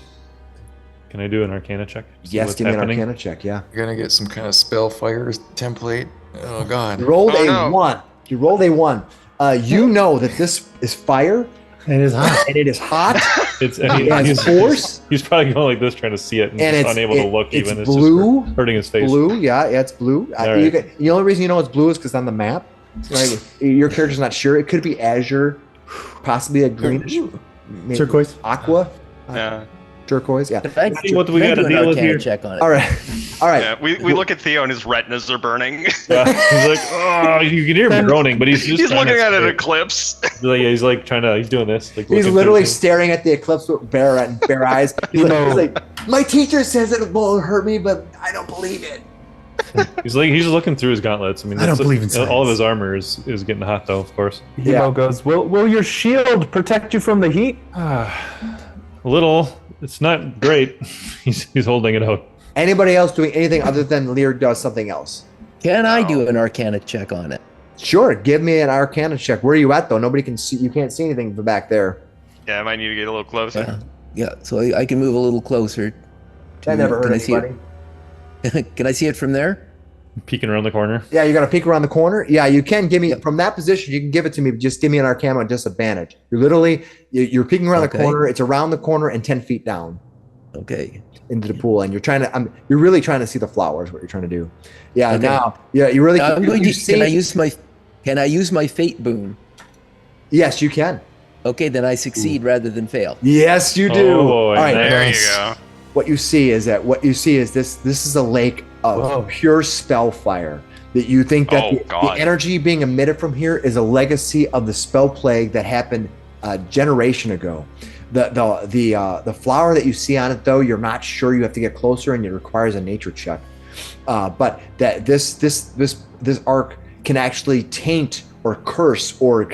Can I do an Arcana check? See Yes, what's give me an happening? Arcana check. Yeah. You're gonna get some kind of spell fire template. Oh You god. rolled Oh, a no. 1. You rolled a 1. You know that this is fire. And it's hot. and it is hot. It's It has force. He's probably going like this, trying to see it, and, And just it's unable to look. it's Even blue. it's just hurting his face. Blue, yeah, it's blue. All right. The only reason you know it's blue is because on the map, right, your character's not sure. It could be azure, possibly a greenish, maybe Turquoise. aqua, Yeah. turquoise. Yeah. What do we got to deal with here? Check on it. All right, all right. Yeah, we look at Theo and his retinas are burning. Yeah. He's like, oh, you can hear him groaning, but he's just He's trying looking to at an stay. eclipse. He's like trying to. He's doing this. Like He's looking literally through- staring at the eclipse with bare eyes. He's like, my teacher says it won't hurt me, but I don't believe it. He's looking through his gauntlets. I mean, I don't that's- believe in science. all of his armor is getting hot though, of course. Yeah. Hemo goes, will your shield protect you from the heat? A little. It's not great. He's holding it out. Anybody else doing anything other than Lear does something else? Can I do an Arcana check on it? Sure, give me an Arcana check. Where are you at though? Nobody can see. You can't see anything from back there. Yeah, I might need to get a little closer. Yeah, so I can move a little closer. That never hurt Can I see anybody. it? Can I see it from there? Peeking around the corner. Yeah, you got to peek around the corner. Yeah, you can give me from that position. You can give it to me, but just give me an Arcana at disadvantage. You're peeking around the Okay. corner. It's around the corner and 10 feet down Okay. into the pool, and you're really trying to see the flowers. What you're trying to do? Yeah. Okay. Now, yeah, you really. I'm going you to. see, Can I use my fate boon? Yes, you can. Okay, then I succeed rather than fail. Yes, you do. Oh, boy, All right. There Nice. you go. What you see is this. This is a lake of Whoa. pure spell fire. That you think that Oh, the God. energy being emitted from here is a legacy of the spell plague that happened a generation ago. The flower that you see on it, though, you're not sure. You have to get closer, and it requires a nature check. But that this arc can actually taint or curse or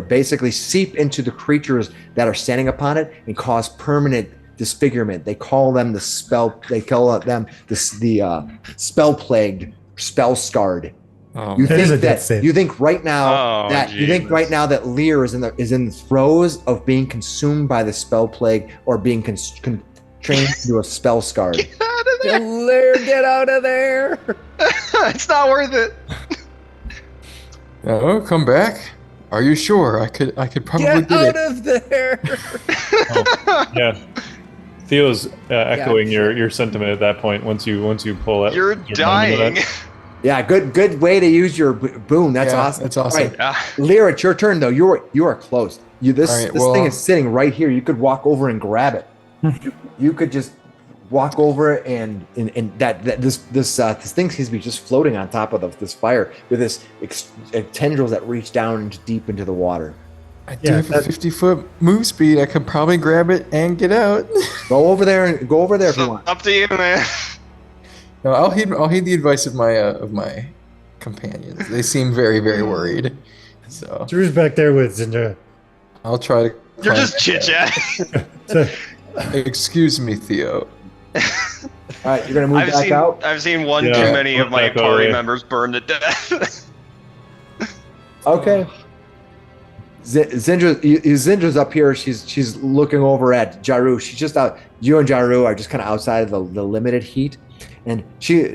basically seep into the creatures that are standing upon it and cause permanent disfigurement. They call them the spell. They call them the spell plagued, spell scarred. Oh, You That is think a death that save. you think right now Oh, that you think Jesus. right now that Lear is in the throes of being consumed by the spell plague or being trained into a spell scarred. Lair, get out of there! It's not worth it. oh, come back. Are you sure? I could probably Get get out it. of there! Yeah. Theo's echoing I'm your sentiment at that point. Once you pull that, You're your mind into dying. that. Yeah, good way to use your boon. That's Yeah, awesome. that's awesome. All right, Ah, Lear, it's your turn though. You are close. This All right, this well, thing is sitting right here. You could walk over and grab it. you could just walk over and this thing seems to be just floating on top of this fire with this tendrils that reach down deep into the water. I do Yeah, have a that- 50-foot move speed. I could probably grab it and get out. Go over there if you want. up to you, man. No, I'll heed the advice of my companions. They seem very, very worried. So Drew's back there with Zindra. I'll try to. You're climb just back chit chat. So, up. Excuse me, Theo. All right, you're gonna move I've back seen out. I've seen one Yeah, too many of move my back party away. members burn to death. Okay. Zindra's up here. She's looking over at Jaru. She's just out. You and Jaru are just kind of outside of the limited heat, and she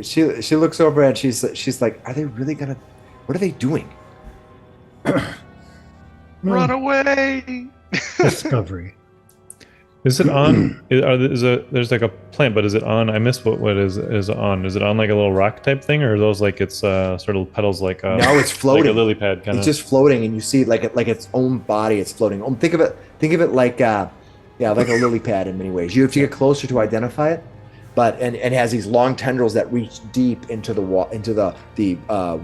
looks over and she's like, "Are they really gonna? What are they doing?" Run away. discovery. Is it on? There's like a plant, but is it on? I missed what is on. Is it on like a little rock type thing, or are those like its sort of petals like No, it's like floating. a lily pad kind It's of? just floating, and you see like its own body. It's floating. Think of it like like a lily pad in many ways. You have to get closer to identify it, but and it has these long tendrils that reach deep into the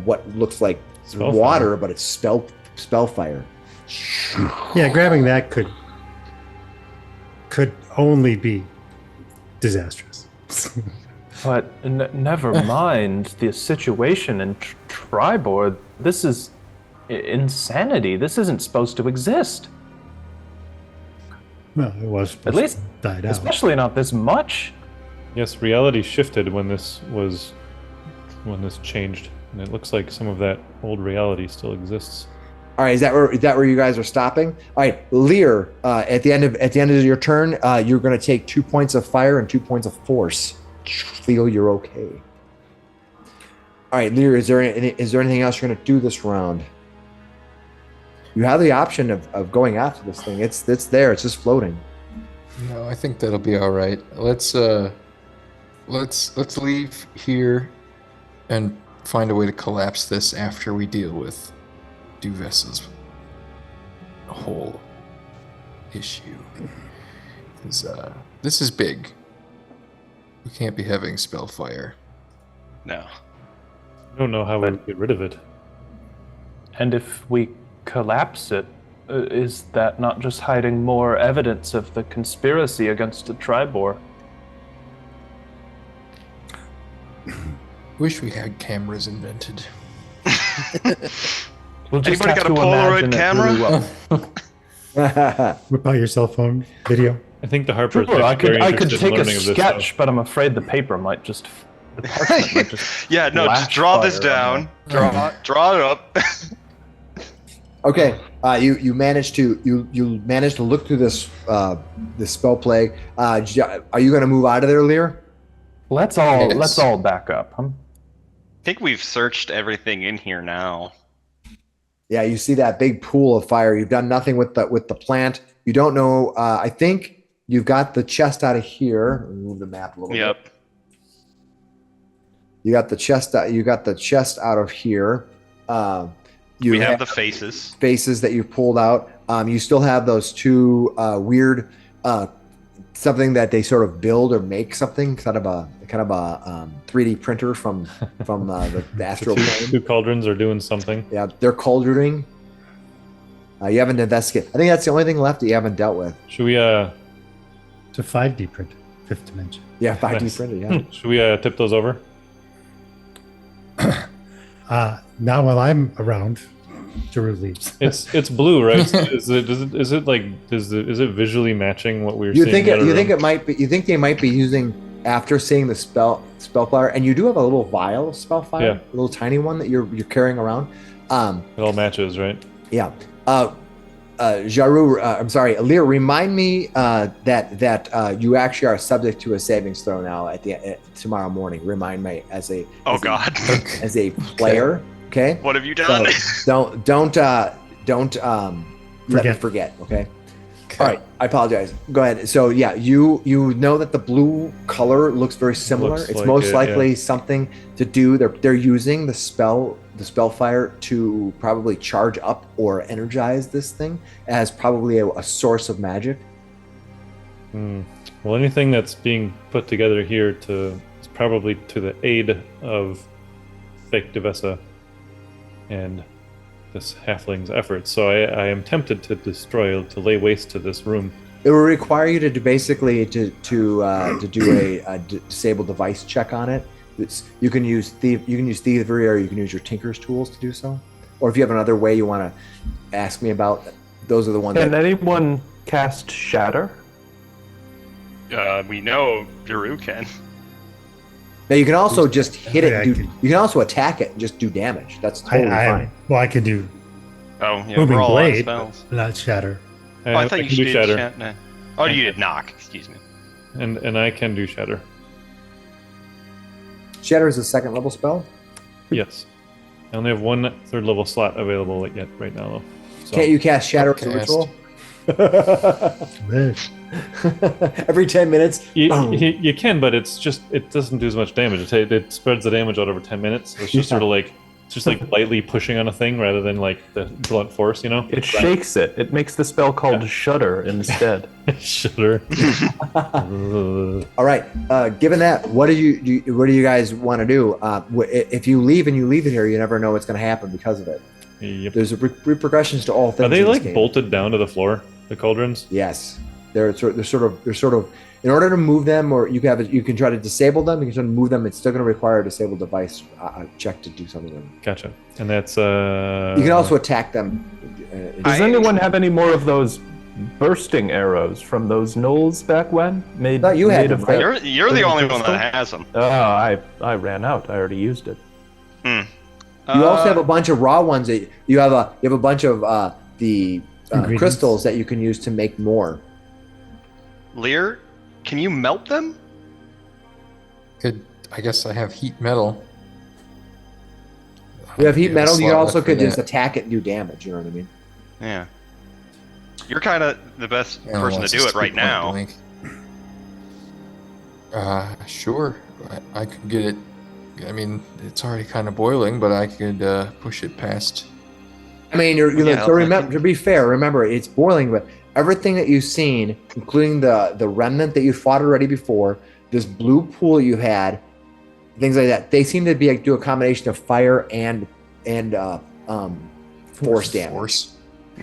what looks like Spell water, fire. but it's spell fire. Yeah, grabbing that could only be disastrous. But never mind the situation in Tribord. This is insanity. This isn't supposed to exist. Well, it was supposed At least, to died out. especially not this much. Yes, reality shifted when this changed, and it looks like some of that old reality still exists. All right, is that where you guys are stopping? All right, Lear. At the end of your turn, you're going to take 2 points of fire and 2 points of force. Feel you're okay. All right, Lear. Is there anything else you're going to do this round? you have the option of going after this thing. It's there. It's just floating. No, I think that'll be all right. Let's leave here and find a way to collapse this after we deal with Duvess's whole issue. Because this is big. We can't be having spellfire. No. I don't know how we would get rid of it. And if we collapse it, is that not just hiding more evidence of the conspiracy against the Tribor? Wish we had cameras invented. We'll just Anybody have got a to Polaroid imagine it camera? really well. Whip out your cell phone video. I think the Harper's Sure, I very could interested take in a learning of this sketch, stuff. but I'm afraid the paper might just. The parchment might just Yeah, no, just flash draw this fire on down. Draw it up. Okay, you managed to look through this this spell plague. Are you going to move out of there, Lear? Let's Yes. all back up. I think we've searched everything in here now. Yeah, you see that big pool of fire. You've done nothing with the plant. You don't know. I think you've got the chest out of here. Let me move the map a little bit. Yep. You got the chest. You got the chest out of here. We have the faces. faces that you pulled out. You still have those two weird something that they sort of build or make something kind of a 3D printer from the astral plane. Two cauldrons are doing something. Yeah, they're cauldroning. You haven't investigated. I think that's the only thing left that you haven't dealt with. Should we It's a 5D print, 5th dimension. Yeah, 5D Nice. printed. Yeah. should we tip those over? Now while I'm around, Jeru leaves. It's blue, right? So is it visually matching what we were You seeing? think in the other room? it might be? You think they might be using after seeing the spellfire, and you do have a little vial of spellfire, Yeah. a little tiny one that you're carrying around. It all matches, right? Yeah. Jaru, I'm sorry, Alir, remind me that you actually are subject to a savings throw now tomorrow morning. Remind me as a Oh God. as a player. Okay. What have you done? So don't let me forget. Okay. All right. I apologize. Go ahead. So yeah, you know that the blue color looks very similar. Looks It's like most it, likely yeah. something to do. They're using the spellfire to probably charge up or energize this thing as probably a source of magic. Well, anything that's being put together here is probably to the aid of fake Devessa and this halfling's efforts. So I am tempted to lay waste to this room. It will require you to do do a disable device check on it. You can use thievery, or you can use your tinker's tools to do so. Or if you have another way you want to ask me about, those are the ones. Can anyone cast Shatter? We know Jeru can. Now you can also just hit it. Yeah, I And can- you can also attack it and just do damage. That's totally fine. Well, I can do Oh, yeah, Moving we're all out of Blade, spells. not Shatter. Oh, I thought can you do did shatter, chat. No. Oh, you did knock. Excuse me. and I can do shatter. Shatter is a second level spell. Yes, I only have one third level slot available right now, though. So, Can't you cast Shatter as a Cast. ritual? Wish. Every 10 minutes. You can, but it doesn't do as much damage. It spreads the damage out over 10 minutes. So it's just sort of like lightly pushing on a thing rather than like the blunt force, you know? It shakes it. It makes the spell called Shudder instead. Shudder. All right. Given that, what do you guys want to do? If you leave and you leave it here, you never know what's going to happen because of it. Yep. There's repercussions to all things. Are they in this like game. bolted down to the floor? The cauldrons? Yes, they're sort of. In order to move them, or you can try to disable them. You can try to move them. It's still going to require a disable device check to do something with them. Gotcha. And that's You can also attack them. Does anyone have any more of those bursting arrows from those gnolls back when? Thought you had made them, of right? that- You're the only one that has them. Oh, I ran out. I already used it. You also have a bunch of raw ones that you have a bunch of the Ingredients. crystals that you can use to make more. Lear, can you melt them? I guess I have heat metal. You have heat metal. You slot also left for could just that. attack it and do damage. You know what I mean? Yeah. You're kind of the best Alan person to wants do us it be right point now. blank. Sure. I could get it. I mean, it's already kind of boiling, but I could push it past. I mean, you're Yeah, so I remember, to be fair, remember it's boiling, but everything that you've seen, including the remnant that you fought already before, this blue pool you had, things like that, they seem to be do a combination of fire and force damage. Force.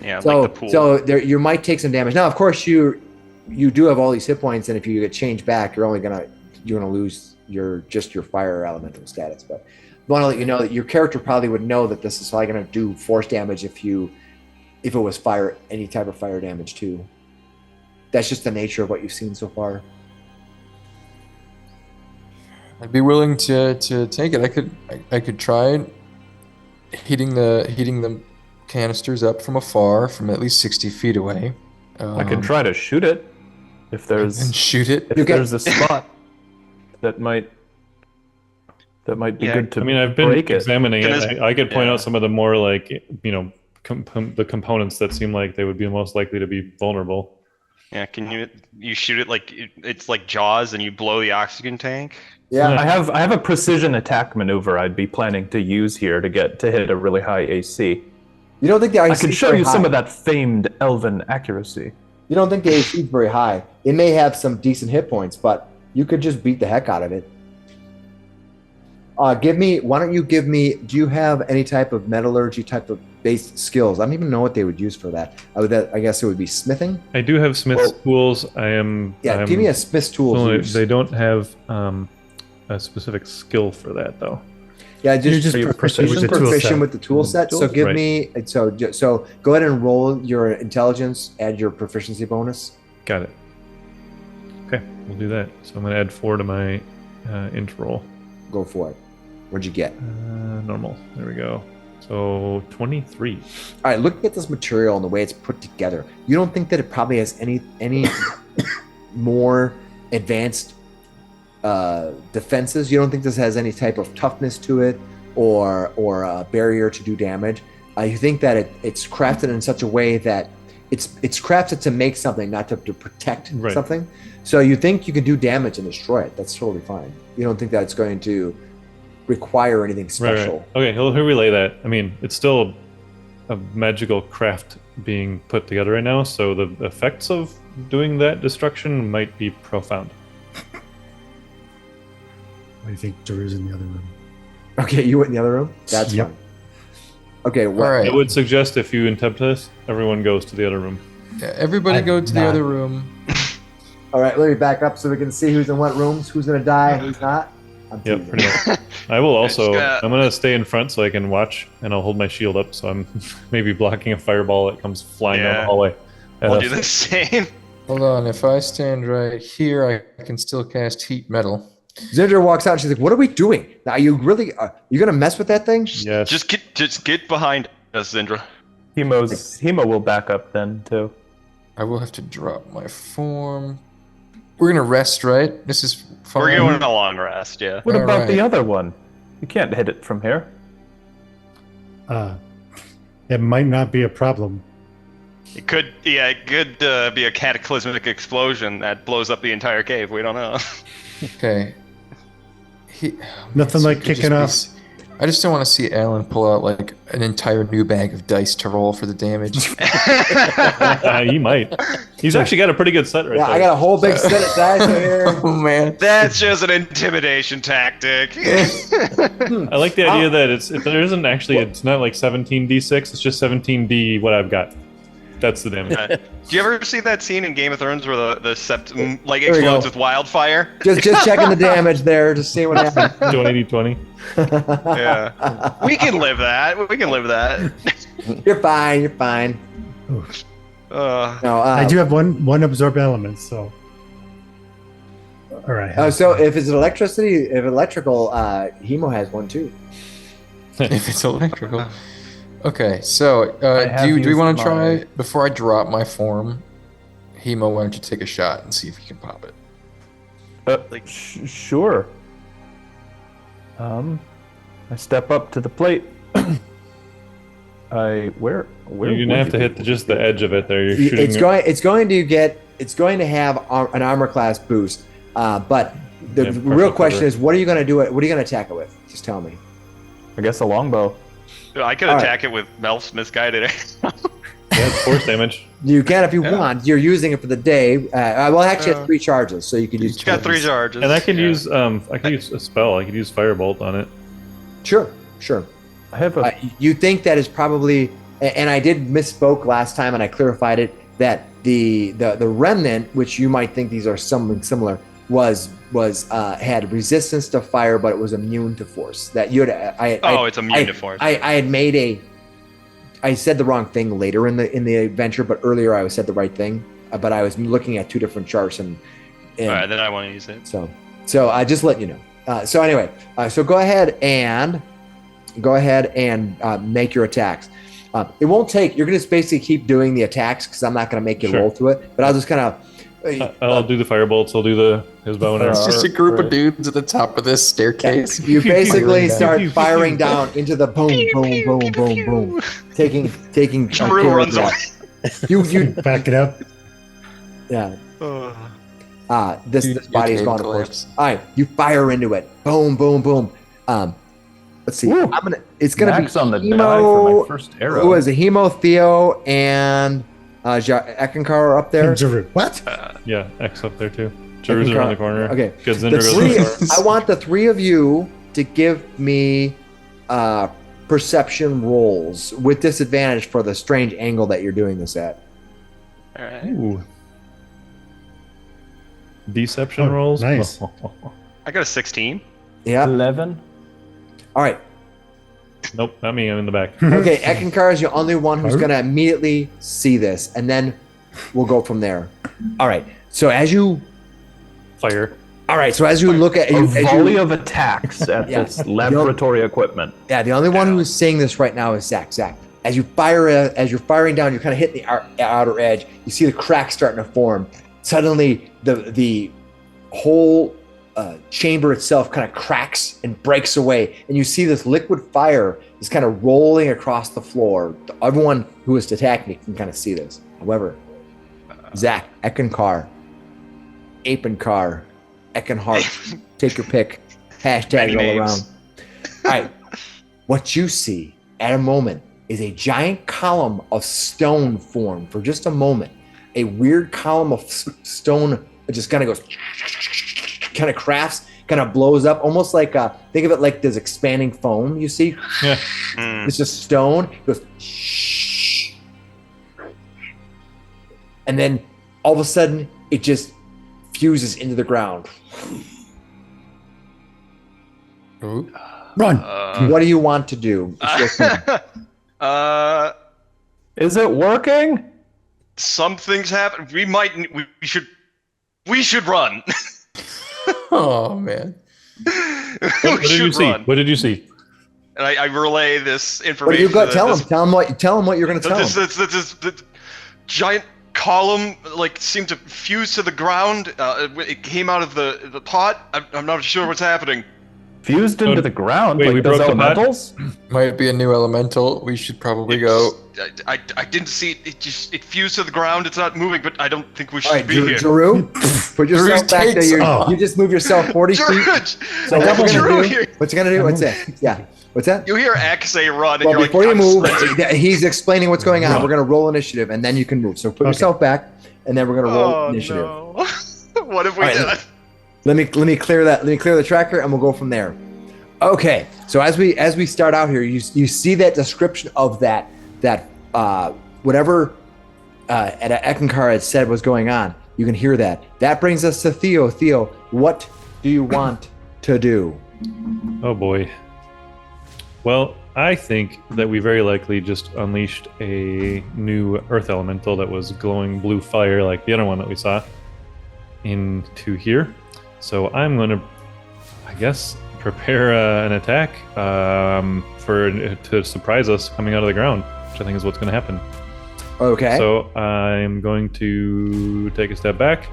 Yeah, So, like the pool. so there you might take some damage. Now, of course, you do have all these hit points, and if you get changed back, you're gonna lose your fire elemental status. But I want to let you know that your character probably would know that this is probably gonna do force damage if it was fire, any type of fire damage too. That's just the nature of what you've seen so far. I'd be willing to take it. I could try hitting the canisters up from afar, from at least 60 feet away. I can try to shoot it if there's and shoot it. if there's a spot that might be Yeah, good to I mean, I've been break it. examining Can it. this- I could point yeah. out some of the more like, the components that seem like they would be most likely to be vulnerable. Yeah, can you shoot it like it's like Jaws and you blow the oxygen tank? Yeah. I have a precision attack maneuver I'd be planning to use here to hit a really high AC. You don't think the AC I can is show very you some high? of that famed elven accuracy. You don't think the AC is very high. It may have some decent hit points, but you could just beat the heck out of it. Why don't you give me, do you have any type of metallurgy type of based skills? I don't even know what they would use for that. I guess it would be smithing. I do have Smith's Well, tools. Yeah, give me a smith's tool. They don't have a specific skill for that though. Yeah, You're just just proficient with the tool proficient set. with the tool set. So give Right. me so go ahead and roll your intelligence, add your proficiency bonus. Got it. Okay, we'll do that. So I'm going to add 4 to my int roll. Go for it. What'd you get? Normal. There we go. So 23. All right, looking at this material and the way it's put together, you don't think that it probably has any more advanced defenses? You don't think this has any type of toughness to it or a barrier to do damage? You think that it's crafted in such a way that it's crafted to make something, not to protect Right. something. So you think you can do damage and destroy it. That's totally fine. You don't think that it's going to require anything special. Right. Okay, he'll relay that. I mean, it's still a magical craft being put together right now, so the effects of doing that destruction might be profound. I think Drew's in the other room. Okay, you went in the other room? That's Yep. fine. Okay, All well, right. I would suggest if you attempt this, everyone goes to the other room. Yeah, everybody I'm go to the not. other room. all right, let me back up so we can see who's in what rooms, who's going to die, who's not. I'm Yep, teasing. pretty much. I will also. Just, I'm gonna stay in front so I can watch, and I'll hold my shield up so I'm maybe blocking a fireball that comes flying down Yeah. the hallway. I'll do the same. Hold on. If I stand right here, I can still cast heat metal. Zindra walks out and she's like, "What are we doing? Now, are you really? You gonna mess with that thing?" Yes. Just get behind us, Zindra. Hemo will back up then too. I will have to drop my form. We're gonna rest, right? This is fine. We're going a long rest, yeah. What about Alright. the other one? You can't hit it from here. It might not be a problem. It could be a cataclysmic explosion that blows up the entire cave. We don't know. Okay. Nothing So like it could kicking off. just be- I just don't want to see Alan pull out like an entire new bag of dice to roll for the damage. He might. He's actually got a pretty good set right Yeah, there. I got a whole big set of dice right here. Oh man. That's just an intimidation tactic. I like the idea that there isn't actually. It's not like 17d6. It's just 17d what I've got. That's the damage. Do you ever see that scene in Game of Thrones where the septum like There we explodes go. with wildfire? Just checking the damage there, just seeing what happens. 20d20. Yeah, we can live that. We can live that. You're fine. You're fine. No, I do have one absorb element, so. All right. So if it's electrical, Hemo has one too. If it's electrical. Okay, so I have do we used want to try my- before I drop my form? Hemo, why don't you take a shot and see if you can pop it? Sure. I step up to the plate. Where You're gonna would have you to be hit able just to the get edge of it there. You're shooting. It's going to have an armor class boost, but the Yeah, real partial question cover. is, what are you going to do? What are you going to attack it with? Just tell me. I guess a longbow. I could All attack it with Melf's misguided. Yeah, it's force damage. You can if you Yeah. want. You're using it for the day. Well, actually, it's 3 charges, so you could use. It's got 3 charges. And I could yeah. use a spell. I could use firebolt on it. Sure. I have a You think that is probably, and I did misspoke last time, and I clarified it that the remnant, which you might think these are something similar, was had resistance to fire, but it was immune to force. That you had. It's immune to force. I had made I said the wrong thing later in the adventure, but earlier I said the right thing. But I was looking at 2 different charts, and All right, then I want to use it. so I just let you know. So anyway, so go ahead and make your attacks. It won't take. You're going to basically keep doing the attacks because I'm not going to make you Sure. roll through it. But I'll just kind of. I'll do the firebolts. I'll do his bow and arrow. It's just a group of dudes at the top of this staircase. You basically Firing down. start firing down into the boom, boom, boom, boom, taking. Drew care of runs that. away. You Back it up. yeah. Uh, This body is Your gone, tail of course. collapse. All right, you fire into it. Boom, boom, boom. Let's see. Woo. It's gonna max be on the die for Hemo. my first arrow. Who is it? Hemo, Theo, and Eckankar are up there. Jeru- What? Yeah, X up there too. Jeru's Eckankar- around the corner. Okay. Gazindra The goes three, in the I want the 3 of you to give me perception rolls with disadvantage for the strange angle that you're doing this at. all right. Ooh. Deception Oh, rolls. nice. I got a 16. Yeah. 11. All right. Nope, not me. I'm in the back. Okay. Eckankar is the only one who's going to immediately see this, and then we'll go from there. All right. So as you Fire. look at A you, volley of attacks at Yeah. this laboratory equipment. yeah, the only one who is seeing this right now is Zach. Zach, as you're firing down, you're kind of hitting the outer edge. You see the cracks starting to form. Suddenly, the whole chamber itself kind of cracks and breaks away, and you see this liquid fire is kind of rolling across the floor. Everyone who is attacking can kind of see this. However, Zach, Eckankar, Apenkar, Eckenhart, take your pick. Hashtag it all Many around. names. All right. What you see at a moment is a giant column of stone form for just a moment. A weird column of stone just kind of goes, kind of crafts, kind of blows up, almost like think of it like this expanding foam. You see, Yeah. Mm. it's just stone. It goes, shh, and then all of a sudden it just fuses into the ground. Ooh. Run. What do you want to do? It's your turn. Is it working? Something's happened. We should run. Oh man. What did you see? run. What did you see? And I relay this What do information. you got? to Tell this- him. Tell him what you're going to tell him. This giant column seemed to fuse to the ground. It came out of the pot. I'm not sure what's happening. Fused into the ground wait, like we those broke the pot? elementals? Might be a new elemental. We should probably go. I didn't see it. It fused to the ground. It's not moving, but I don't think we should All right, be here. Drew, put yourself back there. takes off. You just move yourself 40 feet. So what we're Drew, gonna here. do? What you gonna do? What's that? Yeah. What's that? You hear X say run, and Well, you're before like, you "I'm move, sprinting." he's explaining what's going on. We're gonna roll initiative, and then you can move. So put Okay. yourself back, and then we're gonna roll Oh initiative. no! What have we All right, done? Let me clear that. Let me clear the tracker, and we'll go from there. Okay. So as we start out here, you see that description of that whatever Eckankar had said was going on. You can hear that. That brings us to Theo. Theo, what do you want to do? Oh boy. Well, I think that we very likely just unleashed a new earth elemental that was glowing blue fire like the other one that we saw into here. So I'm going to, I guess, prepare an attack to surprise us coming out of the ground, which I think is what's going to happen. Okay. So I'm going to take a step back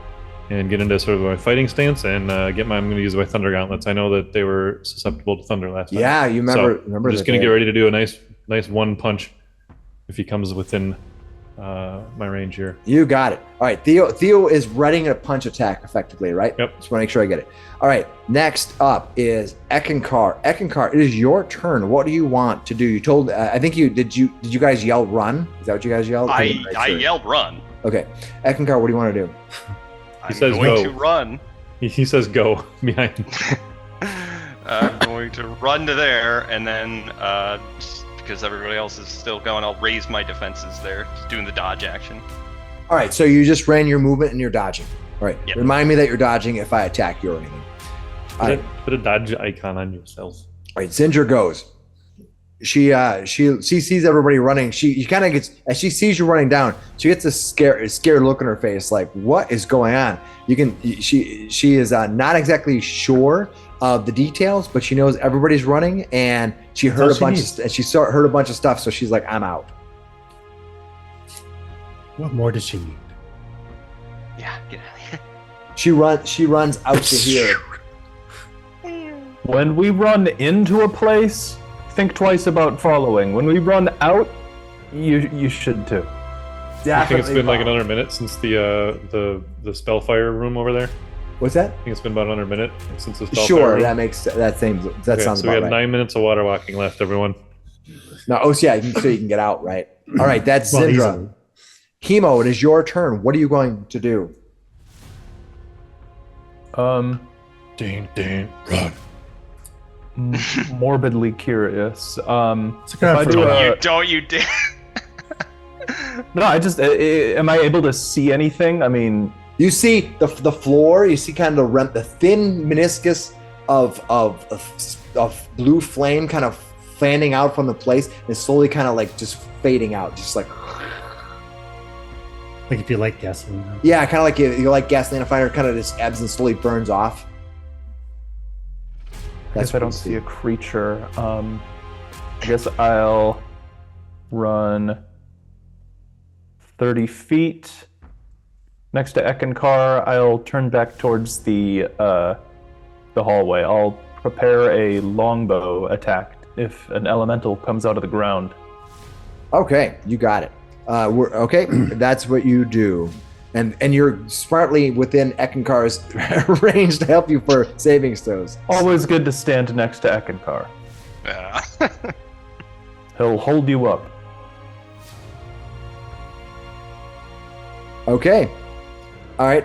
and get into sort of my fighting stance and I'm going to use my thunder gauntlets. I know that they were susceptible to thunder last time. yeah, you remember? So I'm just going to get ready to do a nice one punch if he comes within my range here. You got it. All right, Theo is readying a punch attack effectively, right? Yep. Just want to make sure I get it. All right, next up is Eckankar. Eckankar, it is your turn. What do you want to do? You told, I think did you guys yell run? Is that what you guys yelled? I yelled run. Okay, Eckankar, what do you want to do? I'm says going go. to run. He says go behind. I'm going to run to there, and then just because everybody else is still going, I'll raise my defenses there, just doing the dodge action. All right, so you just ran your movement and you're dodging. All right, Yep. Remind me that you're dodging if I attack you or anything. All right, Put a dodge icon on yourself. all right, Zindra goes. She sees everybody running. She kind of gets, as she sees you running down, she gets a scared look on her face, like, what is going on? She is not exactly sure of the details, but she knows everybody's running, and she heard heard a bunch of stuff, so she's like, I'm out. What more does she need? Yeah, get out of here. She runs out to here. When we run into a place, think twice about following. When we run out, you should too. I think it's been like another minute since the spellfire room over there. What's that? I think it's been about another minute since the spellfire Sure, room. that sounds Okay, sounds so we about have right. 9 minutes of water walking left, everyone. No, so you can get out, right? All right, that's Well, Zindra. Hemo, it is your turn. What are you going to do? Run. Morbidly curious. It's a If I good do effort. a- Don't you dare. No, I just am I able to see anything? I mean, You see the floor. You see kind of the thin meniscus of blue flame kind of fanning out from the place and slowly kind of like just fading out, just like Like if you like gasoline. yeah, kind of like you like gasoline. A fire kind of just ebbs and slowly burns off. if I what don't you see a creature, I guess I'll run 30 feet. Next to Eckankar, I'll turn back towards the hallway. I'll prepare a longbow attack if an elemental comes out of the ground. Okay, you got it. Okay, that's what you do, and you're smartly within Eckankar's range to help you for saving throws. Always good to stand next to Eckankar. Yeah. He'll hold you up. Okay, all right,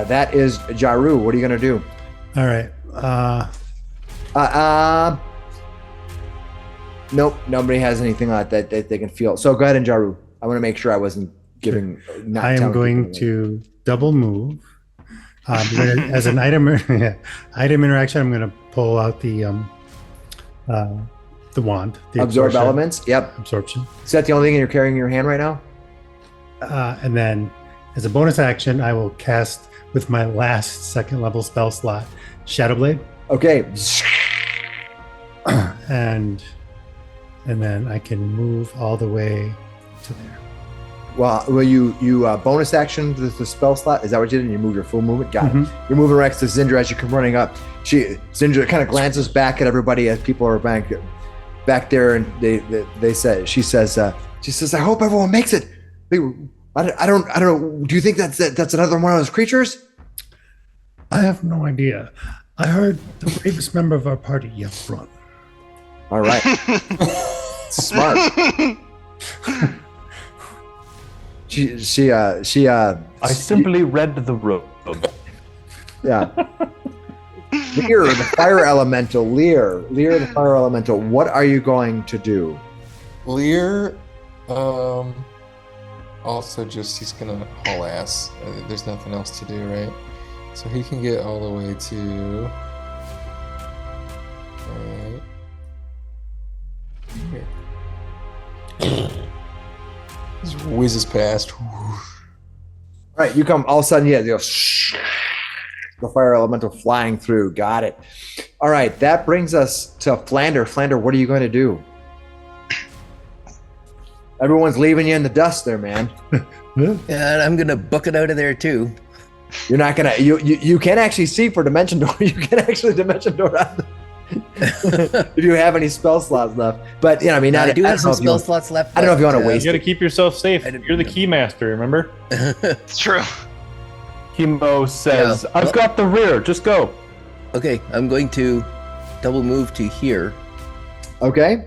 that is Jaru. What are you gonna do? All right. Nope, nobody has anything like that they can feel. So go ahead and Jaru. I want to make sure I wasn't giving. Not I am telling going people. to double move. As an item interaction, I'm going to pull out the wand. The Absorb absorption- elements. Yep. Absorption. Is that the only thing you're carrying in your hand right now? And then as a bonus action, I will cast with my last second level spell slot, Shadow Blade. Okay. And then I can move all the way to there. Well, you bonus action the spell slot? Is that what you did? You move your full movement? Got it. You're moving next to Zindra as you come running up. Zindra kind of glances back at everybody as people are back there, and she says, I hope everyone makes it. I don't know. Do you think that's another one of those creatures? I have no idea. I heard the bravest member of our party yell run. All right. Smart. I simply read the robe. Yeah. Lear, the fire elemental. Lear, the fire elemental. What are you going to do? Lear, also just he's gonna haul ass. There's nothing else to do, right? So he can get all the way to right here. Just whizzes past. All right, you come. All of a sudden, yeah, the fire elemental flying through. Got it. All right, that brings us to Flander. Flander, what are you going to do? Everyone's leaving you in the dust there, man. And I'm gonna book it out of there too. You're not gonna. You can actually see for dimension door. You can actually dimension door. if you have any spell slots left. But I mean, I do have some know if you spell want- slots left. I don't know if you want to but, waste You got to keep yourself safe. I didn't- You're the key master, remember? It's true. Hemo says, Yeah. I've got the rear, just go. Okay, I'm going to double move to here. Okay,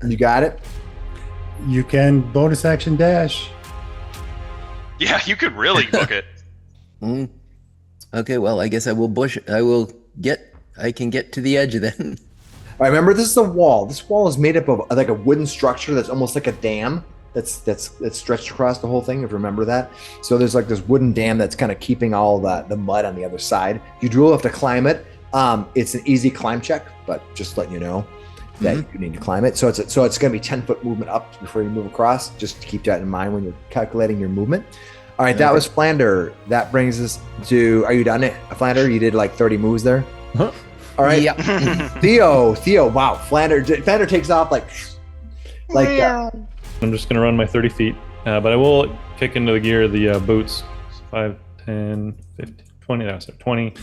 you got it. You can bonus action dash. Yeah, you could really book it. Mm. Okay, well, I guess I will I can get to the edge then. All right, remember, this is a wall. This wall is made up of like a wooden structure that's almost like a dam that's stretched across the whole thing, if you remember that. So there's like this wooden dam that's kind of keeping all the mud on the other side. You do have to climb it. It's an easy climb check, but just letting you know that you need to climb it. So it's going to be 10-foot movement up before you move across. Just to keep that in mind when you're calculating your movement. All right, that was Flander. That brings us to, are you done it, Flander? You did like 30 moves there? Huh? All right. Yep. Theo, wow, Flander takes off like I'm just going to run my 30 feet, but I will kick into the gear the boots. 5, 10, 15, 20, that's it, 20,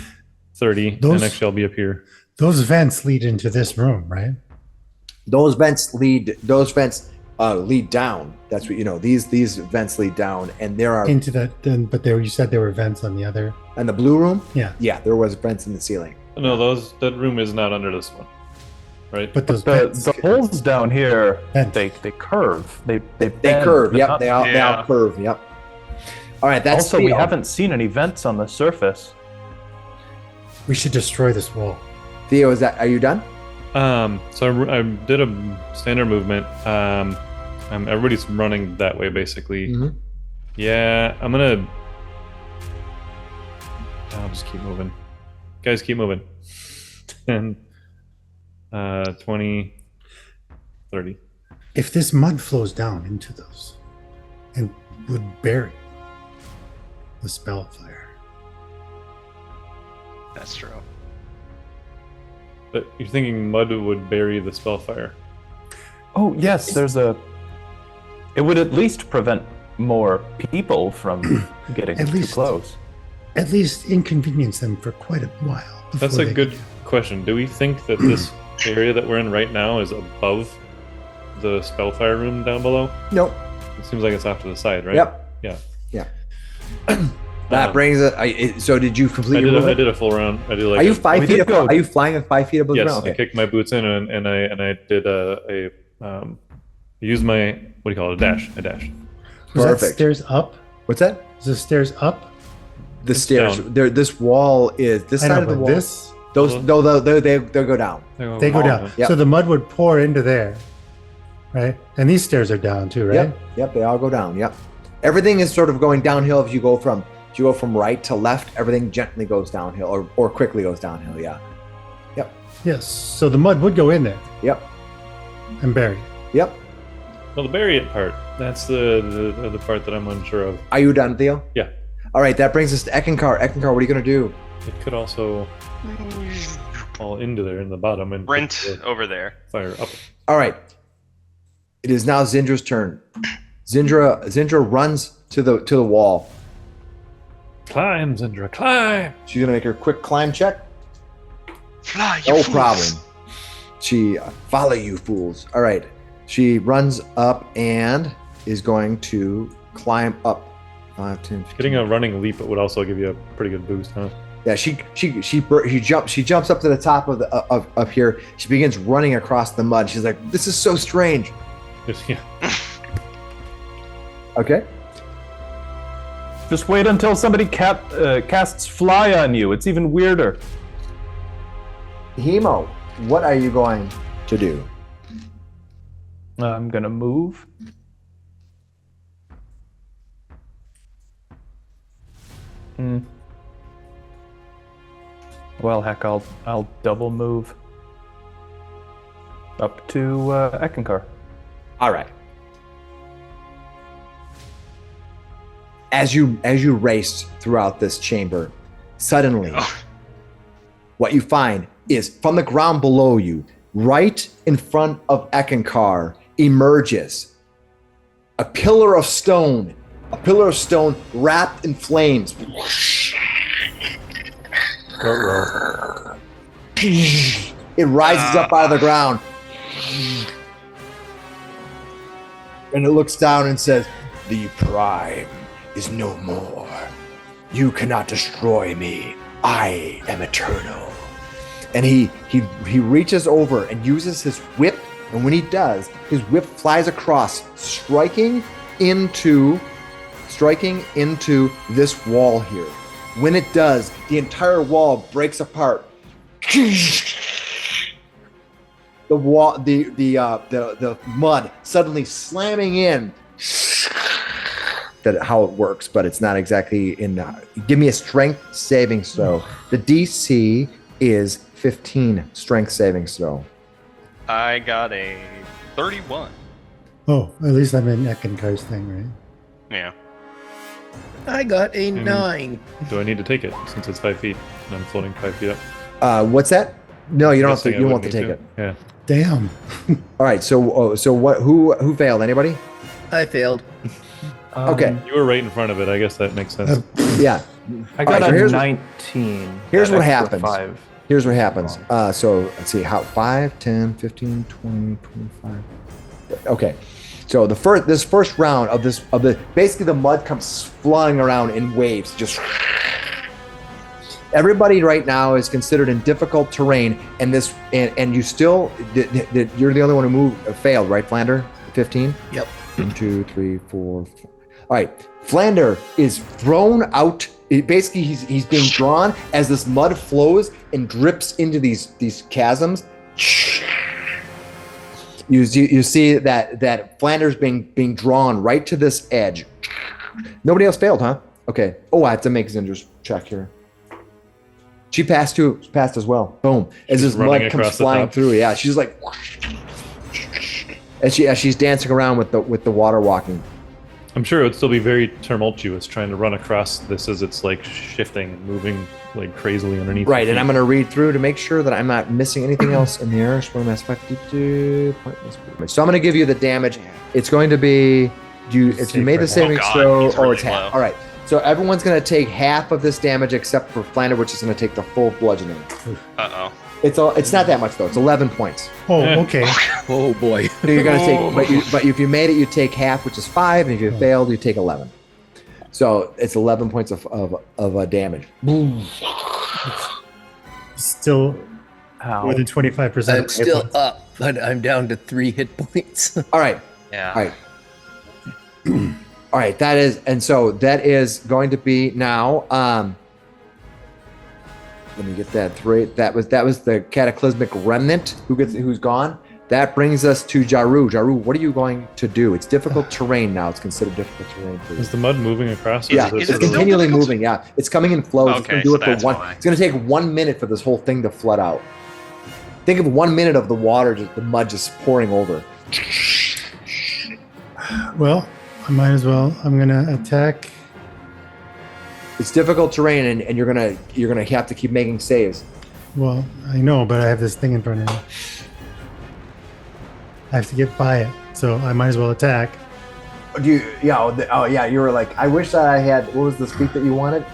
30, Those- and actually I'll be up here. Those vents lead into this room, right? those vents lead down. That's what these vents lead down, and there are Into that. But there, you said there were vents on the other. in the blue room. Yeah. There was vents in the ceiling. No, that room is not under this one, right? But those The vents. holes down here, Vents. they curve. They They bend, curve. but Yep, not- they all Yeah. curve. Yep. All right, that's Also, we Theo. haven't seen any vents on the surface. We should destroy this wall. Theo, are you done? So I did a standard movement. Everybody's running that way basically. Mhm. Yeah, I'll just keep moving. Guys, keep moving. 10, 20, 30. If this mud flows down into those, and would bury the spellfire. That's true. But you're thinking mud would bury the spellfire. Oh, yes, it would at least prevent more people from getting At too least. close. At least inconvenience them for quite a while. That's before a they- good question. Do we think that this area that we're in right now is above the spellfire room down below? Nope. It seems like it's off to the side, right? Yep. Yeah. That brings it. So did you complete I your did movement? a full round. I did like Are you a- 5 We feet? did go- Are you flying at 5 feet above the Yes, ground? I Okay. kicked my boots in and I did a used my, what do you call it, a dash. I dashed. Was that Perfect. stairs up? What's that? Is the stairs up? The It's stairs. down. There. This wall is this I side know, of the but wall. this Those. No, they'll go down. they go down. Yep. So the mud would pour into there, right? And these stairs are down too, right? Yep. They all go down. Yep. Everything is sort of going downhill if you go from right to left. Everything gently goes downhill, or quickly goes downhill. Yeah. Yes. So the mud would go in there Yep. and bury. Yep. Well, the bury it part. That's the part that I'm unsure of. Are you done, Theo? Yeah. All right. That brings us to Eckankar. Eckankar, what are you gonna do? It could also fall into there in the bottom and Brent put the over there. fire up. All right. It is now Zindra's turn. Zindra runs to the wall. Climb, Zindra, climb! She's gonna make her quick climb check. Fly, you No fools. problem. She follow you fools. All right. She runs up and is going to climb up. 5, 10, 15. Getting a running leap would also give you a pretty good boost, huh? Yeah, she jumps up to the top of the up here. She begins running across the mud. She's like, "This is so strange." Yeah. Okay. Just wait until somebody casts fly on you. It's even weirder. Hemo, what are you going to do? I'm gonna move. Well, heck, I'll double move up to Eckankar. All right. As you race throughout this chamber, suddenly what you find is from the ground below you, right in front of Eckankar, emerges a pillar of stone wrapped in flames. It rises up out of the ground. And it looks down and says, "The Prime is no more. You cannot destroy me. I am eternal." And he reaches over and uses his whip, and when he does, his whip flies across, striking into this wall here. When it does, the entire wall breaks apart. The wall, the mud suddenly slamming in. That how it works, but it's not exactly in. Give me a strength saving throw. The DC is 15 strength saving throw. I got a 31. Oh, at least I'm in Eckankar's thing, right? Yeah. I got a 9. Do I need to take it since it's 5 feet and I'm floating 5 feet up? What's that? No, you don't have to. Guessing I You don't have wouldn't to take need it. Yeah. Damn. All right. So what? Who failed? Anybody? I failed. Okay. You were right in front of it. I guess that makes sense. Yeah. I got Alright, so a here's- 19. here's That what extra happens. 5. Here's what happens. So let's see. How 5, 10, 15, 20, 25. Okay. So this first round of basically the mud comes flying around in waves. Just everybody right now is considered in difficult terrain, and you still you're the only one who failed, right, Flander? 15. Yep. 1, 2, 3, 4. All right. Flander is thrown out. Basically, he's being drawn as this mud flows and drips into these chasms. You see that Flander's being drawn right to this edge. Nobody else failed, huh? Okay. Oh, I have to make Zinder's check here. She passed too. Passed as well. Boom. As She's this mud running comes across the flying top. through. Yeah, she's like, as she's dancing around with the water walking. I'm sure it would still be very tumultuous trying to run across this as it's like shifting, moving like crazily underneath. Right, your and I'm feet. going to read through to make sure that I'm not missing anything else in the air. So I'm going to give you the damage. It's going to be if you made the saving God, throw, he's or really it's half. low. All right. So everyone's going to take half of this damage except for Flander, which is going to take the full bludgeoning. Uh-oh. It's not that much though. It's 11 points. Oh, Yeah. okay. Oh boy. So you're going to take, but if you made it, you take half, which is 5, and if you failed, you take 11. So it's 11 points of damage. Still Ow. more than 25%. I'm still up, but I'm down to 3 hit points. All right. Yeah. All right. All right, that is going to be now. Let me get that straight. That was the cataclysmic remnant who's gone. That brings us to Jaru. Jaru, what are you going to do? It's difficult terrain now. It's considered difficult terrain for you. Is the mud moving across? or Yeah, is it it's it still continually difficult? moving. Yeah, it's coming in flows. It's going Okay, to do so it for that's one. why. It's going to take 1 minute for this whole thing to flood out. Think of 1 minute of the water, the mud just pouring over. Well, I might as well. I'm going to attack. It's difficult terrain, and you're gonna have to keep making saves. Well, I know, but I have this thing in front of me. I have to get by it, so I might as well attack. You were like, I wish that I had. What was the speed that you wanted?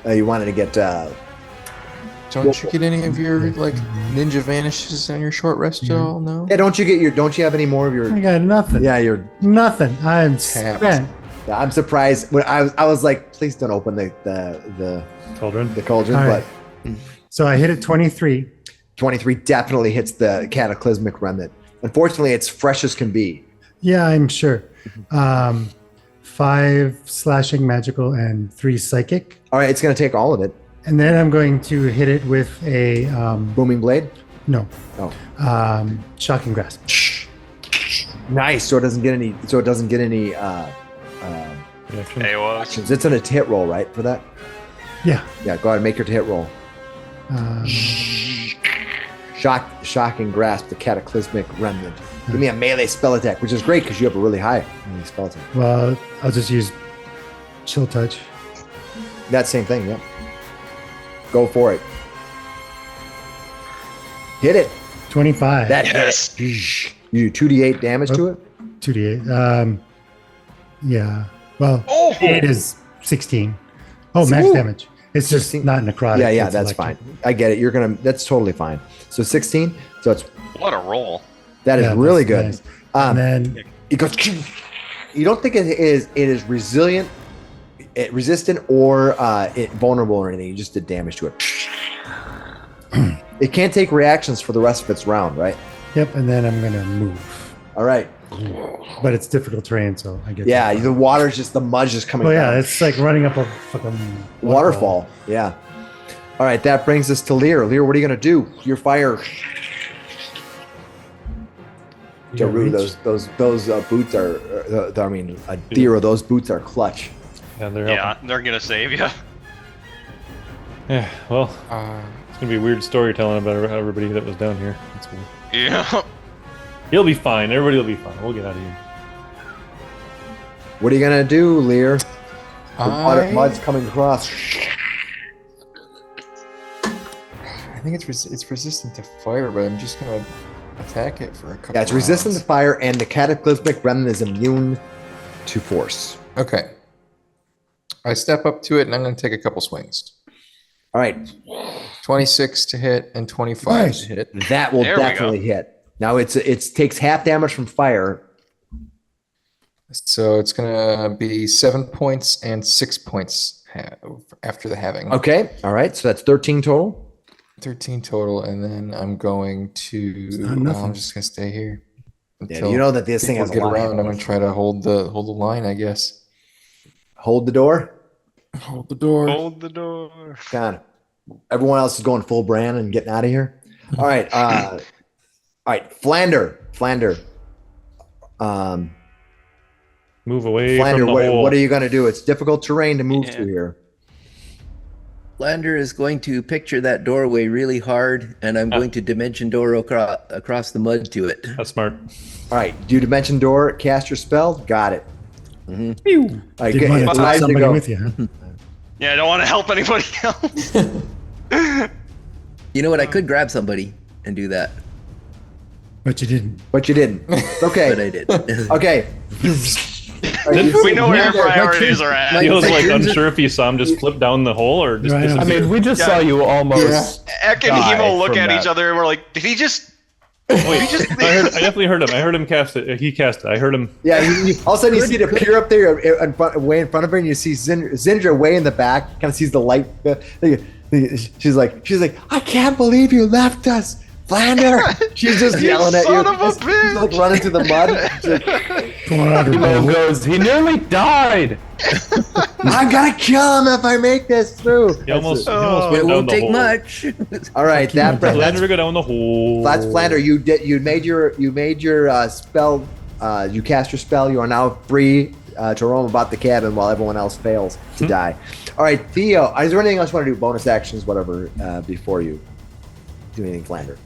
You wanted to get. Don't you get any of your like ninja vanishes on your short rest at all? No. Yeah, don't you have any more of your? I got nothing. Yeah, you're. Nothing. I'm Tapped. spent. Yeah, I'm surprised. When I was like, please don't open the Cauldron. cauldron, All but right. So I hit it 23. 23 definitely hits the cataclysmic remnant. Unfortunately, it's fresh as can be. Yeah, I'm sure. 5 slashing magical and 3 psychic. All right, it's gonna take all of it. And then I'm going to hit it with a Booming blade. no. Oh. Shocking grasp. Nice. So it doesn't get any Reaction. AOs. actions. It's an hit roll, right? For that. Yeah. Yeah. Go ahead and make your hit roll. Shocking grasp, the cataclysmic remnant. Give me a melee spell attack, which is great because you have a really high melee spell attack. Well, I'll just use chill touch. That same thing, yeah. Go for it. Hit it. 25. That Yes. hit. You do 2d8 damage to it. 2d8. Yeah. Well, Oh! 8 is 16. Oh, max Ooh. damage. It's just 16? not necrotic. Yeah, it's that's electric. fine. I get it. That's totally fine. So 16. So it's What a roll. that is Yeah, really that's good. nice. And then It goes. You don't think it is resilient, resistant, or vulnerable or anything. You just did damage to it. It can't take reactions for the rest of its round, right? yep, and then I'm gonna move. All right. But it's difficult terrain, so I get Yeah, that. the water's just the mud's just coming. Oh yeah, down. it's like running up a fucking Waterfall. Yeah. All right, that brings us to Lear. Lear, what are you gonna do? Your fire. Your Jaru, reach. those boots are. Theo, those boots are clutch. Yeah, they're Yeah, helping. they're gonna save you. Yeah. Well, Uh, it's gonna be weird storytelling about everybody that was down here. That's weird. Yeah. He'll be fine. Everybody will be fine. We'll get out of here. What are you gonna do, Lear? The mud's I coming across. think it's resistant to fire, but I'm just gonna attack it for a couple. Yeah, it's resistant to rounds. fire, and the cataclysmic remnant is immune to force. Okay. I step up to it, and I'm gonna take a couple swings. All right, 26 to hit and 25 Nice. to hit. that will There we go. definitely hit. Now it takes half damage from fire. So it's gonna be 7 points and 6 points after the halving. Okay, all right, so that's 13 total. 13 total, and then I'm going to. not nothing. I'm just gonna stay here Yeah, until you know that this thing people has a get lot of around. I'm ammo. gonna try to hold the line, I guess. Hold the door. Hold the door. Hold the door. God, everyone else is going full brand and getting out of here. All right, all right, Flander. Move away Flander, from the hole. what are you gonna do? It's difficult terrain to move Yeah. through here. Flander is going to picture that doorway really hard, and I'm going to dimension door across the mud to it. That's smart. All right, do dimension door, cast your spell. Got it. All right, Did good. want to It's take time to somebody go. with you, huh? Yeah, I don't want to help anybody else. You know what? I could grab somebody and do that, But you didn't. But you didn't. It's okay. but I did. Okay. We know where your Flander, priorities are at. Like- He was like like turns it- unsure if he saw him just flip down the hole or just Right, I know. I disappear. mean, we just Yeah. saw you almost. Eck and die Hemo look from at that. each other and we're like, did he just. Wait, I definitely heard him. I heard him cast it. He cast it. I heard him. Yeah, all of a sudden you see it appear up there way in front of her, and you see Zindra way in the back, kind of sees the light. She's like, I can't believe you left us, Flander. She's just You yelling at you. son of a She's like bitch. running to the mud. She's like, Going out her Hemo boat. goes, he nearly died. I'm gonna kill him if I make this through. He almost It went down won't the take hole. much. All right, that's Flander go down the hole. Flander. You made your spell. You cast your spell. You are now free to roam about the cabin while everyone else fails to die. All right, Theo. Is there anything else you want to do? Bonus actions, whatever, before you do anything, Flander.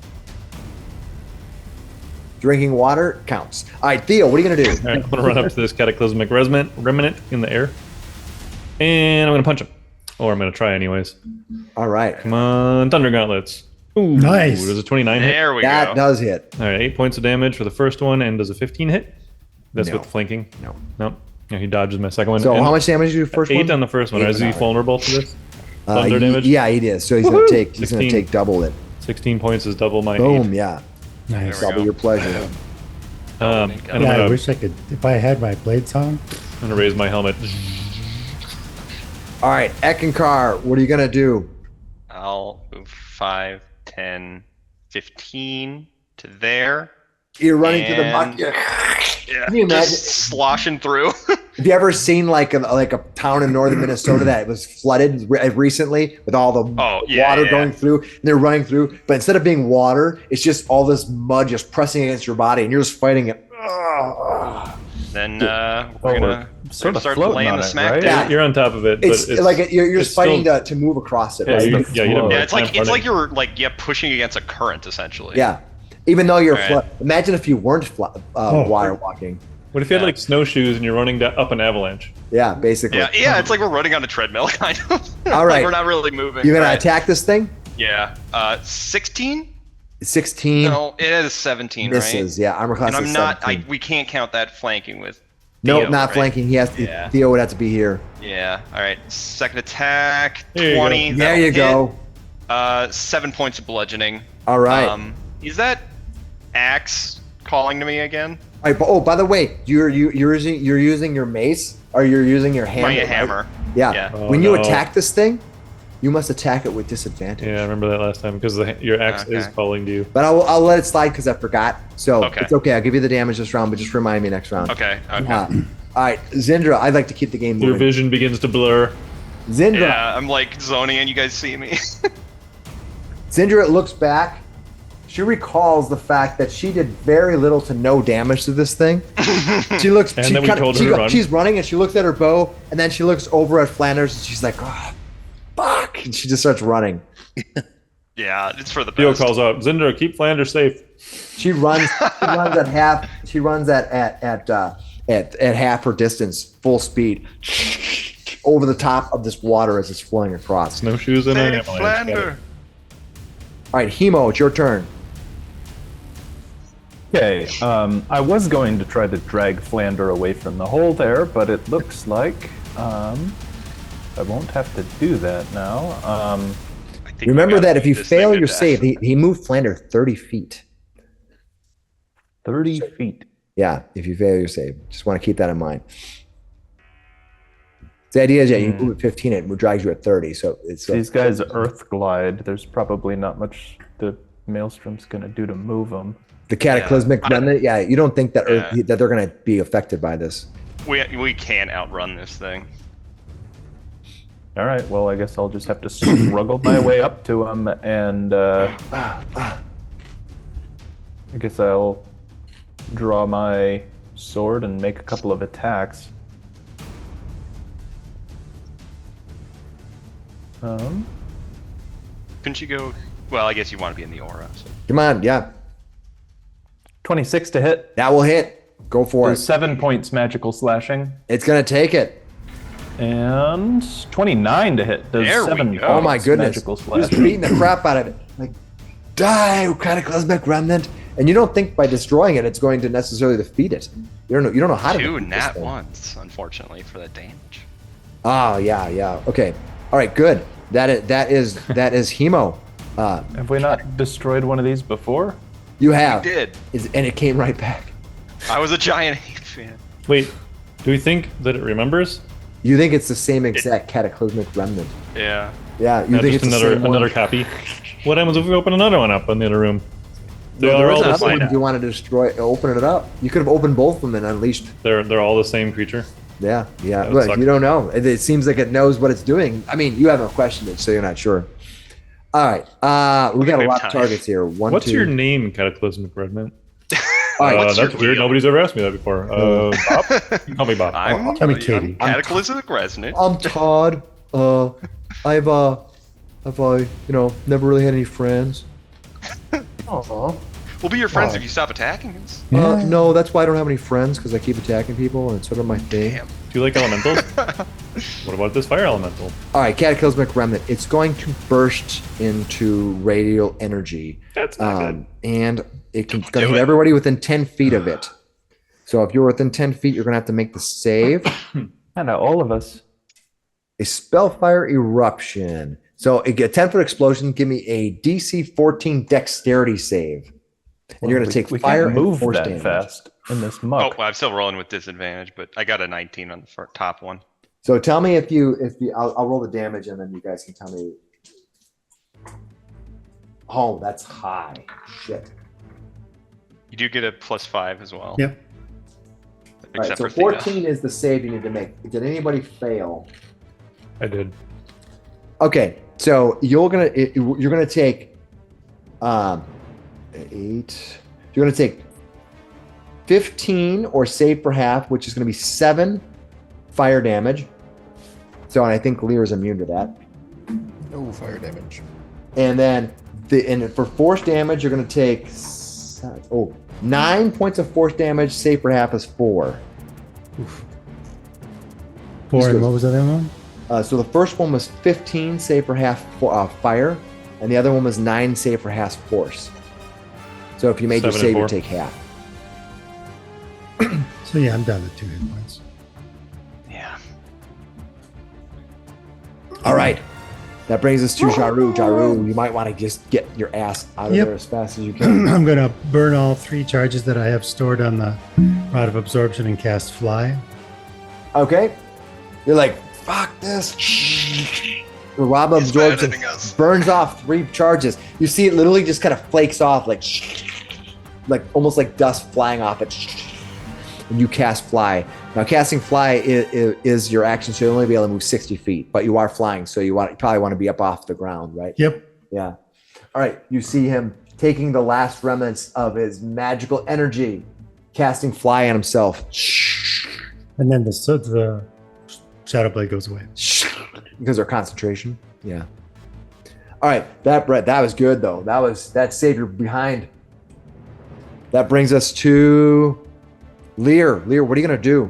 Drinking water counts. All right, Theo. What are you gonna do? All right, I'm gonna run up to this cataclysmic remnant in the air, and I'm gonna punch him, or I'm gonna try anyways. All right, Come on, Thunder Gauntlets. Ooh, Nice. Does a 29 hit? There we that go. does hit. All right, 8 points of damage for the first one, and does a 15 hit? That's No. with flanking. No. No. Yeah, he dodges my second one. So and how much damage did you do first 8 one? on the first one. 8 Is he on that. vulnerable to this? Thunder damage? Yeah, he is. So he's Woohoo! gonna 16. take double it. 16 points is double my Boom. 8. Yeah, Nice. There we double go. your pleasure. And I'm Yeah, I gonna, wish I could. If I had my blades on, I'm gonna raise my helmet. All right, Eckankar, what are you gonna do? I'll move 5, 10, 15 to there. You're running to the And- muck. Yeah, Can you imagine? just sloshing through. Have you ever seen like a town in northern Minnesota that was flooded recently with all the Oh, yeah, water yeah. going through, and they're running through, but instead of being water, it's just all this mud just pressing against your body, and you're just fighting it. Then Oh, we're we're gonna sort of start floating laying on the it, smack right? down. You're on top of it, but It's, like you're just fighting to move across it. Yeah, right? you, the yeah, you flow. don't Yeah, have it's time like running. you're pushing against a current essentially. Yeah. Even though you're All right. imagine if you weren't water walking. What if you had Yeah. like snowshoes and you're running up an avalanche? Yeah, basically. Yeah, it's like we're running on a treadmill, kind of. All right. Like we're not really moving. You're gonna right? attack this thing. Yeah. 16? 16 No, it is 17, misses. right? Yeah, armor class And is I'm not. 17. We can't count that flanking with Nope, Theo, not right? flanking. He has to, Yeah. Theo would have to be here. Yeah. All right. Second attack. There you go. 20. There that'll you hit. go. 7 points of bludgeoning. All right. Is that axe calling to me again? All right. Oh, by the way, you're using your mace or you're using your hammer. My right? hammer. Yeah. Yeah. Oh, When you no. attack this thing, you must attack it with disadvantage. Yeah, I remember that last time because your axe is Okay. calling to you. But I'll let it slide because I forgot. So Okay. it's okay. I'll give you the damage this round, but just remind me next round. Okay. All right, Zindra. I'd like to keep the game Your moving. vision begins to blur. Zindra. Yeah, I'm like zoning in. You guys see me? Zindra looks back. She recalls the fact that she did very little to no damage to this thing. She looks. And she then we kinda- told her she to go- run. She's running and she looks at her bow and then she looks over at Flanders and she's like, "Oh, fuck!" And she just starts running. Yeah, it's for the Theo best. calls out, Zindra, keep Flander safe. She runs. She runs at half. She runs at half her distance, full speed, over the top of this water as it's flowing across. All Snowshoes and an Save avalanche. Got Flander. it. right, Hemo, it's your turn. Okay, I was going to try to drag Flander away from the hole there, but it looks like I won't have to do that now. I think we Remember gotta that if beat you this thing fail to your death. save, he moved Flander 30 feet. 30 feet. Yeah, if you fail your save. Just want to keep that in mind. The idea is that you move at 15, it drags you at 30. So it's These guys earth glide. There's probably not much the Maelstrom's going to do to move them. the cataclysmic remnant. Yeah, you don't think that Yeah. that they're going to be affected by this. We can't outrun this thing. All right, well, I guess I'll just have to struggle my way up to him, and I guess I'll draw my sword and make a couple of attacks. Couldn't you go? Well, I guess you want to be in the aura. So. Come on, yeah, 26 to hit. that will hit. Go for There's it. 7 points magical slashing. It's going to take it. And 29 to hit. Does There we 7 go. points Oh my goodness. magical Just slashing. beating the crap out of it. Like, die, cataclysmic remnant. And you don't think by destroying it, it's going to necessarily defeat it. You don't know how to Two defeat this nat thing. ones, unfortunately, for the damage. Oh, yeah. Okay. All right, good. That is Hemo. Have we not destroyed one of these before? You have. Did. And it came right back. I was a giant hate fan. Wait, do we think that it remembers? You think it's the same exact cataclysmic remnant. Yeah. Yeah, you Not think just it's another the same another one. copy. What happens if we open another one up in the other room? No, They're there all is the another same. one you want to destroy, open it up. You could have opened both of them and unleashed. They're all the same creature. Yeah. That would Look, suck. you don't know. It seems like it knows what it's doing. I mean, you haven't questioned it, so you're not sure. All right. We got a we have lot of time. targets here. One, What's two. your name, Cataclysmic Redmond? All right. What's your That's weird. deal? Nobody's ever asked me that before. Bob? You can call me Bob. I'm Tell me, Katie. Cataclysmic Resonant. I'm Todd. I've never really had any friends. We'll be your friends if you stop attacking us. Yeah. No, that's why I don't have any friends, because I keep attacking people, and it's sort of my thing. Damn. Do you like elementals? What about this fire elemental? All right, Cataclysmic Remnant. It's going to burst into radial energy. That's not good. And it's going to do hit it. everybody within 10 feet of it. So if you're within 10 feet, you're going to have to make the save. And all of us. A Spellfire Eruption. So a 10-foot explosion, give me a DC 14 Dexterity save. And you're going to take we fire can't and move force that damage. fast in this Oh, muck. well, I'm still rolling with disadvantage, but I got a 19 on the top one. So tell me if you I'll roll the damage and then you guys can tell me. Oh, that's high. Shit. You do get a +5 as well. Yep. All right, Except so for Thea. 14 is the save you need to make. Did anybody fail? I did. Okay, so you're gonna take 8. You're gonna take 15 or save for half, which is gonna be 7 fire damage. So and I think Lear is immune to that. No fire damage. And then for force damage, you're gonna take 9 points of force damage. Save for half is 4. 4, and what was the other one? So the first one was 15 save for half fire, and the other one was 9 save for half force. So if you made your 7 and save, you 4. take half. So yeah, I'm down to 2 hit points. Yeah. All right. That brings us to Jaru. Jaru, you might want to just get your ass out of Yep. there as fast as you can. I'm going to burn all 3 charges that I have stored on the Rod of Absorption and cast Fly. Okay. You're like, fuck this. The Rob He's absorption abandoning us. burns off 3 charges. You see it literally just kind of flakes off, like almost like dust flying off it. And you cast Fly. Now, casting Fly is your action, so you'll only be able to move 60 feet, but you are flying, so you probably want to be up off the ground, right? Yep. Yeah. All right. You see him taking the last remnants of his magical energy, casting Fly on himself. And then the Shadow Blade goes away. Because of concentration. Yeah. All right. That was good though. That saved your behind. That brings us to Lear. Lear, what are you gonna do?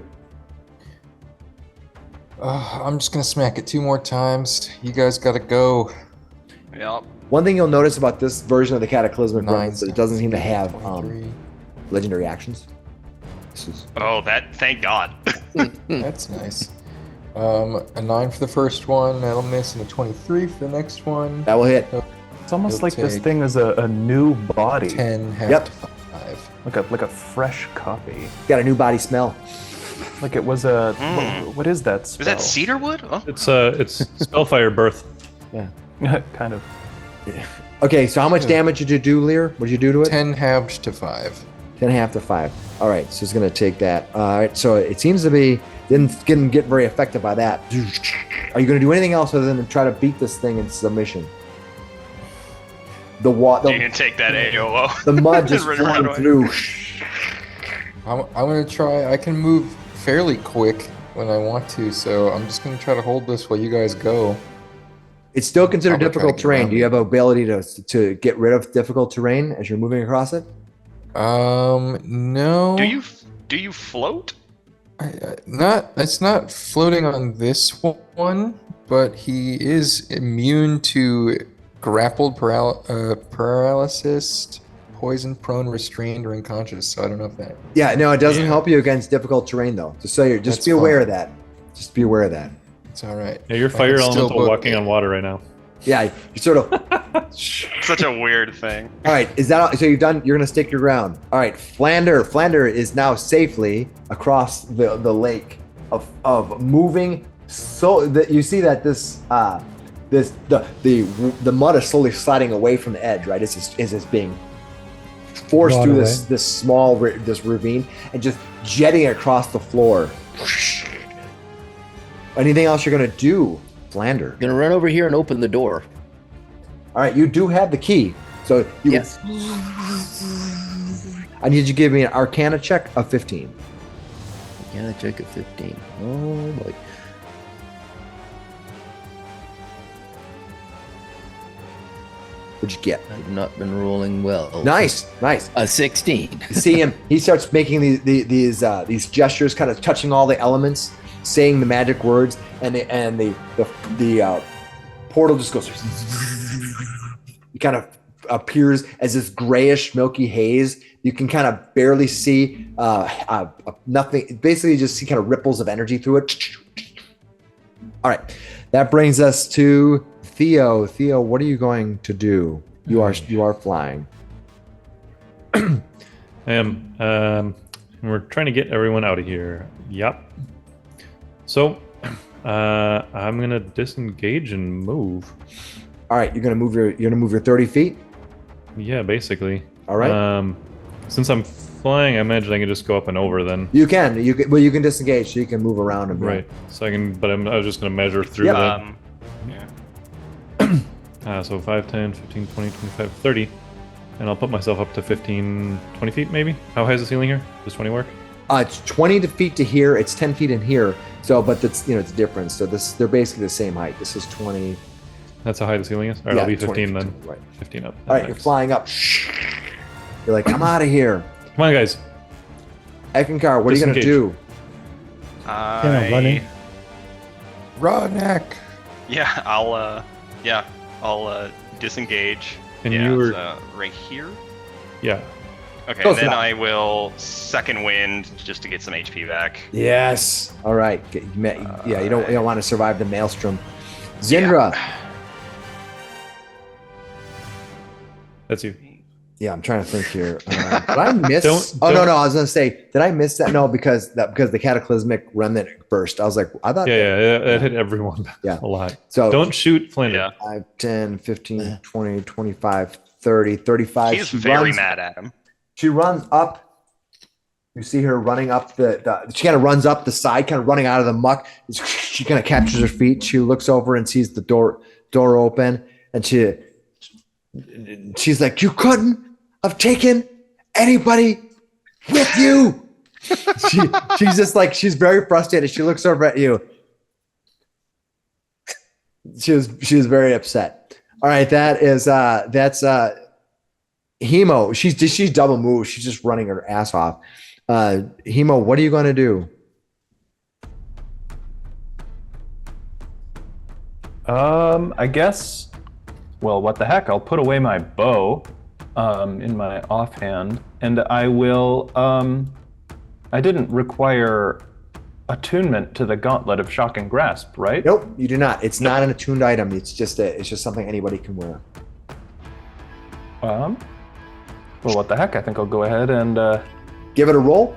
I'm just gonna smack it 2 more times. You guys gotta go. Yep. One thing you'll notice about this version of the Cataclysmic 9, Weapon is that it doesn't seem to have 23. legendary actions. This is Oh, thank God. That's nice. A 9 for the first one. That'll miss, and a 23 for the next one. that will hit. It's almost You'll like this take thing is a new body, 10 half Yep. to 5. like a fresh copy. Got a new body smell. Like it was a what is that Is spell? that cedarwood? Oh. It's Spellfire Birth. kind of. Okay, so how much damage did you do, Lear? What did you do to it? 10 halved to 5. 10 half to 5. All right, so it's going to take that. All right, so it seems to be didn't get very affected by that. Are you going to do anything else other than try to beat this thing in submission? You can take that AOO. the mud just Run flowing away. through. I'm gonna try. I can move fairly quick when I want to, so I'm just gonna try to hold this while you guys go. It's still considered I'm gonna try to difficult get terrain. around Do you have an ability to get rid of difficult terrain as you're moving across it? No. Do you float? It's not floating on this one, but he is immune to grappled paralysis, poison, prone, restrained, or unconscious. So I don't know if that. Yeah, no, it doesn't Yeah. help you against difficult terrain though. Just so you're That's be aware fine. of that. Just be aware of that. It's all right. Yeah, you're I fire can still elemental book walking it. on water right now. Yeah, you sort of. Such a weird thing. All right, is that all? So you've done? You're gonna stick your ground. All right, Flander. Flander is now safely across the lake of moving. So that you see that the mud is slowly sliding away from the edge. Right, it's just being forced Drawn through away. this ravine and just jetting across the floor. Anything else you're gonna do, Flander? Gonna run over here and open the door. All right, you do have the key, so you. Yes. I need you to give me an Arcana check of 15. Yeah, check at 15. Oh boy. What'd you get? I've not been rolling well. Nice. A 16. You see him. He starts making these gestures, kind of touching all the elements, saying the magic words, and the portal just goes. He kind of appears as this grayish, milky haze. You can kind of barely see nothing. Basically, you just see kind of ripples of energy through it. All right, that brings us to Theo. Theo, what are you going to do? You are flying. I am. We're trying to get everyone out of here. Yep. So, I'm gonna disengage and move. All right, you're gonna move your 30 feet. Yeah, basically. All right. Since I'm flying, I imagine I can just go up and over then. You can disengage, so you can move around and Right. So I can, but I was just gonna measure through Yep. that. Yeah. So 5, 10, 15, 20, 25, 30. And I'll put myself up to 15, 20 feet maybe? How high is the ceiling here? Does 20 work? It's 20 feet to here. It's 10 feet in here. So, but it's it's different. So they're basically the same height. This is 20. That's how high the ceiling is? Alright, Yeah, I'll be 20, 15 then. right. 15 up. All right, you're flying up. You're like, I'm out of here. Come on, guys. Eckankar, what are you gonna Disengage. do? running. Rodnak. Yeah, I'll disengage. And yeah, you were- so right here. Yeah. Okay, Close and then enough. I will second wind just to get some HP back. Yes. All right. Yeah, you don't want to survive the maelstrom. Zindra. That's you. Yeah, I'm trying to think here. Did I miss? Don't- no. I was gonna say, did I miss that? No, because the cataclysmic remnant burst. I was like, I thought. Yeah, it hit everyone Yeah. a lot. So Don't shoot Flander. Yeah. 5, 10, 15, 20, 25, 30, 35. He's She very runs- mad at him. She runs up. You see her running up she kind of runs up the side, kind of running out of the muck. She kind of catches her feet. She looks over and sees the door open, and she's like, "You couldn't have taken anybody with you." She's just like, she's very frustrated. She looks over at you. She was very upset. All right, that's Hemo. She's double moved. She's just running her ass off. Hemo, what are you going to do? I guess. Well, what the heck? I'll put away my bow in my offhand, and I will. I didn't require attunement to the Gauntlet of Shocking Grasp, right? Nope, you do not. It's not an attuned item. It's just something anybody can wear. Well, what the heck? I think I'll go ahead and Give it a roll.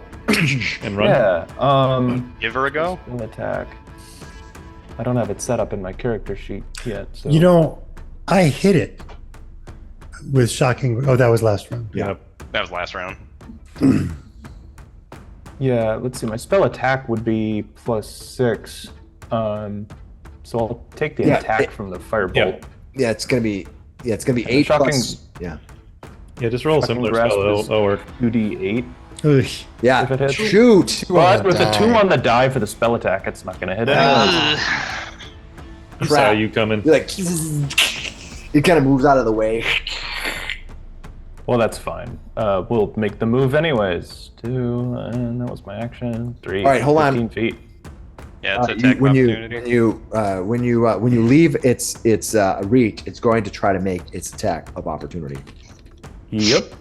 And run. yeah. Give her a go. Skill attack. I don't have it set up in my character sheet yet. So. You know, I hit it with shocking. Oh, that was last round. Yeah. That was last round. Yeah, let's see. My spell attack would be +6. So I'll take the Yeah, attack from the firebolt. Yeah, it's gonna be 8 Shocking- plus. Yeah. Yeah, just roll a Shocking similar Grasp spell. is That'll work. 2d8. Ugh. Yeah. If it hits. Shoot. But the with a die. 2 on the die for the spell attack, it's not going to hit anyways. He saw Crap. you coming. You're like, it kind of moves out of the way. Well, that's fine. We'll make the move anyways. 2, and that was my action. 3. All right, hold on. 15 feet. Yeah, it's attack when opportunity. you leave its reach, it's going to try to make its attack of opportunity. Yep.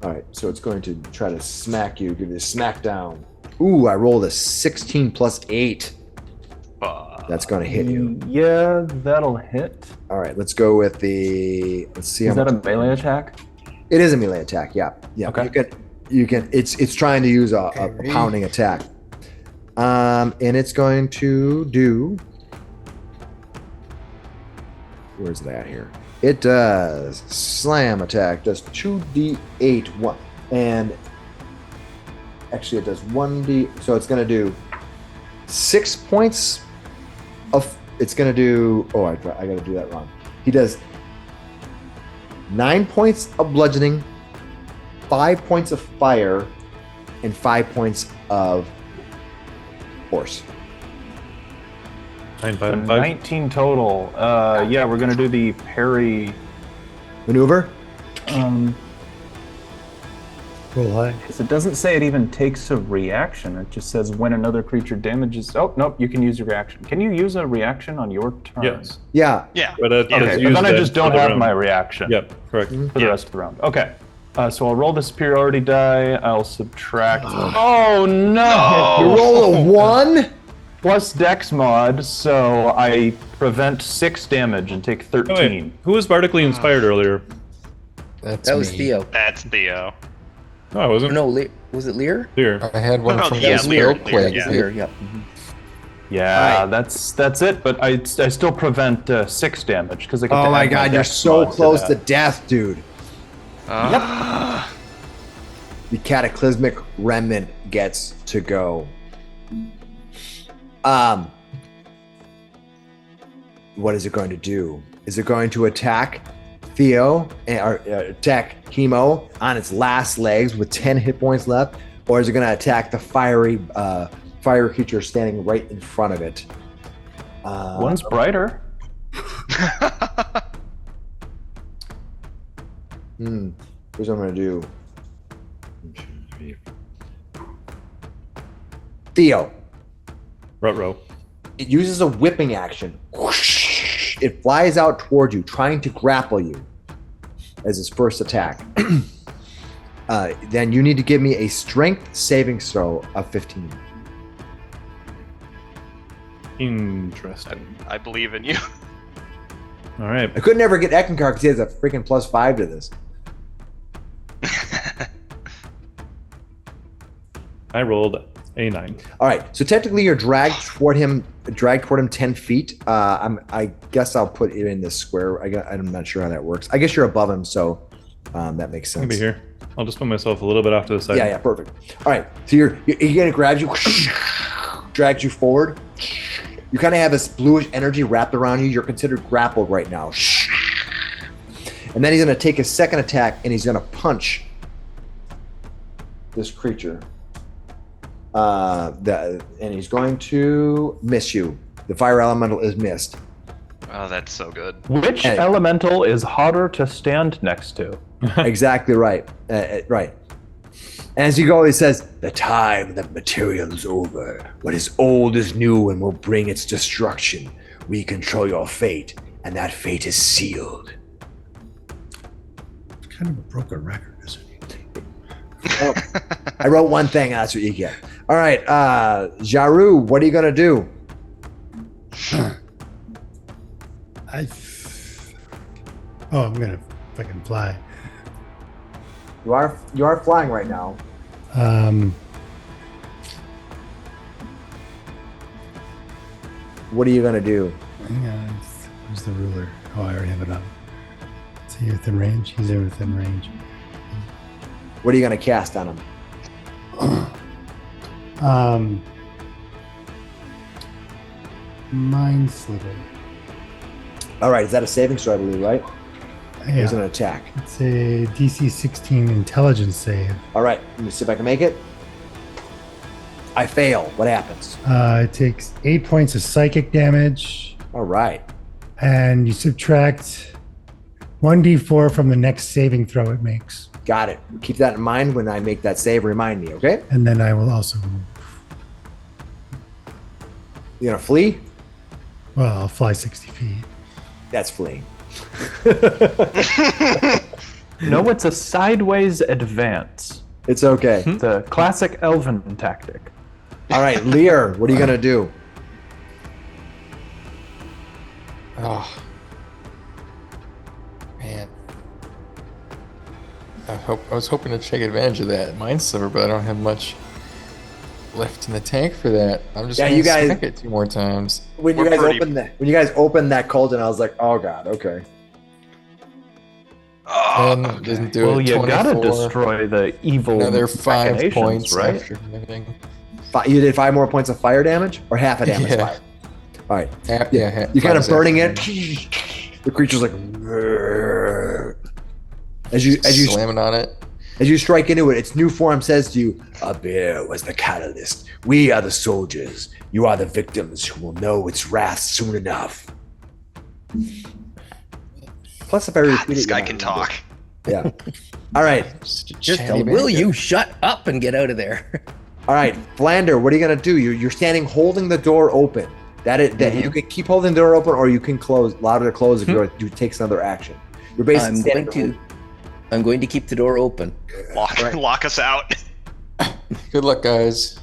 All right, so it's going to try to smack you, give you a smackdown. Ooh, I rolled a 16 plus 8. That's going to hit you. Yeah, that'll hit. All right, let's go with let's see. Is how that a much- melee attack? It is a melee attack. Yeah. Okay. You can. It's trying to use a pounding attack. And it's going to do. Where's it at here? It does slam attack. Does 2d8 one, and actually it does 1d. So it's going to do 6 points of. It's going to do. Oh, I got to do that wrong. He does 9 points of bludgeoning, 5 points of fire, and 5 points of force. 9, So 5, 5. 19 total. Yeah, we're going to do the parry. Maneuver. Roll high. It doesn't say it even takes a reaction. It just says when another creature damages. Oh, nope, you can use your reaction. Can you use a reaction on your turn? Yes. Yeah. Yeah. But Okay, but use then I that just for don't the have round. my reaction Yep, correct. for the rest of the round. Okay. So I'll roll the superiority die. I'll subtract. Oh. Oh no! You roll a 1. Plus Dex mod, so I prevent 6 damage and take 13. Oh, wait. Who was bardically inspired earlier? That's That was me. Theo. That's Theo. No, I wasn't. No, was it Lear? Here. I had one No, from yeah, the Lear, Spellquake. yeah. Lear, yep. Yeah, Right. that's it. But I still prevent 6 damage because I get to Oh my add god, you're Dex so mod close to that. death, dude. The cataclysmic remnant gets to go. What is it going to do? Is it going to attack Theo or attack Hemo on its last legs with 10 hit points left, or is it going to attack the fire creature standing right in front of it? One's brighter. Here's what I'm going to do. Theo. Ruh-roh. It uses a whipping action. Whoosh. It flies out towards you, trying to grapple you as its first attack. then you need to give me a strength saving throw of 15. Interesting. I believe in you. All right. I could never get Eckankar because he has a freaking +5 to this. I rolled a 9. All right, so technically you're dragged toward him 10 feet. I guess I'll put it in this square. I'm not sure how that works. I guess you're above him, so that makes sense. I'll be here. I'll just put myself a little bit off to the side. Yeah, perfect. All right, so you're gonna grab you, drags you forward. You kind of have this bluish energy wrapped around you. You're considered grappled right now. And then he's gonna take his second attack and he's gonna punch this creature. And he's going to miss you. The fire elemental is missed. Oh, that's so good. Which Hey. elemental is harder to stand next to? Exactly right. Right. As you go, he says, "The time that material is over. What is old is new and will bring its destruction. We control your fate, and that fate is sealed." It's kind of a broken record, isn't it? Oh, I wrote one thing, that's what you get. All right, Jaru, what are you gonna do? I'm gonna fucking fly. You are flying right now. What are you gonna do? Hang on, where's the ruler? Oh, I already have it up. Is he within range? He's within range. What are you gonna cast on him? Mind Sliver. All right, is that a saving throw, I believe, right? Or is it an Yeah, attack? it's a DC 16 intelligence save. All right, let me see if I can make it. I fail. What happens? It takes 8 points of psychic damage, All right. and you subtract 1d4 from the next saving throw it makes. Got it. Keep that in mind when I make that save. Remind me, okay? And then I will also, You gonna flee? I'll fly 60 feet. That's fleeing. No, it's a sideways advance. It's okay. The classic elven tactic. All right, Lear, what are you gonna do? Oh. Man. I was hoping to take advantage of that Mind Sliver, but I don't have much left in the tank for that. I'm just Yeah, gonna you guys- smack it 2 more times. When you We're guys pretty- opened that cauldron, I was like, oh god, okay. And doesn't do Well, it. you gotta 24. destroy the evil Another 5 machinations, points right? after everything. You did 5 more points of fire damage, or half a damage Yeah. fire. All right, Yeah, you're kind of 5 burning it. after. The creature's like, as you slamming on it. As you strike into it, its new form says to you, "A bear was the catalyst. We are the soldiers. You are the victims who will know its wrath soon enough." Plus, if I repeat This it, guy you can might talk. remember. Yeah. All right. Just Chatty tell him, will bastard. you shut up and get out of there? All right. Flander, what are you going to do? You're standing holding the door open. That you can keep holding the door open, or you can allow it to close if you takes another action. You're basically I'm going to keep the door open. Lock us out. Good luck, guys.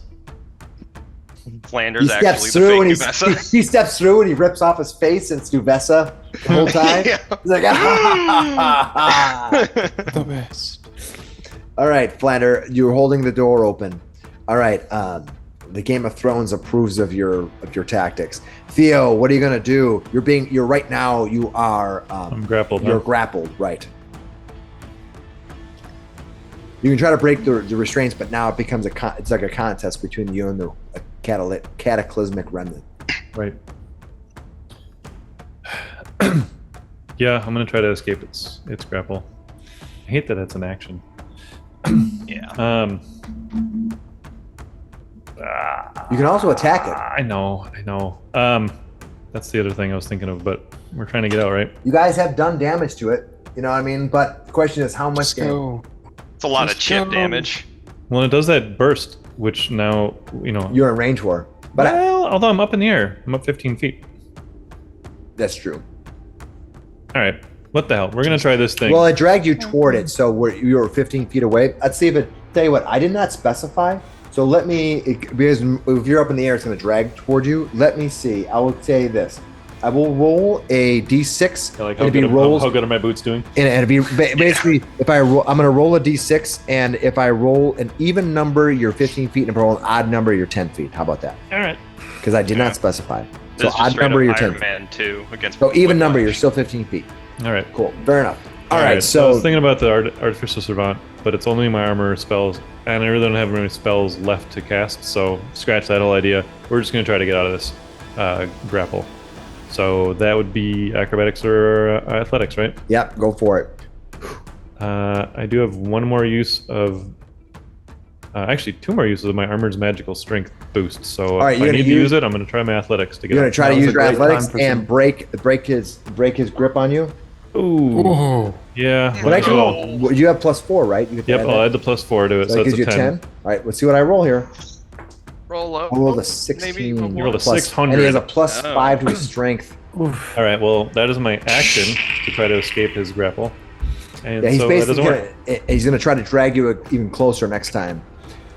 Flander's He steps actually the through and fake Duvessa. he steps through and he rips off his face and it's Duvessa the whole time. Yeah. He's like, ah. The best. All right, Flander, you're holding the door open. All right, the Game of Thrones approves of your tactics. Theo, what are you gonna do? You're right now. You are. I'm grappled. You're Huh? grappled, right? You can try to break the restraints, but now it becomes it's like a contest between you and the cataclysmic remnant. Right. Yeah, I'm gonna try to escape its grapple. I hate that it's an action. Yeah. You can also attack it. I know. That's the other thing I was thinking of, but we're trying to get out, right? You guys have done damage to it. You know what I mean? But the question is how much Let's damage? go. It's a lot of Let's chip go. damage. Well, it does that burst, which now, You're in range for. But well, although I'm up in the air. I'm up 15 feet. that's true. All right. What the hell? We're gonna try this thing. Well, it dragged you toward it, so you were 15 feet away. Let's see if it. Tell you what, I did not specify. So let me, because if you're up in the air, it's going to drag toward you. Let me see. I will say this. I will roll a d6. Yeah, like and it'd be rolls, how good are my boots doing? and it'd be basically if I roll, I'm going to roll a d6, and if I roll an even number, you're 15 feet, and if I roll an odd number, you're 10 feet. How about that? All right. Because I did not specify. So This is odd straight number, up you're 10 Iron feet. Man 2 against. So even number, Whiplash. you're still 15 feet. All right. Cool. Fair enough. All right. I was So thinking about the artificial servant, but it's only my armor spells, and I really don't have many spells left to cast. So scratch that whole idea. We're just gonna try to get out of this grapple. So that would be acrobatics or athletics, right? yep, go for it. I do have one more use of. Actually, two more uses of my armor's magical strength boost. So right, if you're I gonna need to use- use it, I'm going to try my athletics to get. You're going to try to That was use a your great time athletics for and some- break his grip on you. Ooh, Oh, yeah. But actually, Oh. you have +4, right? You get to Yep, add I'll that. add the +4 to it, So so that that's gives a you 10. 10. All right, let's see what I roll here. Roll up. I rolled a Maybe 16. one You rolled a plus- 600. And he has a plus Oh. 5 to his strength. All right, well, that is my action to try to escape his grapple. And Yeah, he's so that doesn't basically work. he's gonna try to drag you even closer next time.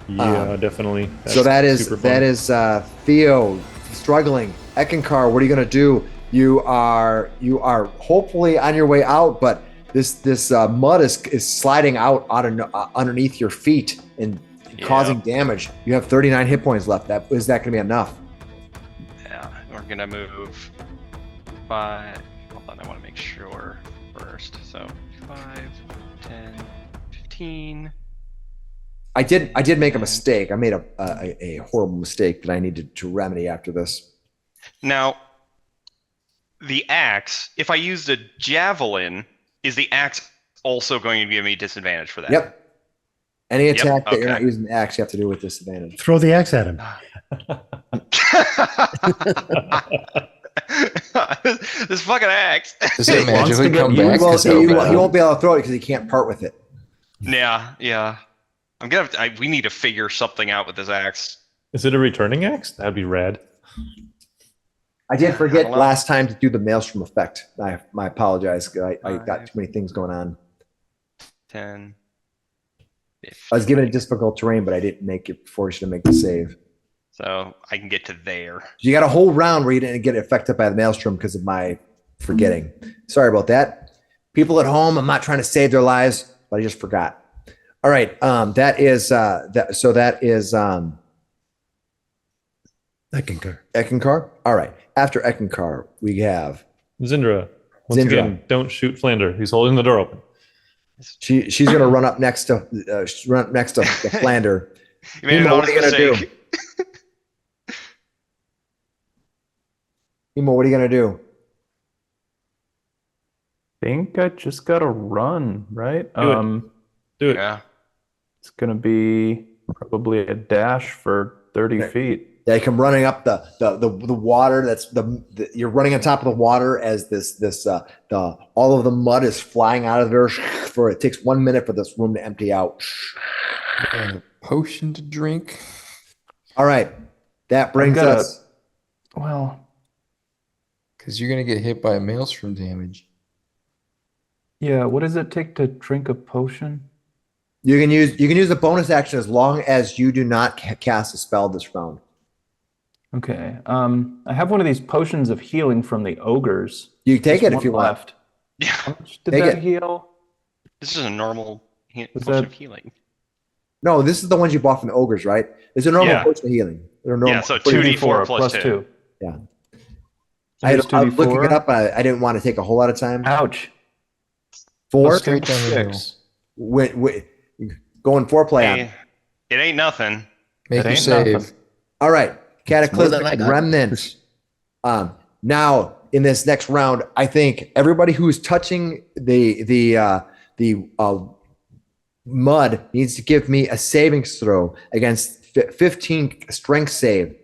Yeah, definitely. So that is super fun. Theo struggling. Eckankar, what are you gonna do? You are hopefully on your way out, but this mud is sliding out underneath your feet and causing damage. You have 39 hit points left. Is that gonna be enough? Yeah, we're gonna move 5. Hold on, I want to make sure first. So 5, 10, 15. I did make a mistake. I made a horrible mistake that I needed to remedy after this. Now, the axe. If I used a javelin, is the axe also going to give me disadvantage for that? Yep. Any attack that you're okay. not using the axe, you have to do with disadvantage. Throw the axe at him. This fucking axe. does it wants magically to get come used. back? Well, 'Cause he that'll be won't bad. be able to throw it because he can't part with it. Yeah. I'm gonna. We need to figure something out with this axe. Is it a returning axe? That'd be rad. I did forget don't know. last time to do the maelstrom effect. I apologize. I got too many things going on. 10. I was given a difficult terrain, but I didn't make it before you should make the save. So I can get to there. You got a whole round where you didn't get affected by the maelstrom because of my forgetting. Sorry about that. People at home, I'm not trying to save their lives, but I just forgot. All right. That is Eckankar. Eckankar. All right. After Eckankar, we have Zindra. Once Zindra. again, don't shoot Flander. He's holding the door open. she's gonna run up next to the Flander. You made an Emo, what are honest you gonna do? mistake. Emo, what are you gonna do? Think I just gotta run, right? Do it. Yeah. It's gonna be probably a dash for 30 Okay. feet. They come running up the water. That's you're running on top of the water as all of the mud is flying out of there. For it takes 1 minute for this room to empty out. Potion to drink. All right, that brings gotta- us. Well, Because you're going to get hit by a maelstrom damage. yeah, what does it take to drink a potion? You can use the bonus action as long as you do not cast a spell this round. Okay. I have one of these potions of healing from the ogres. You take Just it if one you want. left. Yeah. How much did Take that it. heal? This is a normal Was potion that- of healing. No, this is the ones you bought from the ogres, right? It's a normal Yeah. potion of healing. They're normal. Yeah, so What do you- 2d4 plus 2. Yeah. So I it's was looking 2d4? it up. I didn't want to take a whole lot of time. Ouch. Four. Straight down the hill. 6. Going foreplay on. Hey, it ain't nothing. Make It your ain't save. nothing. All right, more than I cataclysmic got. remnant. Now in this next round, I think everybody who's touching the mud needs to give me a saving throw against 15 strength save,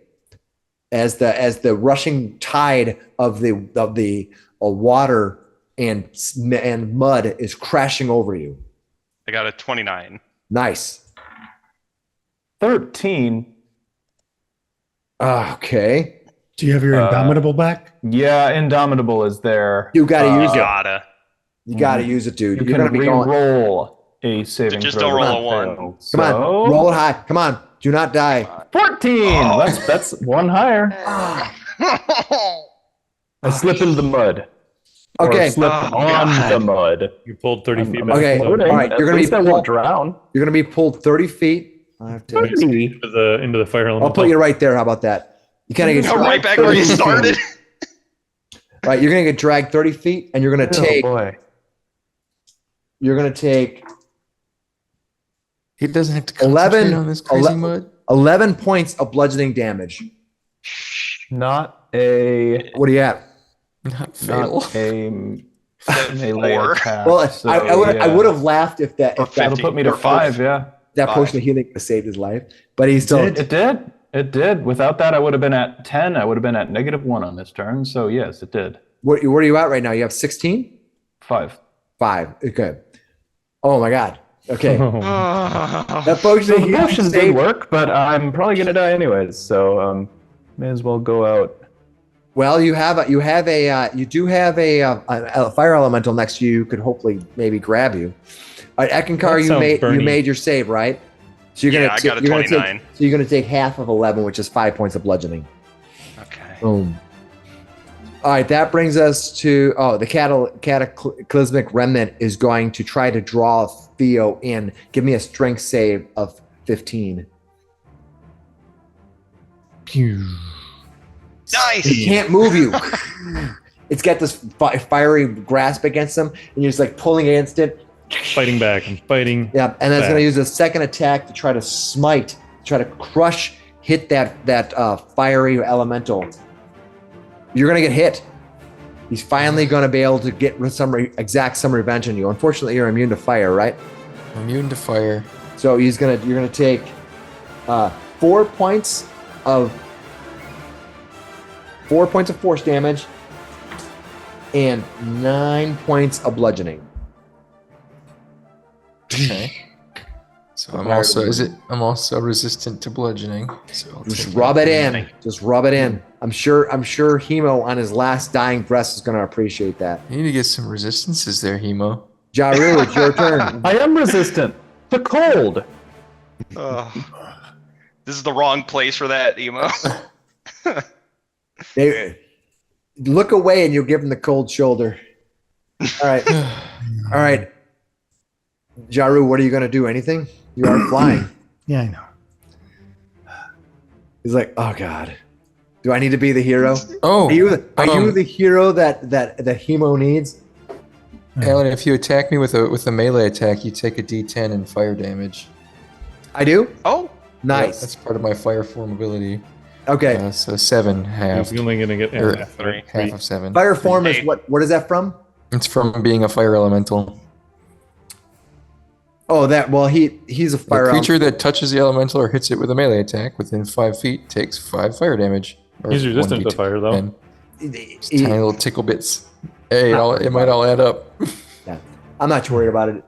as the rushing tide of the water and mud is crashing over you. I got a 29. Nice. 13. Okay, Do you have your Indomitable back? Yeah, Indomitable is there. you got to Uh, use it. Gotta. You got to use it, dude. You You're can going to be going. re-roll a saving Just throw. don't roll that a one. failed. Come on, So, roll it high. Come on, do not die. 14. That's one higher. I slip into the mud. Or Okay. slip on the mud. You pulled 30 feet back. Okay. Floating. All right, At you're gonna least be I pulled- won't drown. You're going to be pulled 30 feet. 5, 10. 30. Into the fire element. I'll put you right there. How about that? You kind of get Go right back where you started. Right, you're going to get dragged 30 feet, and you're going to take. boy. You're going to take He doesn't have to 11 concentrate on this crazy 11 mud. 11 points of bludgeoning damage. Not a What do you have? Not fatal. not a melee 4. attack. Well, so, I would have laughed if that Or if that, 50. That'll put me to Or 5, yeah. that potion of healing saved his life, but he's still. It did. It did. Without that, I would have been at 10. I would have been at -1 on this turn. So, yes, it did. Where are you at right now? You have 16? 5. 5. Okay. Oh my god. Okay. Oh, That potion So of the healing potion did saved. work, but I'm probably going to die anyways. So, may as well go out. Well, you do have a fire elemental next to you who could hopefully maybe grab you. All right, Eckankar, That you sounds burny. made your save, right? So Yeah, I got a 29. So you're gonna take half of 11, which is 5 points of bludgeoning. Okay. Boom. All right, that brings us to the cataclysmic remnant is going to try to draw Theo in. Give me a strength save of 15. Nice. It can't move you. It's got this fiery grasp against him, and you're just like pulling against it. fighting back. I'm fighting. Yeah, and then it's back. going to use a second attack to try to smite, try to hit that fiery elemental. You're going to get hit. He's finally going to be able to exact some revenge on you. Unfortunately, you're immune to fire, right? Immune to fire. So you're going to take 4 points of force damage and 9 points of bludgeoning. Okay. So I'm also resistant to bludgeoning. So I'll Just take rub that. it in. Just rub it in. I'm sure Hemo on his last dying breath is going to appreciate that. You need to get some resistances there, Hemo. Jaru, it's your turn. I am resistant to cold. This is the wrong place for that, Emo. They, look away and you'll give him the cold shoulder. All right. All right. Jaru, what are you going to do? Anything? You are flying. Yeah, I know. He's like, oh God. Do I need to be the hero? Oh, Are you the hero that Hemo needs? Alan, if you attack me with a melee attack, you take a D10 and fire damage. I do? Oh, Nice. That's part of my fire form ability. Okay. So 7 half. He's only going to get Or- half, three. right? Half of 7. Fire form is Hey. what is that from? It's from being a fire elemental. Oh, he's a The fire creature that touches the elemental or hits it with a melee attack within 5 feet takes 5 fire damage. Or He's resistant 1d10. to fire, though. It's tiny little tickle bits. Hey, it might all add up. Yeah. I'm not too worried about it.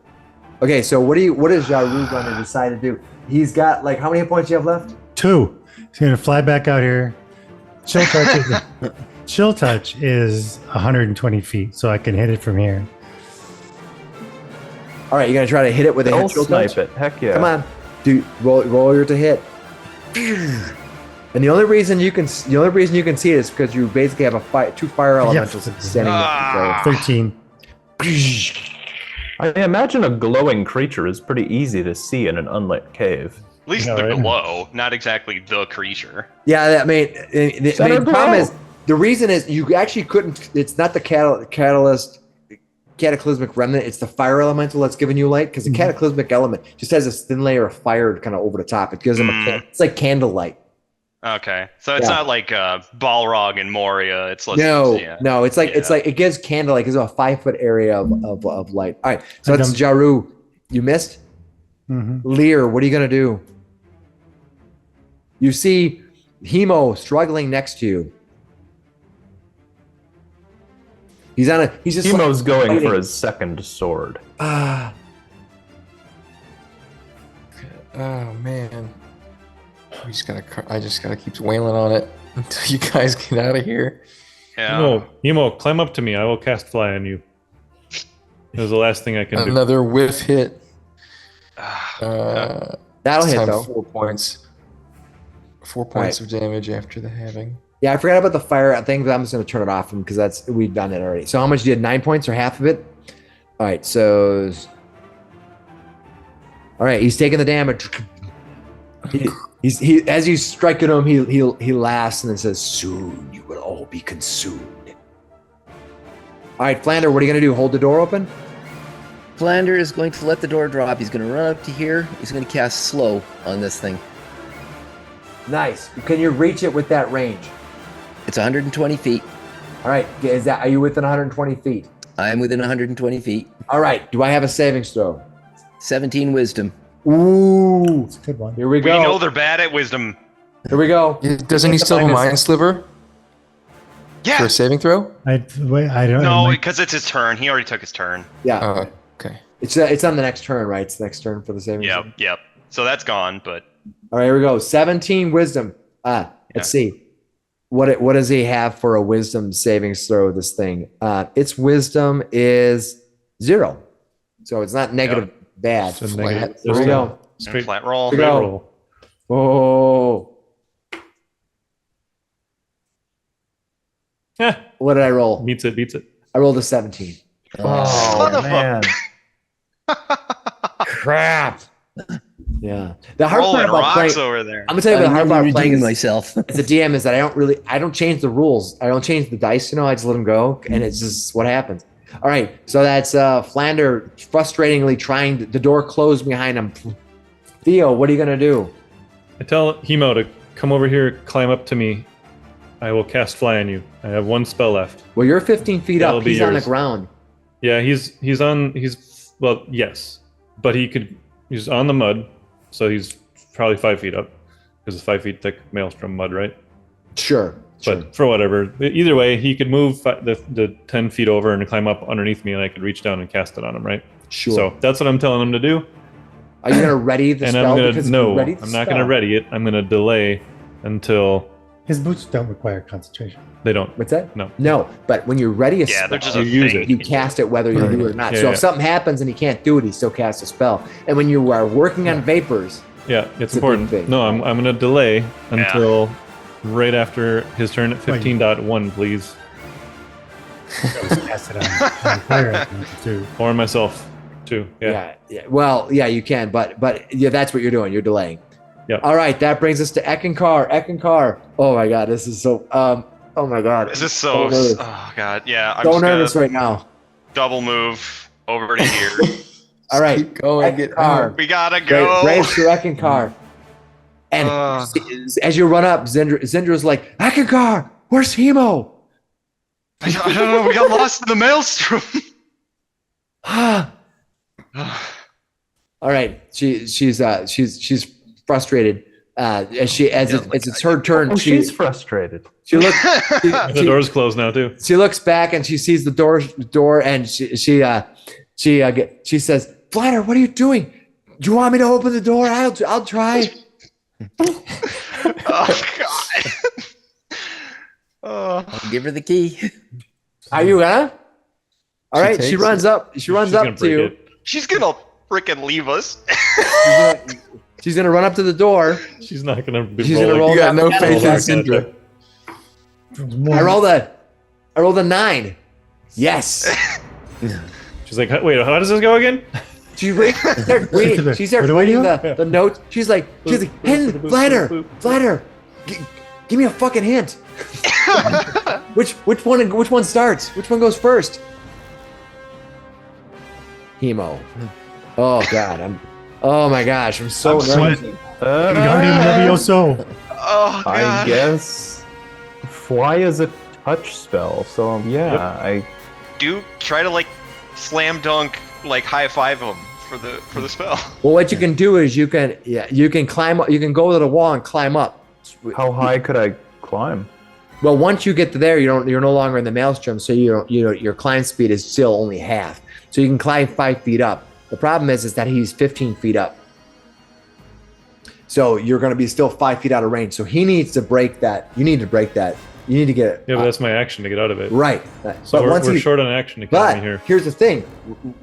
Okay, so what is Jaru going to decide to do? He's got how many hit points do you have left? 2. He's going to fly back out here. Chill touch is 120 feet, so I can hit it from here. All right, you're going to try to hit it with a I'll hit chill snipe touch? it. Heck yeah. Come on. Dude, roll your to hit. And the only reason you can see it is because you basically have two fire elementals standing Ah. there. 13. I imagine a glowing creature is pretty easy to see in an unlit cave. at least Yeah, the right. glow, not exactly the creature. Yeah, I mean, the Center problem glow. is the reason is you actually couldn't. It's not the cataclysmic remnant. It's the fire elemental that's giving you light because the cataclysmic element just has this thin layer of fire kind of over the top. It gives them it's like candlelight. Okay, so it's Yeah. not like Balrog and Moria. It's less, No, yeah. no, it's like Yeah. it gives candlelight. It's a 5-foot area of light. All right, so I that's dumped- Jaru. You missed. Mm-hmm. Lear, what are you gonna do? You see Hemo struggling next to you. He's just Hemo's going fighting. for his second sword. Ah, Oh man. I just gotta keep wailing on it until you guys get out of here. Yeah. Emo, climb up to me. I will cast fly on you. It was the last thing I can do. Another whiff hit. That'll This hit time though. 4 points. 4 points of damage after the halving. Yeah, I forgot about the fire thing, but I'm just going to turn it off because we've done it already. So how much did 9 points or half of it? All right, so all right, he's taking the damage. He as you strike at him, he laughs and then says, "Soon you will all be consumed." All right, Flander, what are you going to do? Hold the door open? Flander is going to let the door drop. He's going to run up to here. He's going to cast slow on this thing. Nice. Can you reach it with that range? It's 120 feet. All right, are you within 120 feet? I'm within 120 feet. All right, do I have a savings throw? 17 wisdom. Ooh, It's a good one. here we We know go. they're bad at wisdom. Here we go. Doesn't he still have a mind sliver for Yeah. a saving throw? I don't No, know. because it's his turn. He already took his turn. Yeah, Okay. it's on the next turn, right? It's the next turn for the savings. Yep, yep. So that's gone, but All right, here we go. 17 wisdom. Let's see. What does he have for a wisdom savings throw? This thing. Its wisdom is 0, so it's not negative bad. It's a negative. Here we go. Straight flat roll. Here we go. roll. Oh, Yeah, what did I roll? beats it. I rolled a 17. Son of a- man. Crap. Yeah. The hard part Rolling about playing. rocks over there. I'm gonna tell you what the hard part I'm about playing redeeming is, myself. as a DM is that I don't change the rules. I don't change the dice, I just let them go, and it's just what happens. All right, so that's Flander frustratingly trying the door closed behind him. Theo, what are you gonna do? I tell Hemo to come over here, climb up to me. I will cast fly on you. I have 1 spell left. Well, you're 15 feet That'll up. be He's on the yours. ground. Yeah, he's well, yes, but he's on the mud, so he's probably 5 feet up because it's 5 feet thick maelstrom mud, right? Sure. But for whatever, either way, he could move the 10 feet over and climb up underneath me, and I could reach down and cast it on him, right? Sure. So that's what I'm telling him to do. Are you gonna ready the And spell? I'm Because if you no, ready the I'm not spell- gonna ready it. I'm gonna delay until His boots don't require concentration. they don't. What's that? No. No, but when you ready a Yeah, spell, they're just You a use thing. it. you cast it whether you Right. do it or not. Yeah, so yeah. if something happens and he can't do it, he still casts a spell. And when you are working on vapors, Yeah, It's it's a big important. thing. No, I'm gonna delay until right after his turn at 15.1, please, Cast it on fire icon too. or on myself too. Yeah. yeah. Well, yeah, you can, but yeah, that's what you're doing. You're delaying. Yep. All right, that brings us to Eckankar. Eckankar. Oh my God, this is so. Oh my God. This is so. nervous. Oh god, yeah. I'm So just nervous gonna right now. double move over to here. All right, Keep going. Get out. Eckankar. We gotta go. Graves to Eckankar. And as you run up, Zindra's like, Eckankar, where's Hemo? I don't know. We got lost in the maelstrom. Ah. All right, she's frustrated. As it's her turn, Oh, she she's frustrated. looks The door's closed now too. she looks back and she sees the door and she says, Flatter, what are you doing? Do you want me to open the door? I'll try. Oh god. I'll give her the key. Are you gonna? All right, she takes runs up. She runs She's gonna up to break you. it. She's gonna freaking leave us. She's gonna run up to the door. She's not gonna be She's gonna rolling. roll. You got no that faith in mechanical check. Syndra. I rolled a 9. Yes. She's like, wait, how does this go again? She starts reading. She starts What do I reading do? the notes. She's like, hint, Flatter, give me a fucking hint. Which one starts? Which one goes first? Hemo. Oh God, oh my gosh, I'm so I'm nervous. sweating. Guardian Levioso. Oh I god. guess fly is a touch spell, so yeah, Yep. I Do try to like slam dunk, like high five him for the spell. Well, what you can do is you can climb up. You can go to the wall and climb up. how high could I climb? Well, once you get to there, you're no longer in the maelstrom, so your climb speed is still only half. So you can climb 5 feet up. The problem is that he's 15 feet up. So you're going to be still 5 feet out of range. So he needs to break that. You need to break that You need to get it. Yeah, but that's my action to get out of it. Right. So but we're short on action but economy here. here's the thing: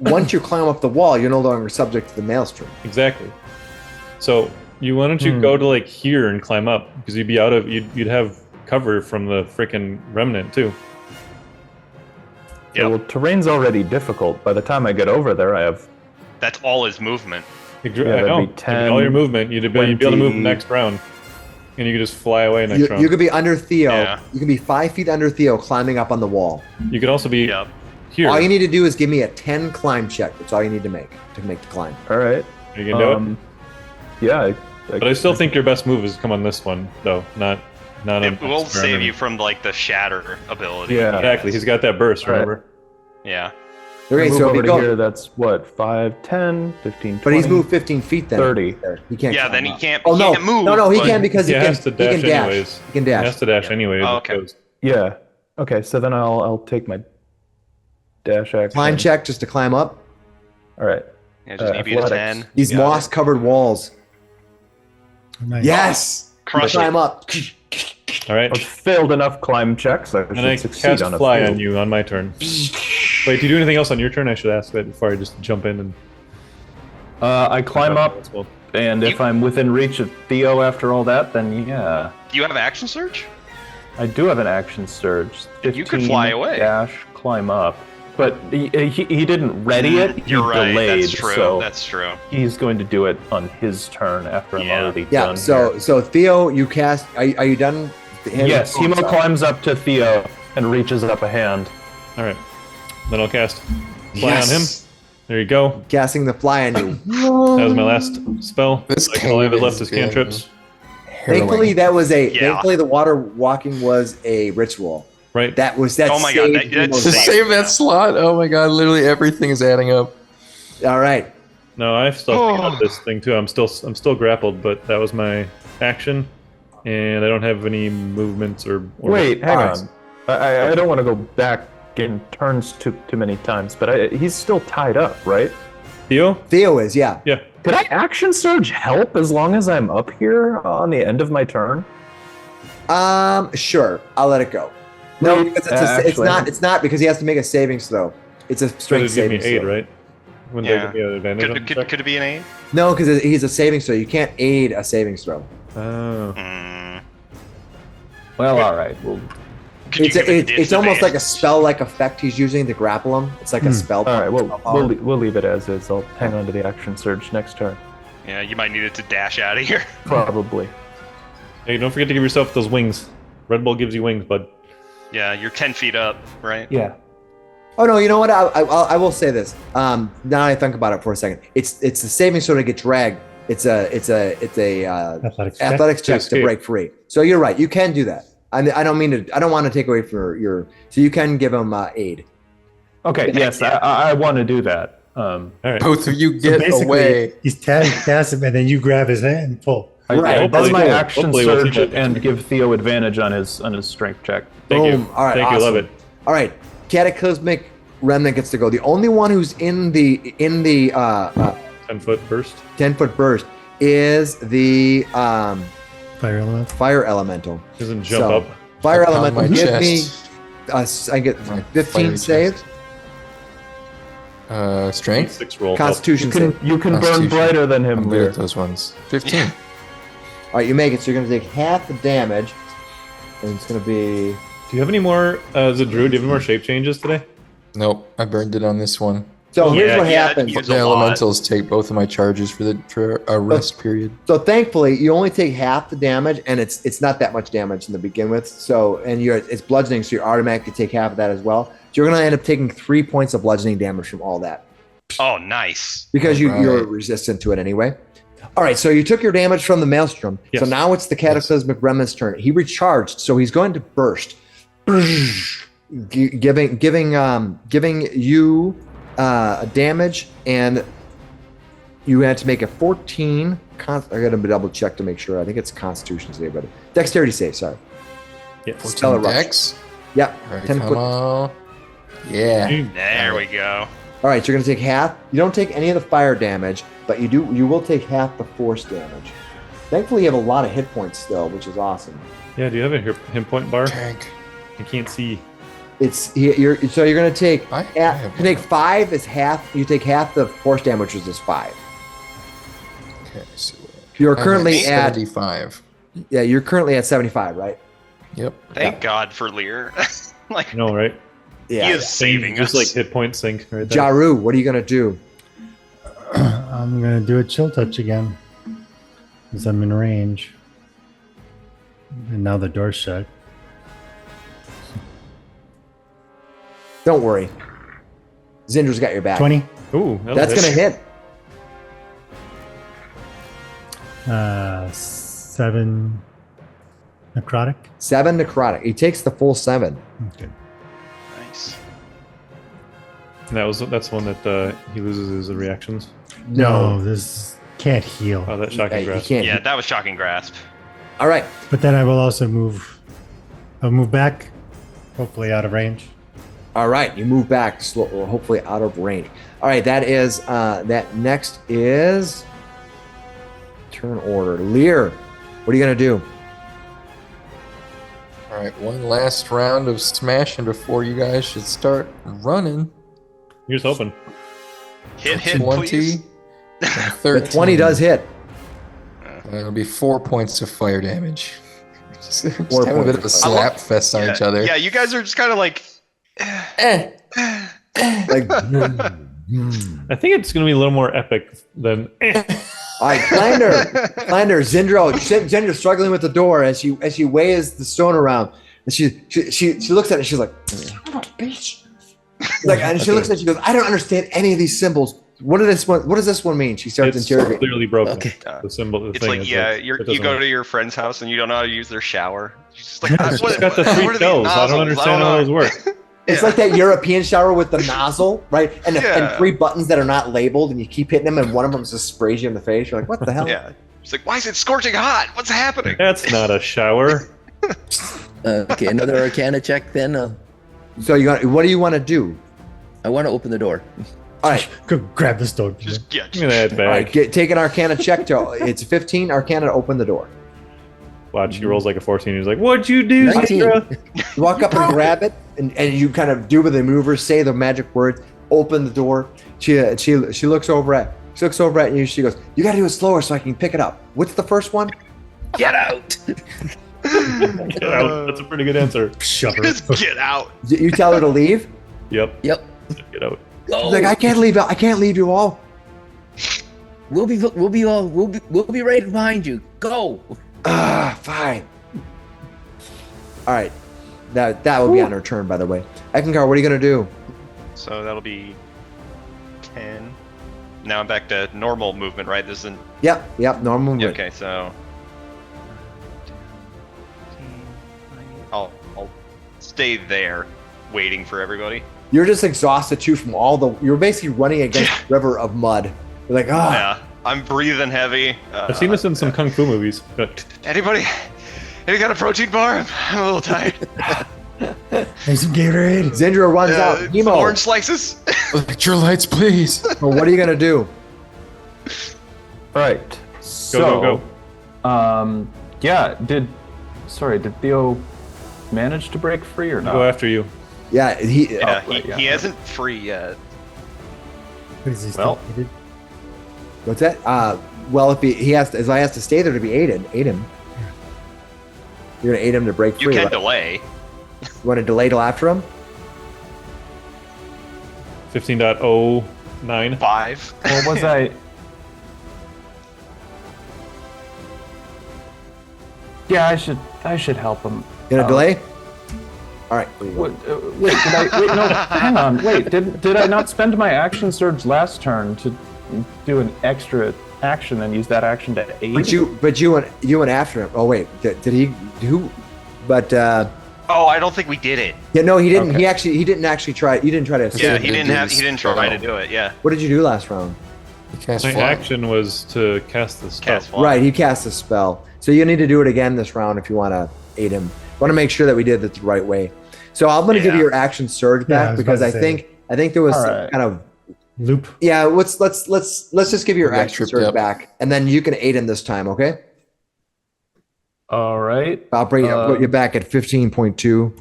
once you climb up the wall, you're no longer subject to the maelstrom. Exactly. So why don't you go to like here and climb up, because you'd be out of you'd have cover from the freaking remnant too. Yeah, well, terrain's already difficult. By the time I get over there, I have That's all his movement. I that'd know. be 10, all your movement, you'd be able to move 20. next round, and you could just fly away next round. You could be under Theo. Yeah. You can be 5 feet under Theo, climbing up on the wall. You could also be Yep. here. All you need to do is give me a 10 climb check. That's all you need to make the climb. all right. You can do it. Yeah, But I still think your best move is to come on this one, though, not on. It will experiment. save you from like the shatter ability. Yeah. Exactly. He's got that burst. Right. Remember? Yeah. Okay, move so if over you to go, here. That's what 5, 10, 15, 20. but he's moved 15 feet then. 30. There. He can't. Yeah, climb then he up. can't. Oh he no! can't move. No, he but- can because He he has can. to He dash can dash. anyways. He can He dash. has to dash Yeah. anyways. Oh, okay. because- Yeah. Okay, so then I'll take my dash action. Climb check just to climb up. All right. Yeah, just need to be a athletics. 10. These You got moss-covered walls. Nice. Yes. Crush Climb it. up. All right. I've failed enough climb checks. I should And I succeed cast on a fly few. on you on my turn. Wait, do you do anything else on your turn? I should ask that before I just jump in and. I climb up, Well, and if I'm within reach of Theo after all that, then yeah. Do you have action surge? I do have an action surge. 15 You could fly away. Dash, climb up. But he didn't ready it. He You're right. delayed, That's true. so That's true. he's going to do it on his turn after I'm Yeah. already Yeah. done. So Theo, you cast. Are you done? Yes, Hemo climbs up to Theo and reaches up a hand. all right. Then I'll cast fly Yes. on him. There you go. Casting the fly on you. That was my last spell. This Like, all I have cave left has is been cantrips. Thankfully, that was a. Yeah. Thankfully, the water walking was a ritual. Right. That was. Oh my God, that's To Save. save that slot, oh my god, literally everything is adding up. All right. No, I still got this thing too. I'm still grappled, but that was my action, and I don't have any movements or Wait, hang Alright. on. I don't want to go back in turns too many times, but he's still tied up, right? Theo? Theo is. Yeah. Yeah. Could I action surge help as long as I'm up here on the end of my turn? Sure. I'll let it go. No, Wait, because it's actually- not. It's not because he has to make a savings throw. It's a So strength it'd give me saving 8, throw. right? Wouldn't Yeah. that give me an advantage on the check? Could it be an 8? No, because he's a savings throw. You can't aid a savings throw. Oh. Well, all right. Well, It's almost like a spell-like effect he's using to grapple him. It's like a spell. all right. spell Well, power. we'll leave it as is. I'll hang on to the action surge next turn. Yeah, you might need it to dash out of here. Probably. Hey, don't forget to give yourself those wings. Red Bull gives you wings, bud. Yeah, you're 10 feet up, right? Yeah. Oh no, you know what? I will say this. Now I think about it for a second. It's the saving throw to get dragged. It's a athletics check to escape. break free. So you're right. You can do that. I don't mean to. I don't want to take away from your. So you can give him aid. Okay. Yes, I want to do that. All right. Both of you So get basically, away. he's cast him, and then you grab his hand and pull. Right, That's hopefully- my action hopefully we'll surge keep it. and give Theo advantage on his strength check. Thank Boom. you. All right, Thank you. Love awesome. it. All right, cataclysmic remnant gets to go. The only one who's in the 10-foot burst. 10-foot burst is the Fire element. fire elemental. Doesn't jump So, up. Fire Upon elemental. my Give me. chest. I get My 15 fiery save. chest. Strength. 6 roll. Constitution save. You can burn Constitution. brighter than him, I'm good Lear. at those ones. 15. All right, you make it. So you're going to take half the damage, and it's going to be. Do you have any more, as a druid, do you have any more shape changes today? Nope, I burned it on this one. So here's yeah, what yeah, happens. Use The a lot. elementals take both of my charges for a rest period. So thankfully, you only take half the damage, and it's not that much damage in the begin with. So it's bludgeoning, so you automatically take half of that as well. So you're going to end up taking 3 points of bludgeoning damage from all that Oh, nice. because All right. you're resistant to it anyway. All right, so you took your damage from the maelstrom. So Yes. now it's the cataclysmic remnant's turn. He recharged, so he's going to burst, giving you a damage, and you had to make a 14. I got to double check to make sure. I think it's Constitution save, but Dexterity save. Sorry. Yes. Stellar 14 rush. dex. Yep. All right, 10 come foot. on. Yeah. There we go. All right, you're going to take half. You don't take any of the fire damage, but you will take half the force damage. Thankfully, you have a lot of hit points still, which is awesome. Yeah, do you have a hit point bar? Tank. I can't see. You're gonna take I have you take 5 is half. You take half the force damage, which is 5. Okay, so You're I'm currently at 75. yeah. You're currently at 75, right? Yep. Thank God for Lear. Like, No, right? Yeah. he is saving Just us. like hit point sync right there. Jaru, what are you gonna do? I'm gonna do a chill touch again, because I'm in range. And now the door's shut. Don't worry. Zindra's got your back. 20. Ooh, That's gonna hit. 7 necrotic. 7 necrotic. He takes the full 7. Okay. Nice. That's one that he loses his reactions. No, this can't heal. Oh, that Yeah, shocking you grasp. can't. Yeah, that was shocking grasp. All right. But then I will also move. I'll move back, hopefully out of range. All right. You move back, slow, or hopefully out of range. All right. That is that. Next is turn order. Lear, what are you gonna do? All right, one last round of smashing before you guys should start running. Here's hoping. Hit, 20 please. and The 13. 20 does hit. It'll be 4 points of fire damage. Just having a points bit of of a fire. slap fest on each other. Yeah, you guys are just kind of like, Like, I think it's going to be a little more epic than. all right, Flander, Zindra's struggling with the door as she weighs the stone around, and she looks at it. And she's like, "Son of a bitch!" Like, and she looks at it. She goes, "I don't understand any of these symbols. What does this one mean?" She starts It's interrogating. clearly broken. Okay. The symbol. The it's thing like, is yeah, it you doesn't go work. to your friend's house and you don't know how to use their shower. She's just like, It's got the 3 what are these shells. I nozzles? don't understand how those work. It's Yeah. like that European shower with the nozzle, right? And Yeah. 3 buttons that are not labeled, and you keep hitting them, and one of them just sprays you in the face. You're like, "What the hell?" Yeah. She's like, why is it scorching hot? What's happening? That's not a shower. Okay, another Arcana check then. So what do you want to do? I want to open the door. All right, Go grab the stone. Just, yeah, Give me that all right. bag. Take an Arcana check. It's 15 Arcana to open the door. Watch, he rolls like a 14. He's like, "What'd you do, 19. Zindra?" You walk up and grab it, and you kind of do with the maneuver, say the magic words, open the door. She looks over at you. She goes, "You got to do it slower so I can pick it up." What's the first one? Get out! Get out. That's a pretty good answer. Shove her. just get out. You tell her to leave. Yep. Yep. Get out. Go. She's like, I can't leave you all. We'll be right behind you. Go. Fine. All right, that will be on her turn, by the way. Eckankar, what are you gonna do? So that'll be 10. Now I'm back to normal movement, right? This isn't. Yep, normal movement. Okay, so. I'll stay there, waiting for everybody. You're just exhausted too from you're basically running against a river of mud. You're like, Yeah, I'm breathing heavy. I've seen this in some kung fu movies. Anybody got a protein bar? I'm a little tired. There's some Gatorade. Zindra runs out. Some Nemo, orange slices. Electrolytes, please. well, what are you gonna do? All right. So, Go. Yeah. Did Theo manage to break free or not? Go after you. Yeah, Yeah, right, yeah. he isn't free yet. What is he Well. still- what's that? Well, if he has to stay there to be aid him. You're gonna aid him to break You free. can right? delay. You want to delay till after him? 15.09. 5. What was I? Yeah, I should help him. You gonna Oh. delay? All right. There you go. Wait, did I? Wait, no, hang on. Wait, did I not spend my action surge last turn to do an extra action and use that action to aid? But you went after him. Oh wait, did he? Who? But Oh, I don't think we did it. yeah, no, he didn't. Okay. He didn't actually try. You didn't try to. Yeah, assist he him. didn't try to do it. Yeah. What did you do last round? You cast My fly. action was to cast the spell. Cast fly. Right, he cast a spell. So you need to do it again this round if you want to aid him. Want to make sure that we did it the right way. So I'm going to give you Yeah. your action surge Yeah, I back was because about I to think there was All some right. kind of Loop. let's just give you your We got action tripped surge up. back, and then you can aid him this time. Okay. All right. I'll put you back at 15.2.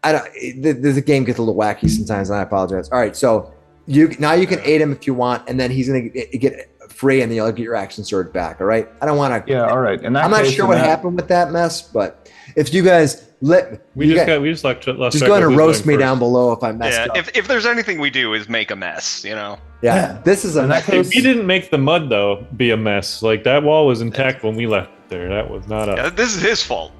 The game gets a little wacky sometimes, and I apologize. All right, so you can aid him if you want, and then he's gonna get free, and then you'll get your action surge back. All right. I don't want to. Yeah. All right. I'm not sure what happened with that mess, but if you guys we just lost just go ahead and roast me down below if I messed up. If there's anything we do is make a mess, you know. Yeah, this is a mess. If we didn't make the mud though be a mess, like that wall was intact when we left there. That was not us. Yeah, this is his fault.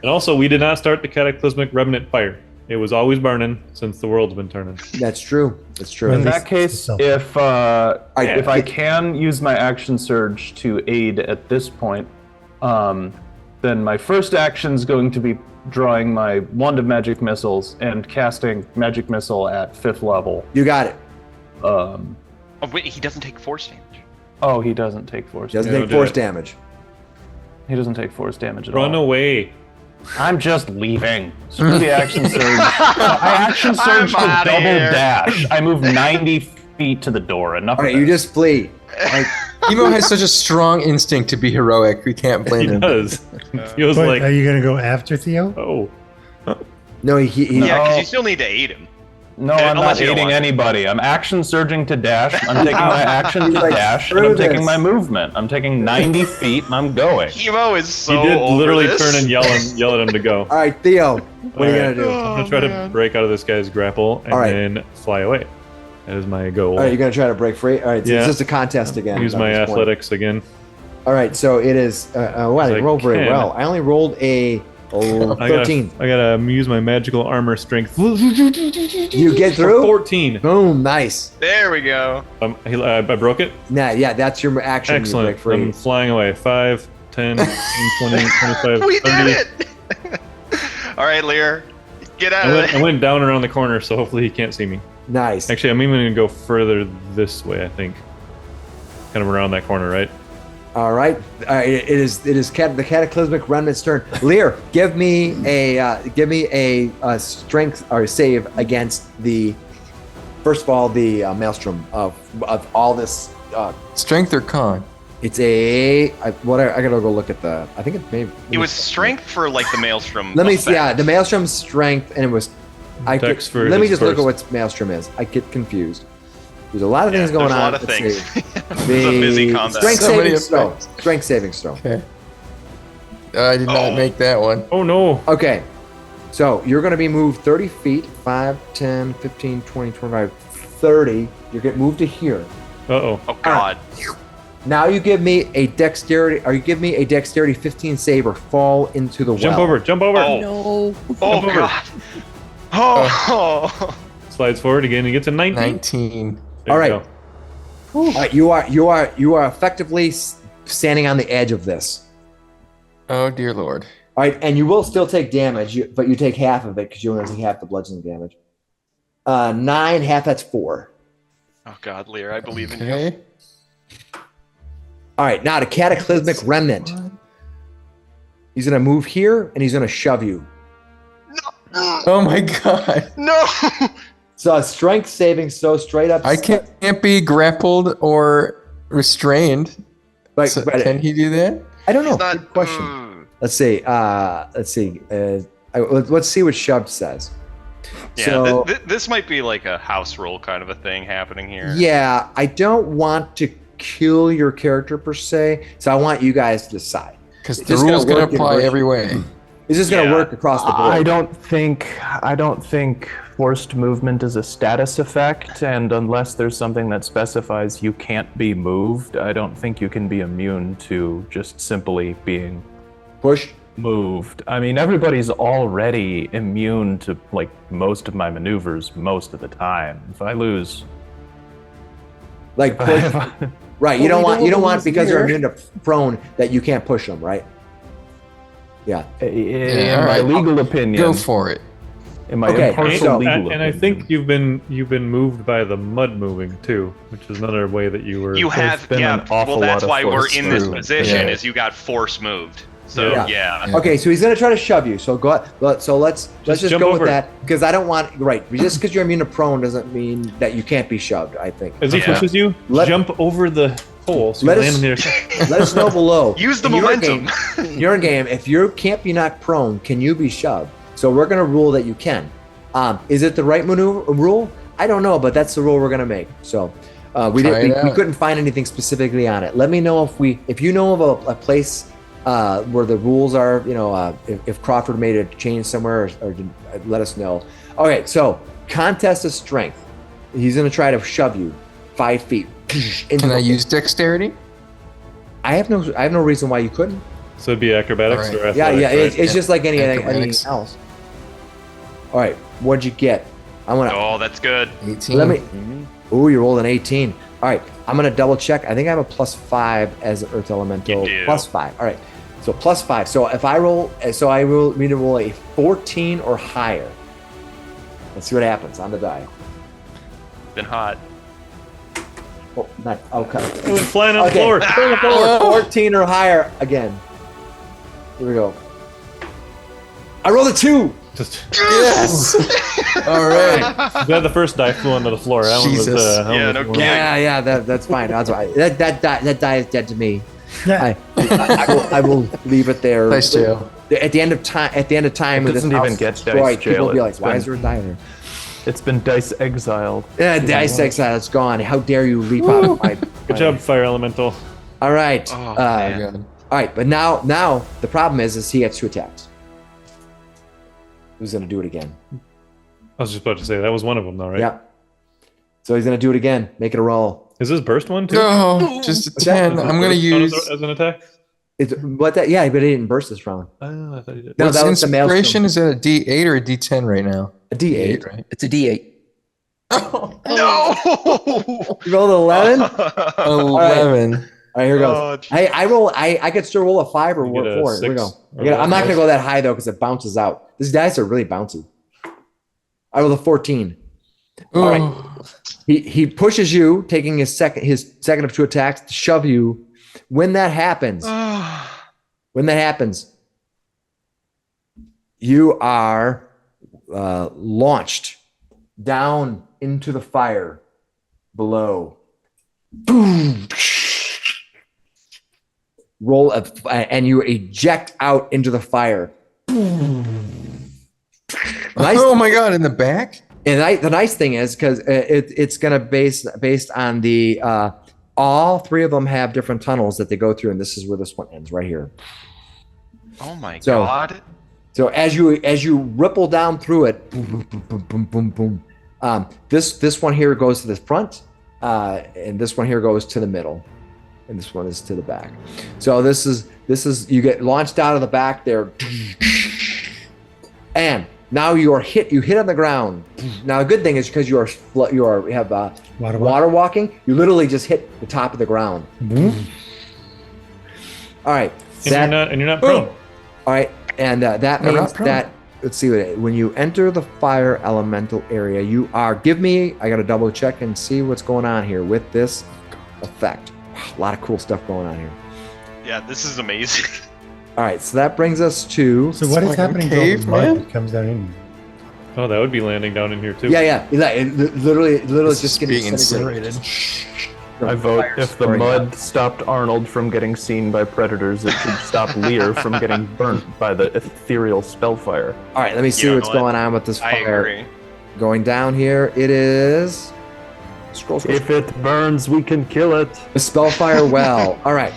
And also, we did not start the cataclysmic remnant fire. It was always burning since the world's been turning. That's true. That's true. In that case, if I can use my action surge to aid at this point, then my first action is going to be drawing my wand of magic missiles and casting magic missile at 5th level. You got it. Oh, wait, he doesn't take force damage. Oh, he doesn't take force. Doesn't take force damage. He doesn't take force damage at all. Run away. I'm just leaving. Screw the action surge. I action surge to double dash. I move 90 feet to the door. Enough. All right, you just flee. Like, Emo has such a strong instinct to be heroic. We can't blame He him. does. He was Wait, like, are you going to go after Theo? oh. no, he Yeah, because you still need to aid him. No, I'm Unless not you don't aiding want to. anybody. I'm action surging to dash. I'm taking my action to Like, dash, and screw I'm taking this. my movement. I'm taking 90 feet, and I'm going. Emo is He so did over literally this. turn and yell at him to go. All right, Theo, what are you gonna do? I'm gonna try to break out of this guy's grapple and All right. then fly away. That is my goal. All right, you're gonna try to break free. All right, so Yeah. it's just a contest again. Use at my this point. athletics again. All right, so it is. Well, I I didn't roll very can. well. I only rolled a 13. I gotta use my magical armor strength. You get through. 14. Boom, nice. There we go. I broke it. Nah, yeah, that's your action. You Excellent. break free. I'm flying away. 5, 10, 15, 20, 25, We 30. did it! All right, Lear. Get out I of went, I there. went down around the corner, so hopefully he can't see me. Nice. Actually, I'm even gonna go further this way. I think, kind of around that corner, right? All right. It is the cataclysmic remnant's turn. Lear, give me a strength or save against the first of all the maelstrom of all this. Strength or con? It's I gotta go look at the. I think it may. It was strength for like the maelstrom. Let me effect. see. Yeah, the maelstrom's strength, and it was. Dex for let me his just look at first. what maelstrom is. I get confused. There's a lot of things going there's on. a lot of Let's things. see. It's a busy combat. Strength So many saving throw. effects. Strength saving throw. Okay. I did not make that one. Oh no! Okay. So you're going to be moved 30 feet, 5, 10, 15, 20, 25, 30. You're getting moved to here. Uh-oh. Oh God. Now you give me a dexterity, 15 save or fall into the well. Jump over! Jump over! Oh. No. Oh over. God. Oh. Slides forward again and gets a 19. 19. There All you right. go. All right, you are effectively standing on the edge of this. Oh, dear Lord. All right, and you will still take damage, but you take half of it because you only take half the bludgeoning damage. 9, half that's 4. Oh God, Lear, I believe in you. Okay. All right, now the cataclysmic remnant. He's gonna move here and he's gonna shove you. Oh my God. No. So strength saving, so straight up. I can't be grappled or restrained. But, So can he do that? I don't know. It's not. Good question. Let's see. Let's see what shoved says. Yeah, So, this might be like a house rule kind of a thing happening here. yeah, I don't want to kill your character per se, so I want you guys to decide. Because the Just gonna rule's going work to apply in every way. It's just going to Yeah. work across the board. I don't think forced movement is a status effect, and unless there's something that specifies you can't be moved, I don't think you can be immune to just simply being Push. moved. I mean, everybody's already immune to like most of my maneuvers most of the time. If I lose, Like push. Right. You don't want because you're immune to prone that you can't push them, right? Yeah. in all my right. legal opinion, Go for it. in my Okay, impartial so- legal And I think you've been moved by the mud moving too, which is another way that you were. You have, been yeah. an awful Well, that's lot of why we're force in this through. position. Yeah. Is you got force moved. So Yeah. yeah. Okay, so he's gonna try to shove you. So let's just jump go over. with that because I don't want right. Just because you're immune to prone doesn't mean that you can't be shoved. I think. As he Yeah. pushes you, Let- jump over the hole. So Let you us- land in Let us know below. Use the In your momentum. Your game, if you can't be knocked prone, can you be shoved? So we're going to rule that you can. Is it the right rule? I don't know, but that's the rule we're going to make. So we couldn't find anything specifically on it. Let me know if you know of a place where the rules are, if Crawford made a change somewhere, or let us know. Okay, so contest of strength. He's going to try to shove you 5 feet. Can I use dexterity? I have no reason why you couldn't. So it'd be acrobatics All right. or athletics, Yeah. right? It's just like anything Acrobatics. else. All right, what'd you get? I want to. Oh, that's good. 18. Let me. Ooh, you rolled an 18. All right, I'm gonna double check. I think I have a +5 as an Earth Elemental. You do. +5. All right, so +5. So if I roll, need to roll a 14 or higher. Let's see what happens on the die. Been hot. Oh, not okay. It went flying on the Okay. floor. Flying on the floor. 14 or higher again. Here we go. I rolled a 2. Just Yes. All right. glad the first die flew onto the floor. That Jesus. One was, Yeah, was no more- kidding. Yeah, that's fine. That's all right. That die is dead to me. Yeah. I will leave it there. Nice jail. At the end of time, It with this doesn't even house get destroyed, dice people jail. will be like, It's "Why been- is there a die there?" It's been dice exiled. Yeah, dice exile. It's gone. How dare you leap out of my? Good job, Fire Elemental. All right. Oh, Very man. good. All right. But now the problem is he gets 2 attacks. Who's gonna do it again? I was just about to say that was one of them, though, right? Yeah. So he's gonna do it again. Make it a roll. Is this burst one too? No, just a 10. Is this I'm going to burst use. as an attack. It's what that? Yeah, but it didn't burst this round. Oh, I thought you did. No, What's that was the maelstrom. inspiration? Is it a D8 or a D10 right now? A D8. right? It's a D8. No! You rolled an 11. 11. All right, here goes. Oh, geez. Hey, I could still roll a 5 or You get a 4. Here we 6 go. or Yeah, I'm not gonna whatever. go that high though because it bounces out. These dice are really bouncy. I rolled a 14. All right. Ooh. He pushes you, taking his second of 2 attacks to shove you. When that happens, you are launched down into the fire below. Boom. Roll and you eject out into the fire. Nice. Oh my god, in the back? And the nice thing is because it's going to based on the all 3 of them have different tunnels that they go through, and this is where this one ends right here. Oh my So- god. So as you ripple down through it, boom, boom, boom, boom, boom, boom, boom. This one here goes to the front, and this one here goes to the middle, and this one is to the back. So this is you get launched out of the back there, and now you hit on the ground. Now a good thing is because you have water walking, you literally just hit the top of the ground. All right, And you're not prone. all right, and that No, not means prone. that let's see when you enter the fire elemental area, you are. I got to double check and see what's going on here with this effect. Wow, a lot of cool stuff going on here. Yeah, this is amazing. All right, so that brings us to So what is like a happening to all the cave, mud man. that comes down in? Oh, that would be landing down in here too. yeah. Literally, It's just getting being disintegrated. I vote Fire if the story. mud stopped Arnold from getting seen by predators, it should stop Lear from getting burnt by the ethereal spellfire. All right, let me see You know what's what? going on with this I fire. agree. Going down here, it is. Scroll. If it burns, we can kill it. The spellfire well. All right.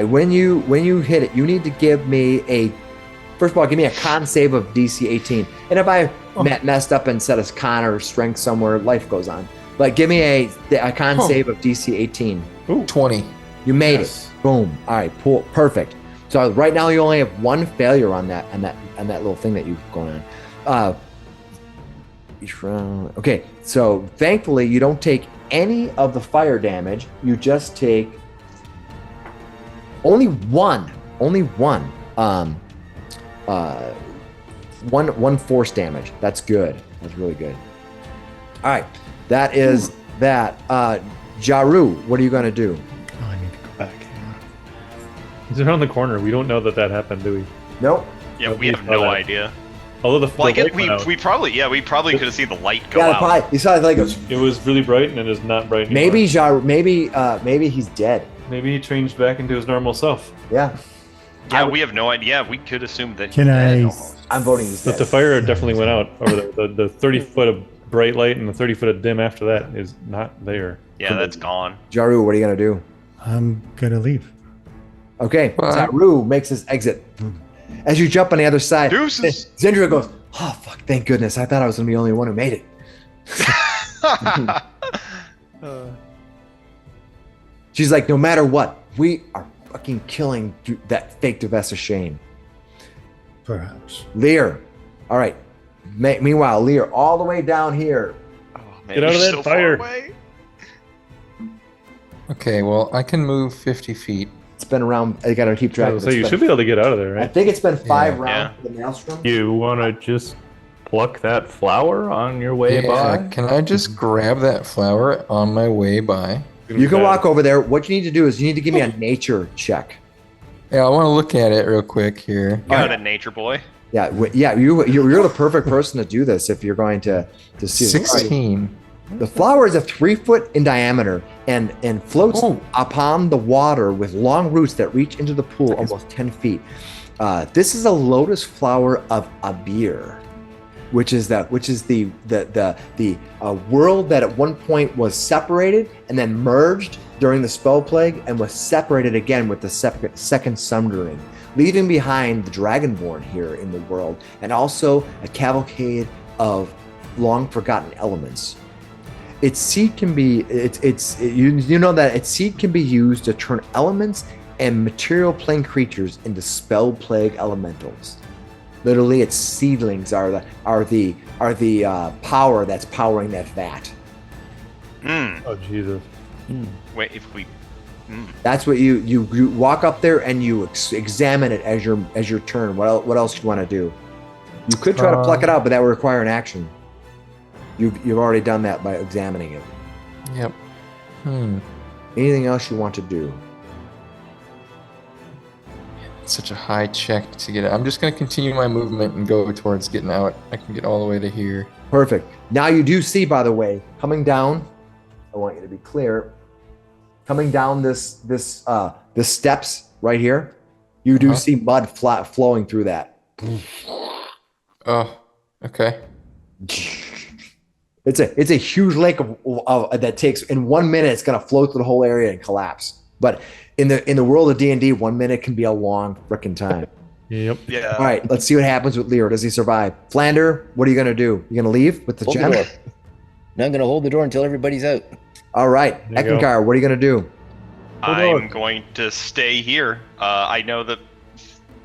When you hit it, you need to give me first of all, give me a con save of DC 18. And if I messed up and set a con or strength somewhere, life goes on. But give me a con save of DC 18. 20. You made Yes. it. Boom. All right. Perfect. So right now you only have 1 failure on that little thing that you've going on. Each round. Okay. So thankfully you don't take any of the fire damage. You just take only one force damage. That's good. That's really good. All right. That is that. Jaru, what are you going to do? Oh, I need to go back. He's around the corner. We don't know that happened, do we? Nope. Yeah, At we least have no that. idea. Although the Well, I light guess went out, we probably could have seen the light go Yeah, out. probably. You saw it like it was really bright and it is not bright anymore. maybe he's dead. Maybe he changed back into his normal self. Yeah, Yeah, we have no idea. We could assume that. Can he's dead I? almost. I'm voting he's But dead. the fire definitely went out over there. The 30 foot of bright light and the 30 foot of dim after that is not there. Yeah, that's gone. Jaru, what are you gonna do? I'm gonna leave. Okay, Bye. Jaru makes his exit. As you jump on the other side, Deuces. Zendra goes, "Oh fuck! Thank goodness! I thought I was gonna be the only one who made it." She's like, "No matter what, we are fucking killing that fake Duvessa Shane." Perhaps. Lear, all right. Meanwhile, Lear, all the way down here. Oh, man, Get out of you're that so fire. Far away. Okay, well, I can move 50 feet. It's been around. I gotta keep track. So you should be able to get out of there, I right? think it's been 5 Yeah. rounds for the maelstrom. You want to just pluck that flower on your way Yeah, by? can I just grab that flower on my way by? You can walk over there. What you need to do is you need to give me a nature check. Yeah, I want to look at it real quick here. Got a nature boy. Yeah, you're the perfect person to do this if you're going to see this. 16. The flower is a 3 foot in diameter and floats Oh. upon the water with long roots that reach into the pool almost 10 feet. This is a lotus flower of Abir, which is the world that at one point was separated and then merged during the spell plague and was separated again with the second sundering, leaving behind the dragonborn here in the world and also a cavalcade of long forgotten elements. Its seed can be you know that its seed can be used to turn elements and material plane creatures into spell plague elementals. Literally, its seedlings are the power that's powering that vat. Oh Jesus! Wait, if we. That's what you walk up there and you examine it as your turn. What else do you want to do? You could try to pluck it out, but that would require an action. You've already done that by examining it. Yep. Anything else you want to do? It's such a high check to get it. I'm just going to continue my movement and go towards getting out. I can get all the way to here. Perfect. Now you do see, by the way, coming down. I want you to be clear. Coming down this steps right here, you do see mud flowing through that. Oh, okay. It's a huge lake of that takes in 1 minute. It's gonna flow through the whole area and collapse. But in the world of D&D, 1 minute can be a long frickin' time. Yep. Yeah. All right, let's see what happens with Lear. Does he survive? Flander, what are you gonna do? You gonna leave with the Hold the gem? door. Now I'm going to hold the door until everybody's out. All right, There you go. Eckankar, what are you gonna do? I'm going to stay here. I know the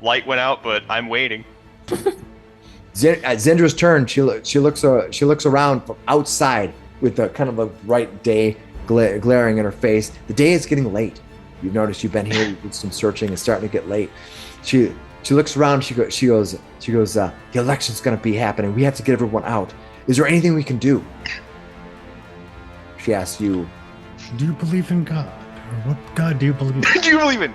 light went out, but I'm waiting. At Zendra's turn, she looks around from outside with the kind of a bright day glaring in her face. The day is getting late. You've noticed you've been here, you did some searching. It's starting to get late. She looks around. She goes. The election's gonna be happening. We have to get everyone out. Is there anything we can do? She asks you. Do you believe in God? Or what God do you believe in? Do you believe in?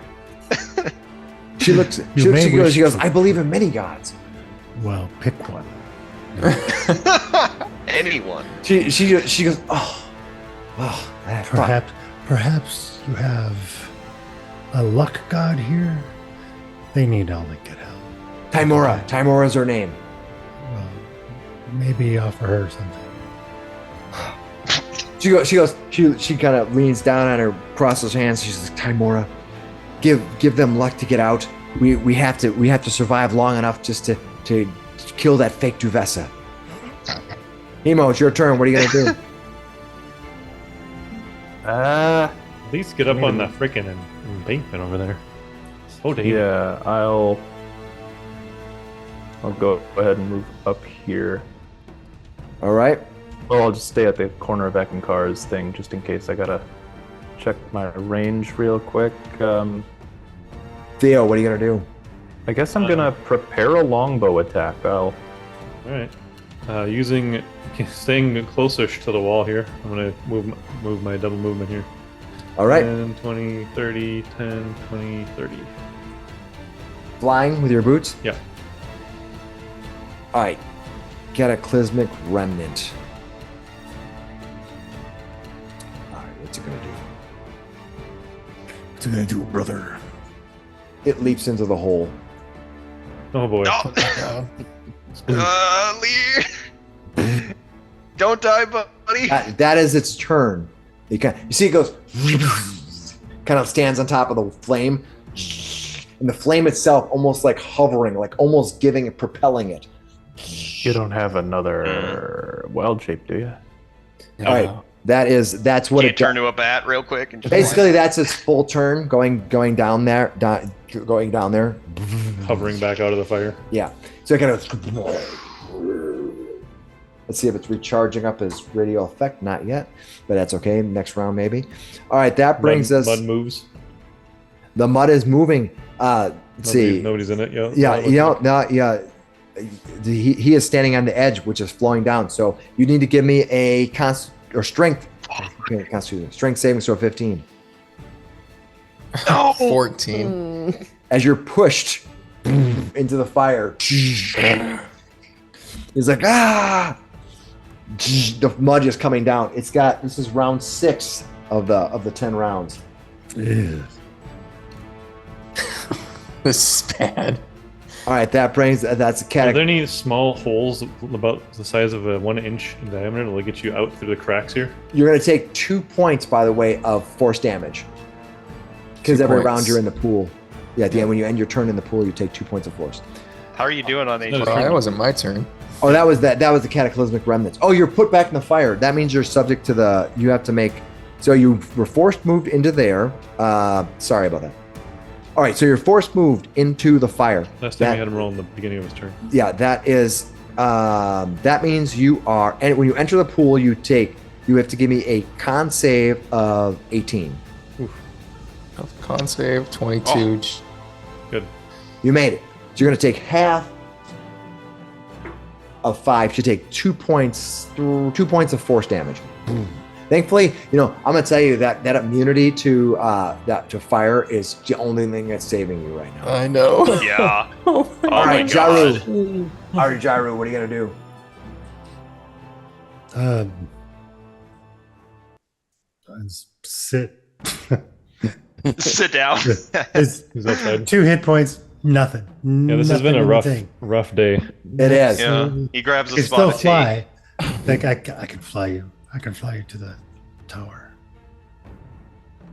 She looks. You may wish She goes. to. I believe in many gods. Well, pick one. Anyone? She goes. Oh, I thought- Perhaps you have a luck god here. They need all they get help. Timora. Timora is her name. Well, maybe offer her something. She kind of leans down on her, crosses her hands. She's like, Timora, give them luck to get out. We have to survive long enough just to kill that fake Duvessa. Emo, it's your turn. What are you gonna do? At least get up on the freaking embankment over there. So dangerous. Yeah, I'll go ahead and move up here. All right. Well, I'll just stay at the corner of Eckankar's thing just in case I gotta check my range real quick. Theo, what are you gonna do? I guess I'm gonna prepare a longbow attack. All right. Staying closest to the wall here. I'm gonna move my double movement here. All right. 10, 20, 30, 10, 20, 30. Flying with your boots. Yeah. All right. Cataclysmic Remnant. All right, what's it going to do? What's it gonna do, brother? It leaps into the hole. Oh boy. No. Lee. Don't die, buddy. That is its turn. You see it goes, kind of stands on top of the flame, and the flame itself almost like hovering, like almost propelling it. You don't have another wild shape, do you? All right, that's what Can't it turn to a bat real quick and just basically that's its full turn, going down there, going down there. Hovering back out of the fire. Yeah, so it kind of. Let's see if it's recharging up his radio effect. Not yet, but that's okay. Next round, maybe. All right, that brings us. Mud moves. The mud is moving. Let's see. Nobody's in it yet. Yeah. He is standing on the edge, which is flowing down. So you need to give me a strength. Strength saving throw 15. No. 14. As you're pushed into the fire, he's like, ah. The mud is coming down. This is round 6 of the 10 rounds. Ew. This is bad. All right, that's a Are there cataclysmic. any small holes about the size of a 1 inch in diameter to get you out through the cracks here? You're going to take 2 points, by the way, of force damage. Because 2 every points. round you're in the pool. Yeah, at the end, when you end your turn in the pool, you take 2 points of force. How are you doing on No, HP? Well, that wasn't my turn. Oh, that was the cataclysmic remnants. Oh, you're put back in the fire. That means you're subject to you have to make. So you were forced moved into there. Sorry about that. All right, so you're forced moved into the fire. Last time we had him roll in the beginning of his turn. Yeah, that is. That means you are. And when you enter the pool, you have to give me a con save of 18. Con save 22. Good. You made it. So you're going to take half of 5. You take 2 points. 2 points of force damage. Thankfully, I'm going to tell you that immunity to fire is the only thing that's saving you right now. I know. Yeah. Oh my Oh my Jaru. god. All right, Jaru, what are you going to do? Sit. Sit down. It's He's outside. 2 hit points. Nothing. Yeah, this has been a rough day. It is. Yeah. He grabs I a can spot still of tea. fly. Like I can fly you. I can fly you to the tower.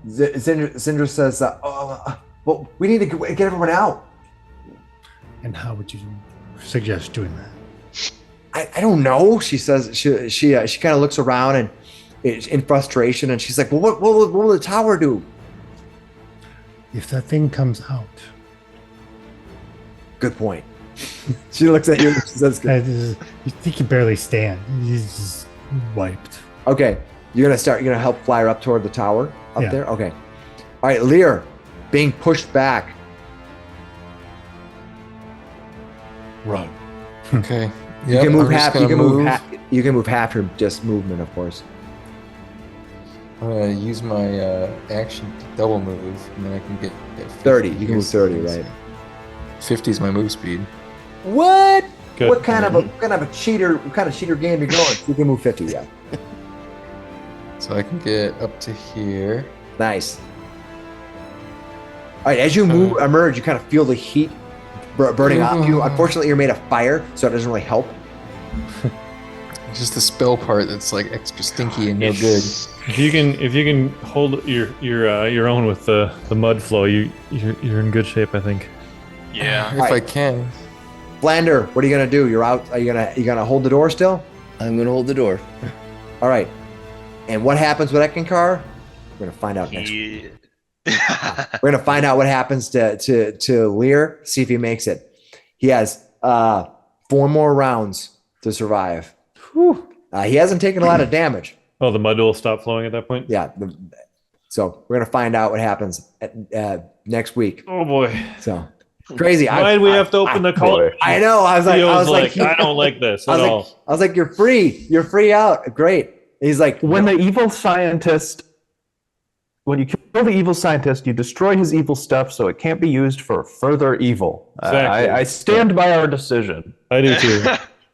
Sindra says, well, we need to get everyone out. And how would you suggest doing that? I don't know. She says she kind of looks around and in frustration, and she's like, well, what will the tower do? If that thing comes out, Good point. She looks at you and she says, he can barely stand. He's just wiped. okay, you're gonna help fly her up toward the tower up Yeah. there. Okay, all right, Lear, being pushed back. Run. Okay. You Yep, can move I'm just half. You gonna can move half. You can move half your just movement, of course. I'm gonna use my action to double move, and then I can get 30. You can move 30, right? 50 is my move speed. What? Good. What kind of a cheater? What kind of cheater game you going? You can move 50. Yeah. So I can get up to here. Nice. All right, as you emerge, you kind of feel the heat burning off you. Unfortunately, you're made of fire, so it doesn't really help. It's just the spell part that's like extra stinky and no good. If you can hold your own with the mud flow, you're in good shape, I think. Yeah. If I can. Flander, what are you gonna do? You're out. Are you gonna hold the door still? I'm going to hold the door. All right. And what happens with Eckankar? We're gonna find out next. He... We're gonna find out what happens to Lear. See if he makes it. He has 4 more rounds to survive. He hasn't taken a lot of damage. Oh, the mud will stop flowing at that point? Yeah. So we're gonna find out what happens next week. Oh boy. So crazy. Why did we have to open the call? I know. I was like, I don't like this I at was all. like, I was like, you're free. You're free out. Great. He's like, When the evil scientist, when you kill the evil scientist, you destroy his evil stuff, so it can't be used for further evil. Exactly. I stand by our decision. I do too.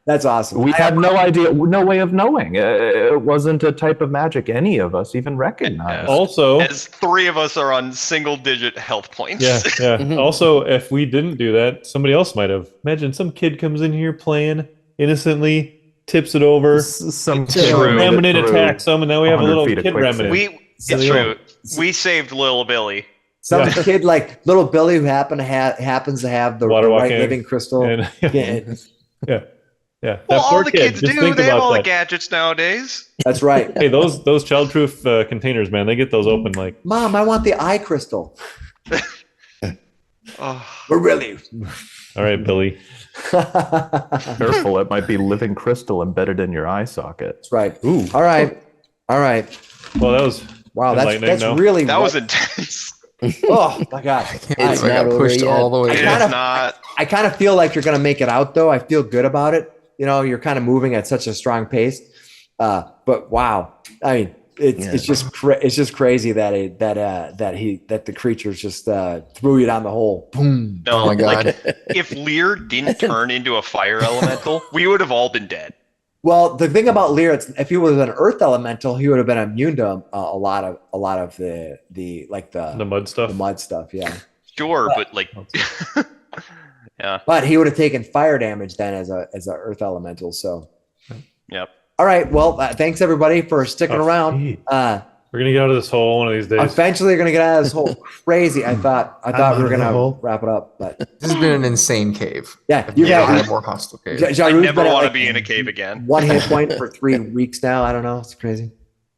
That's awesome. We had no idea, no way of knowing. It wasn't a type of magic any of us even recognized. Also, As 3 of us are on single-digit health points. yeah. Also, if we didn't do that, somebody else might have. Imagine some kid comes in here playing innocently, tips it over, Some True. remnant attacks them, and now we have a 100 little feet of kid quicksand. remnant. It's true. We saved Lil Billy. Some Yeah. kid like little Billy who happens to have the Water right walking. living crystal. And, Yeah, yeah. Well, That all poor the kid. kids Just do. think They have about all the that. gadgets nowadays. that's right. Hey, those childproof containers, man, they get those open like. Mom, I want the eye crystal. Oh. We're really. All right, Billy. That's Careful, it might be living crystal embedded in your eye socket. right. Ooh. All right. Well, that was Wow, enlightening, that's no? really That was intense. Oh my god. Can't It's believe I not got over pushed yet. all the way. I It kind is of- not. I kind of feel like you're going to make it out though. I feel good about it. You know, you're kind of moving at such a strong pace. But wow. I mean, it's just crazy that the creatures just threw you down the hole. Boom. No, Oh my god. like, if Lear didn't turn into a fire elemental, we would have all been dead. Well, the thing about Lear, if he was an earth elemental, he would have been immune to a lot of the mud stuff. The mud stuff, yeah. Sure, but like, yeah, But he would have taken fire damage then as a earth elemental. So, yep. all right. Well, thanks everybody for sticking Oh, around. sweet. We're gonna get out of this hole one of these days. Eventually, you're gonna get out of this hole. Crazy. I thought out we of were the gonna hole. wrap it up, but This has been an insane cave. yeah, you've Never had had a more hostile cave. I Jaru's never been at, want to like, be in a cave again. 1 hit point for 3 weeks now. I don't know. It's crazy.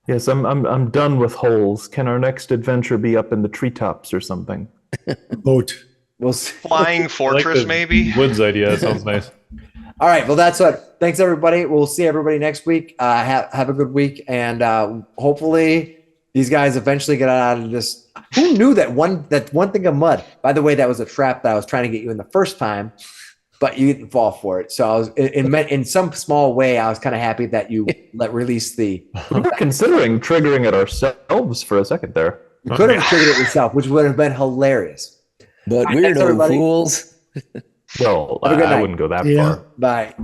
Yes, I'm done with holes. Can our next adventure be up in the treetops or something? Boat. We'll see. Flying I like fortress, the maybe. Woods idea. That sounds nice. All right. Well, that's what. Thanks everybody. We'll see everybody next week. Have a good week, and hopefully these guys eventually get out of this. Who knew that one thing of mud? By the way, that was a trap that I was trying to get you in the first time, but you didn't fall for it. So I was in some small way. I was kind of happy that you release the. We were considering triggering it ourselves for a second there. You could have triggered it yourself, which would have been hilarious. But All right, we're thanks, no everybody. fools. Well, Have a good I night. wouldn't go that Yeah. far. Bye.